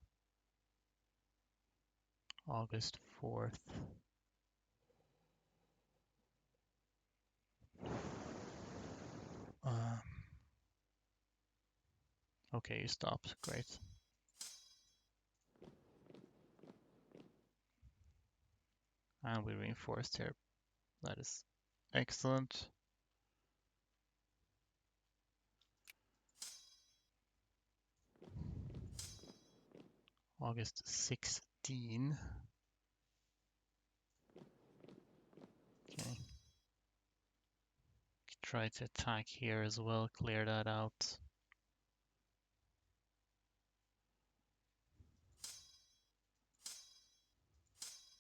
Speaker 1: August 4th. Okay, you stopped. Great. And we reinforced here. That is excellent. August 16. Okay. Try to attack here as well, clear that out.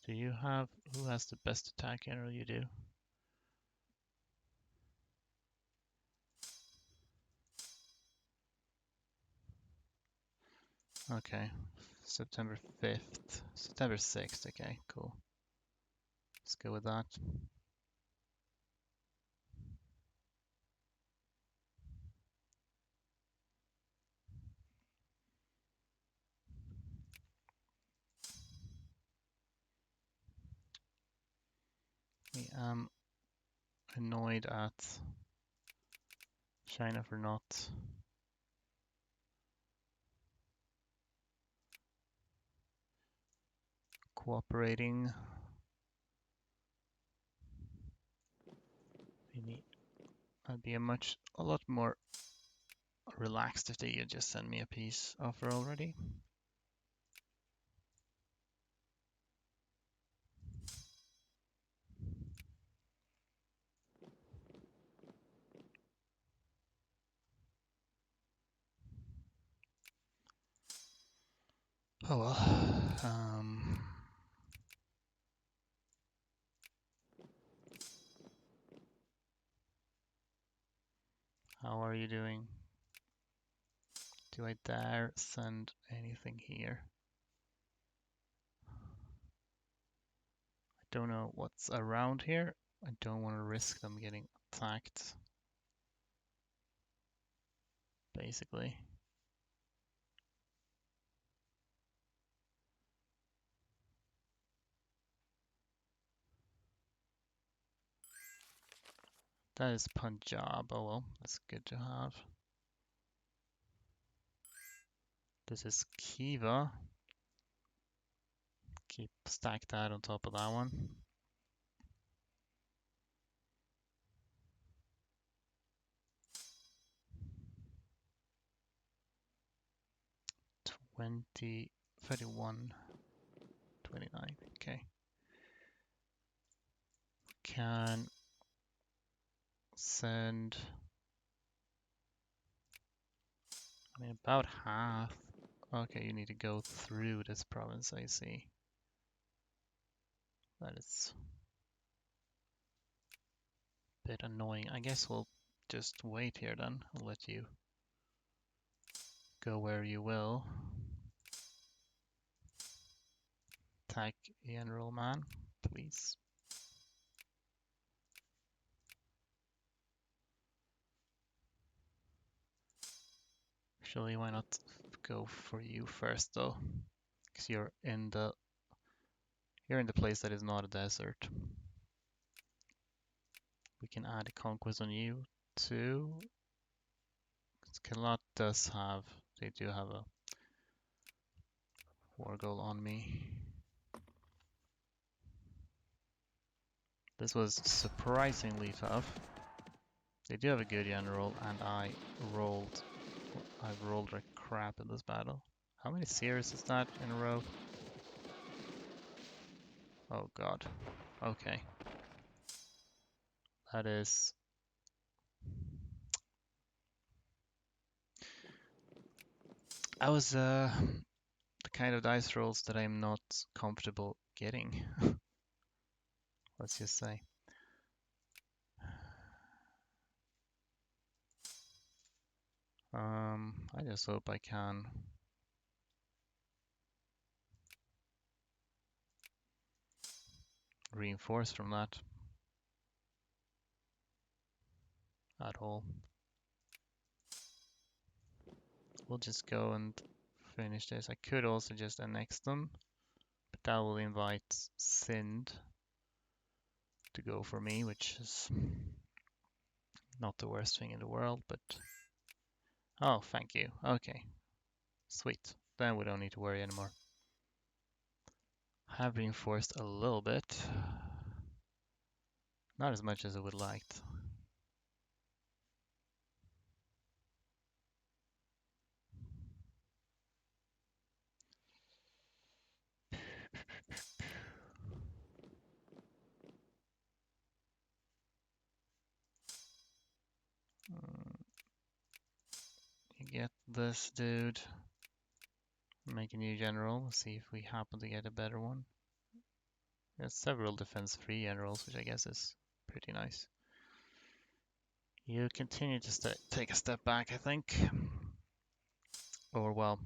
Speaker 1: Do you have, who has the best attack general? You do. Okay. September 5th. September 6th. Okay, cool. Let's go with that. I am annoyed at China for not cooperating. I'd be a lot more relaxed if they had just sent me a peace offer already. Oh well. How are you doing? Do I dare send anything here? I don't know what's around here. I don't want to risk them getting attacked, basically. That is Punjab. Oh well, that's good to have. This is Kiva. Stack that on top of that one. Twenty, 31, 29. Okay. Can send, I mean, about half. Okay, you need to go through this province, I see. That is a bit annoying. I guess we'll just wait here then. I'll let you go where you will. Attack General Man, please. Actually, why not go for you first though? Because you're in the place that is not a desert. We can add a conquest on you too. Kalot they do have a war goal on me. This was surprisingly tough. They do have a good general, and I've rolled like crap in this battle. How many series is that in a row? Oh god. Okay. That is... I was the kind of dice rolls that I'm not comfortable getting. Let's just say. I just hope I can reinforce from that at all. We'll just go and finish this. I could also just annex them, but that will invite Sind to go for me, which is not the worst thing in the world, but... Oh, thank you. Okay. Sweet. Then we don't need to worry anymore. Have reinforced a little bit. Not as much as I would like. You get this dude. Make a new general. See if we happen to get a better one. There's several defense 3 generals, which I guess is pretty nice. You continue to take a step back, I think. Or, well,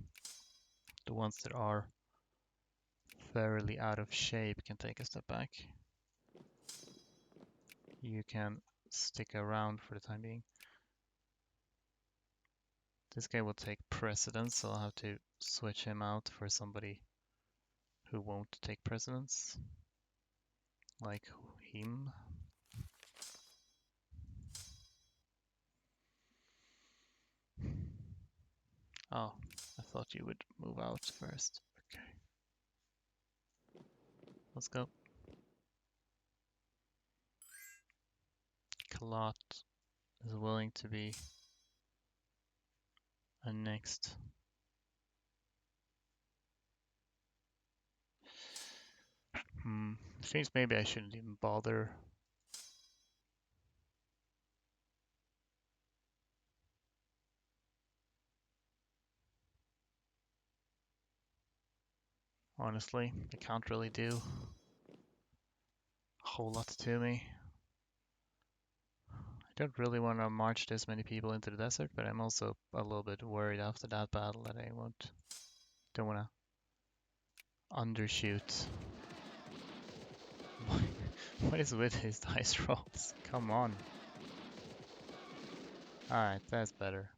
Speaker 1: The ones that are fairly out of shape can take a step back. You can stick around for the time being. This guy will take precedence, so I'll have to switch him out for somebody who won't take precedence, like him. Oh, I thought you would move out first. Okay. Let's go. Kalot is willing to be annexed. Seems maybe I shouldn't even bother. Honestly, it can't really do a whole lot to me. I don't really want to march this many people into the desert, but I'm also a little bit worried after that battle that I don't want to undershoot. What is with his dice rolls? Come on. Alright, that's better.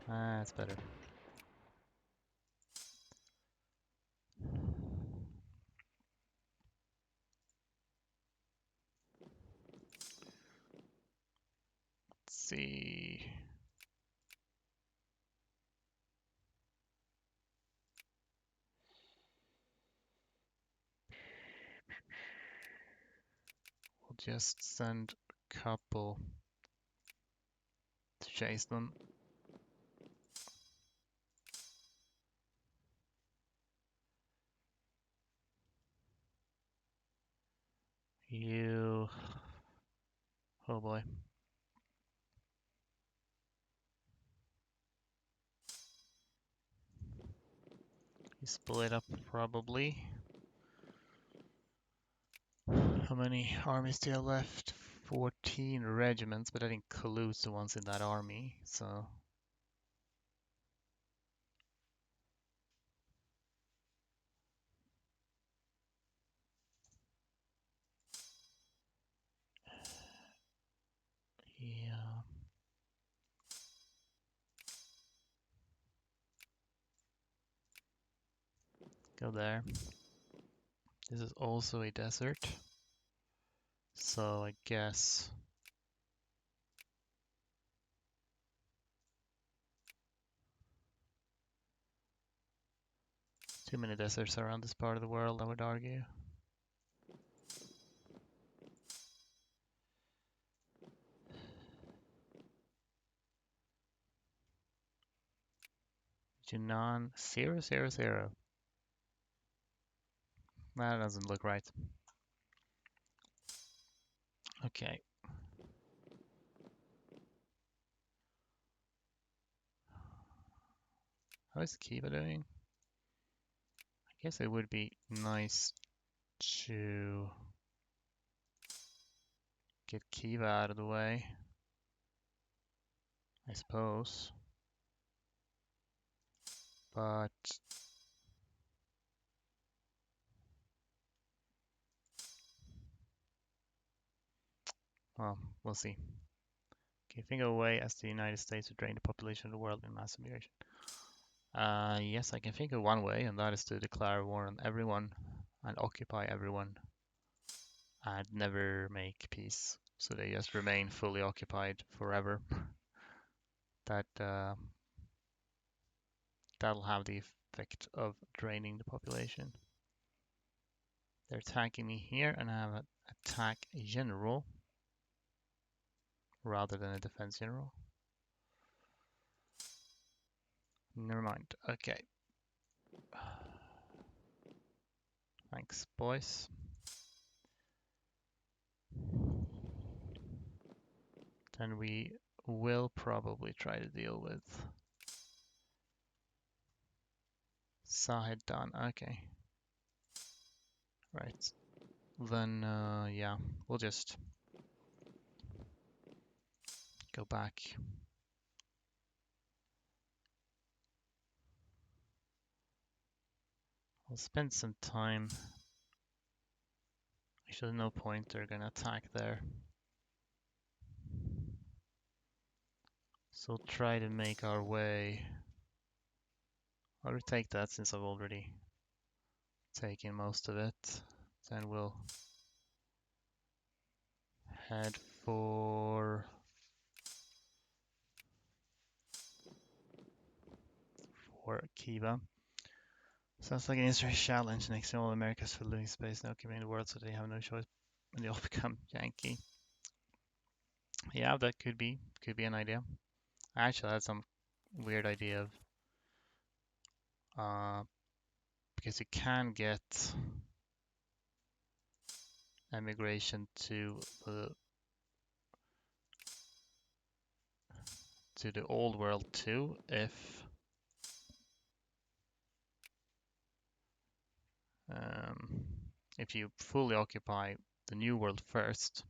Speaker 1: That's better. Let's see. We'll just send a couple to chase them. You... Oh boy. You split up probably. How many armies do you have left? 14 regiments, but that includes the ones in that army, so... Yeah. Go there. This is also a desert. So I guess... Too many deserts around this part of the world, I would argue. Jinan 000. That doesn't look right. Okay. How is Kiva doing? I guess it would be nice to get Kiva out of the way, I suppose. But well, we'll see. Okay, think of a way as the United States to drain the population of the world in mass immigration. Yes, I can think of one way, and that is to declare war on everyone and occupy everyone and never make peace. So they just remain fully occupied forever. That'll have the effect of draining the population. They're attacking me here, and I have an attack general rather than a defense general. Never mind. Okay. Thanks, boys. Then we will probably try to deal with Sahid done. Okay. Right. Then, yeah, we'll just go back. I'll spend some time. Actually, no point. They're gonna attack there. So we'll try to make our way. I'll retake that since I've already taken most of it. Then we'll head for Kiva. Sounds like an Israeli challenge next to all America's for living space, no community in the world, so they have no choice and they all become Yankee. Yeah, that could be an idea. I actually had some weird idea of because you can get emigration to the old world too if you fully occupy the new world first,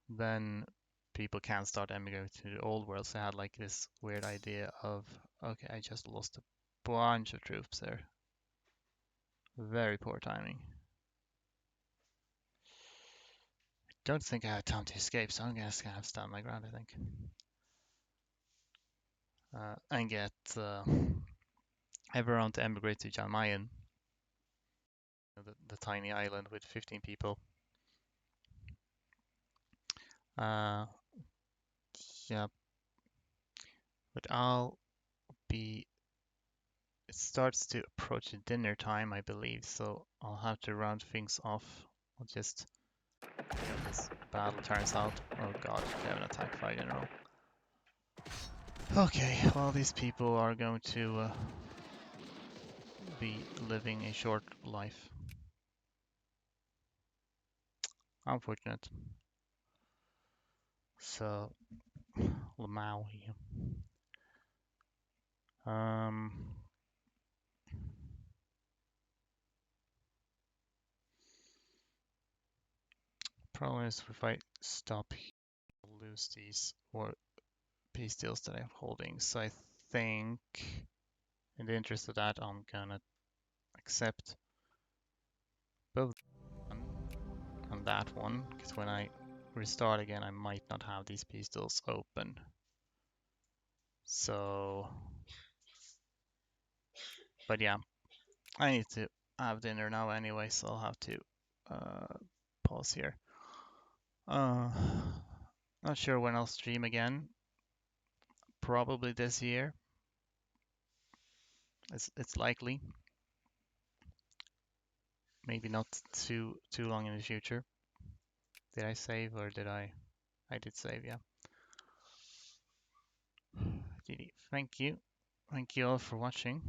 Speaker 1: then people can start emigrating to the old world. So I had like this weird idea of, okay, I just lost a bunch of troops there. Very poor timing. Don't think I have time to escape, so I'm just gonna have to stand my ground, I think. And get everyone to emigrate to Jan Mayen, the tiny island with 15 people. Uh, yeah, but it starts to approach dinner time, I believe, so I'll have to round things off. I'll just see how this battle turns out. Oh god, we have an attack 5 in a row. Okay, well, these people are going to be living a short life. Unfortunate. So, Lamau here. Problem is if I stop here, I'll lose these or peace deals that I'm holding. So I think in the interest of that, I'm gonna accept both one and that one, because when I restart again, I might not have these peace deals open. So, but yeah, I need to have dinner now anyway, so I'll have to pause here. Not sure when I'll stream again. Probably this year. It's likely. Maybe not too long in the future. Did I save or did I? I did save, yeah. GD. Thank you. Thank you all for watching.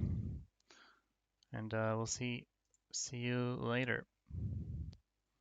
Speaker 1: And we'll see you later.